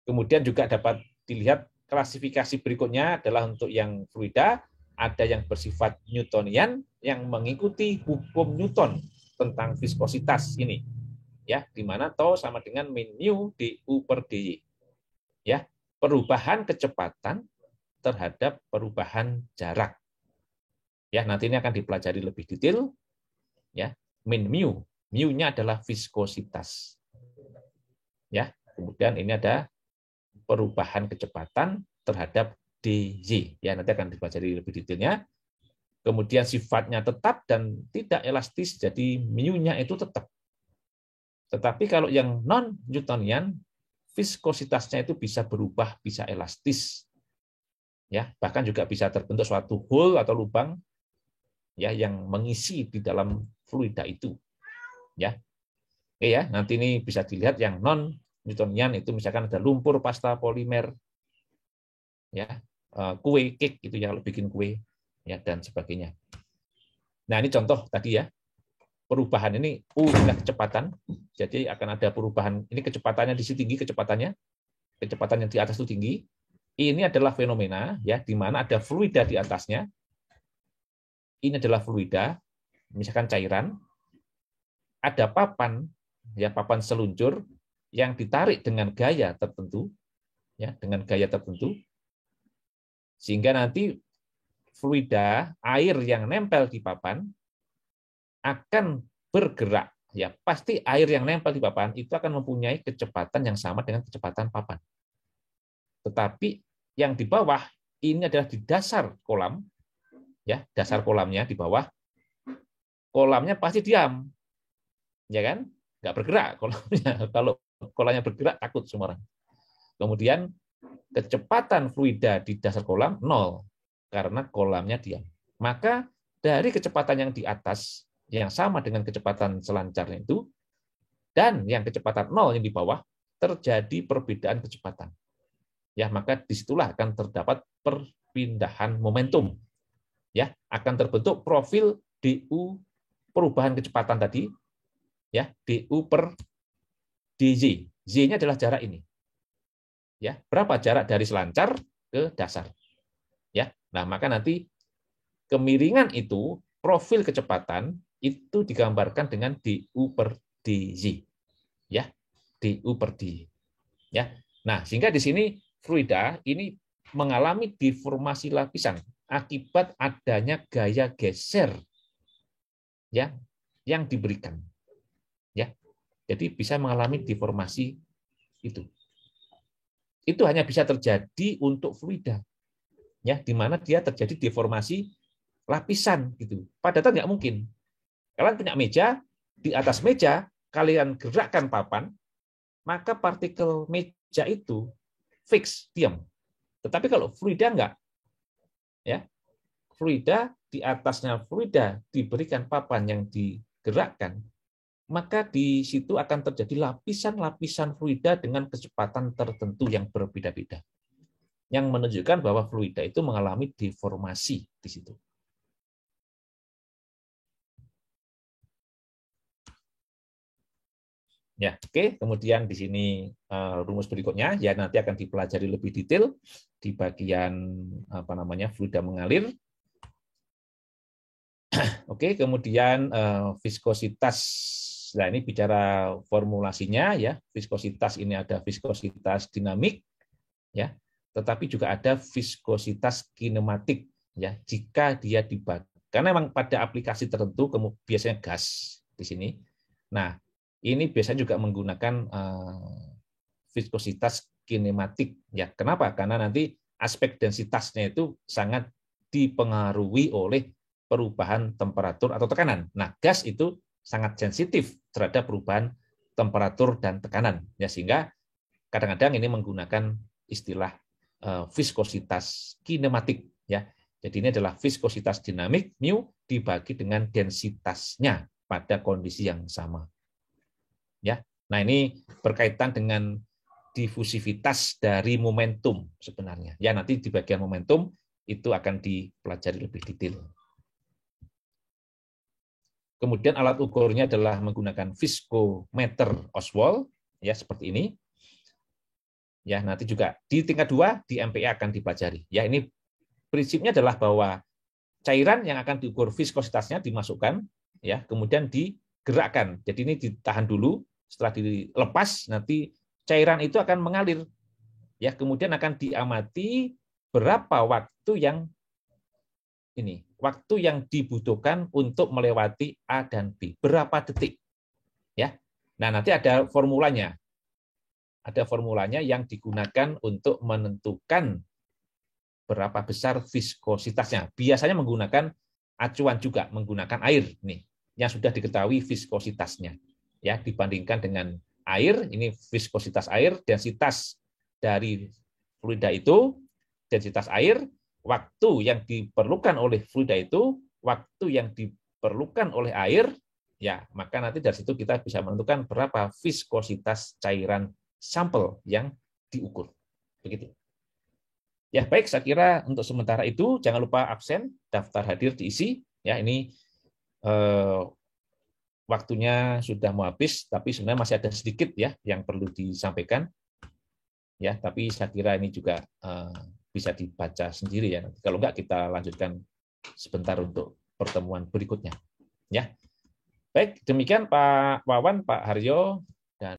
Kemudian juga dapat dilihat klasifikasi berikutnya adalah untuk yang fluida, ada yang bersifat Newtonian yang mengikuti hukum Newton tentang viskositas ini. Ya, di mana tau sama dengan min mu du per dy. Ya, perubahan kecepatan terhadap perubahan jarak. Ya, nanti ini akan dipelajari lebih detail. Ya, min mu, mu-nya adalah viskositas. Ya, kemudian ini ada perubahan kecepatan terhadap dy. Ya, nanti akan dipelajari lebih detailnya. Kemudian sifatnya tetap dan tidak elastis, jadi mu-nya itu tetap. Tetapi kalau yang non-Newtonian, viskositasnya itu bisa berubah, bisa elastis. Ya, bahkan juga bisa terbentuk suatu hole atau lubang, ya, yang mengisi di dalam fluida itu. Ya. Oke, ya, nanti ini bisa dilihat yang non-Newtonian itu misalkan ada lumpur pasta polimer, ya, kue, cake itu yang bikin kue, ya, dan sebagainya. Nah, ini contoh tadi, ya. Perubahan ini adalah kecepatan, jadi akan ada perubahan. Ini kecepatannya di sini tinggi, kecepatan yang di atas itu tinggi. Ini adalah fenomena, ya, di mana ada fluida di atasnya. Ini adalah fluida, misalkan cairan. Ada papan, ya, papan seluncur yang ditarik dengan gaya tertentu, ya, dengan gaya tertentu, sehingga nanti fluida air yang nempel di papan akan bergerak. Ya, pasti air yang nempel di papan itu akan mempunyai kecepatan yang sama dengan kecepatan papan. Tetapi yang di bawah ini adalah di dasar kolam, ya, dasar kolamnya di bawah, kolamnya pasti diam, ya kan, nggak bergerak kolamnya. Kalau kolamnya bergerak takut semua orang. Kemudian kecepatan fluida di dasar kolam 0 karena kolamnya diam. Maka dari kecepatan yang di atas yang sama dengan kecepatan selancarnya itu dan yang kecepatan 0 yang di bawah terjadi perbedaan kecepatan. Ya, maka disitulah akan terdapat perpindahan momentum. Ya, akan terbentuk profil du perubahan kecepatan tadi, ya, du per dz. Z-nya adalah jarak ini. Ya, berapa jarak dari selancar ke dasar? Ya, nah maka nanti kemiringan itu, profil kecepatan itu digambarkan dengan du per dz. Ya, du per dz. Ya, nah sehingga di sini fluida ini mengalami deformasi lapisan akibat adanya gaya geser, ya, yang diberikan, ya, jadi bisa mengalami deformasi itu. Itu hanya bisa terjadi untuk fluida, ya, di mana dia terjadi deformasi lapisan gitu. Padatan nggak mungkin. Kalian punya meja, di atas meja kalian gerakkan papan, maka partikel meja itu fix, diam. Tetapi kalau fluida enggak, ya, fluida di atasnya fluida diberikan papan yang digerakkan, maka di situ akan terjadi lapisan-lapisan fluida dengan kecepatan tertentu yang berbeda-beda, yang menunjukkan bahwa fluida itu mengalami deformasi di situ. Ya, oke. Kemudian di sini rumus berikutnya ya nanti akan dipelajari lebih detail di bagian fluida mengalir. Oke, kemudian viskositas. Nah, ini bicara formulasinya ya. Viskositas ini ada viskositas dinamik ya, tetapi juga ada viskositas kinematik ya jika dia dibagi. Karena memang pada aplikasi tertentu biasanya gas di sini. Nah, ini biasanya juga menggunakan viskositas kinematik ya. Kenapa? Karena nanti aspek densitasnya itu sangat dipengaruhi oleh perubahan temperatur atau tekanan. Nah, gas itu sangat sensitif terhadap perubahan temperatur dan tekanan ya, sehingga kadang-kadang ini menggunakan istilah viskositas kinematik ya. Jadi ini adalah viskositas dinamik mu dibagi dengan densitasnya pada kondisi yang sama. Ya. Nah, ini berkaitan dengan difusivitas dari momentum sebenarnya. Ya, nanti di bagian momentum itu akan dipelajari lebih detail. Kemudian alat ukurnya adalah menggunakan viskometer Oswald ya seperti ini. Ya, nanti juga di tingkat 2 di MPA akan dipelajari. Ya, ini prinsipnya adalah bahwa cairan yang akan diukur viskositasnya dimasukkan ya, kemudian digerakkan. Jadi ini ditahan dulu, setelah dilepas nanti cairan itu akan mengalir. Ya, kemudian akan diamati berapa waktu yang dibutuhkan untuk melewati A dan B, berapa detik. Ya. Nah, nanti ada formulanya. Ada formulanya yang digunakan untuk menentukan berapa besar viskositasnya. Biasanya menggunakan acuan juga, menggunakan air nih, yang sudah diketahui viskositasnya. Ya, dibandingkan dengan air, ini viskositas air, densitas dari fluida itu, densitas air, waktu yang diperlukan oleh fluida itu, waktu yang diperlukan oleh air, ya, maka nanti dari situ kita bisa menentukan berapa viskositas cairan sampel yang diukur. Begitu. Ya, baik, saya kira untuk sementara itu jangan lupa absen, daftar hadir diisi. Ya, ini waktunya sudah mau habis, tapi sebenarnya masih ada sedikit ya yang perlu disampaikan. Ya, tapi saya kira ini juga bisa dibaca sendiri ya. Kalau enggak kita lanjutkan sebentar untuk pertemuan berikutnya. Ya. Baik, demikian Pak Wawan, Pak Haryo.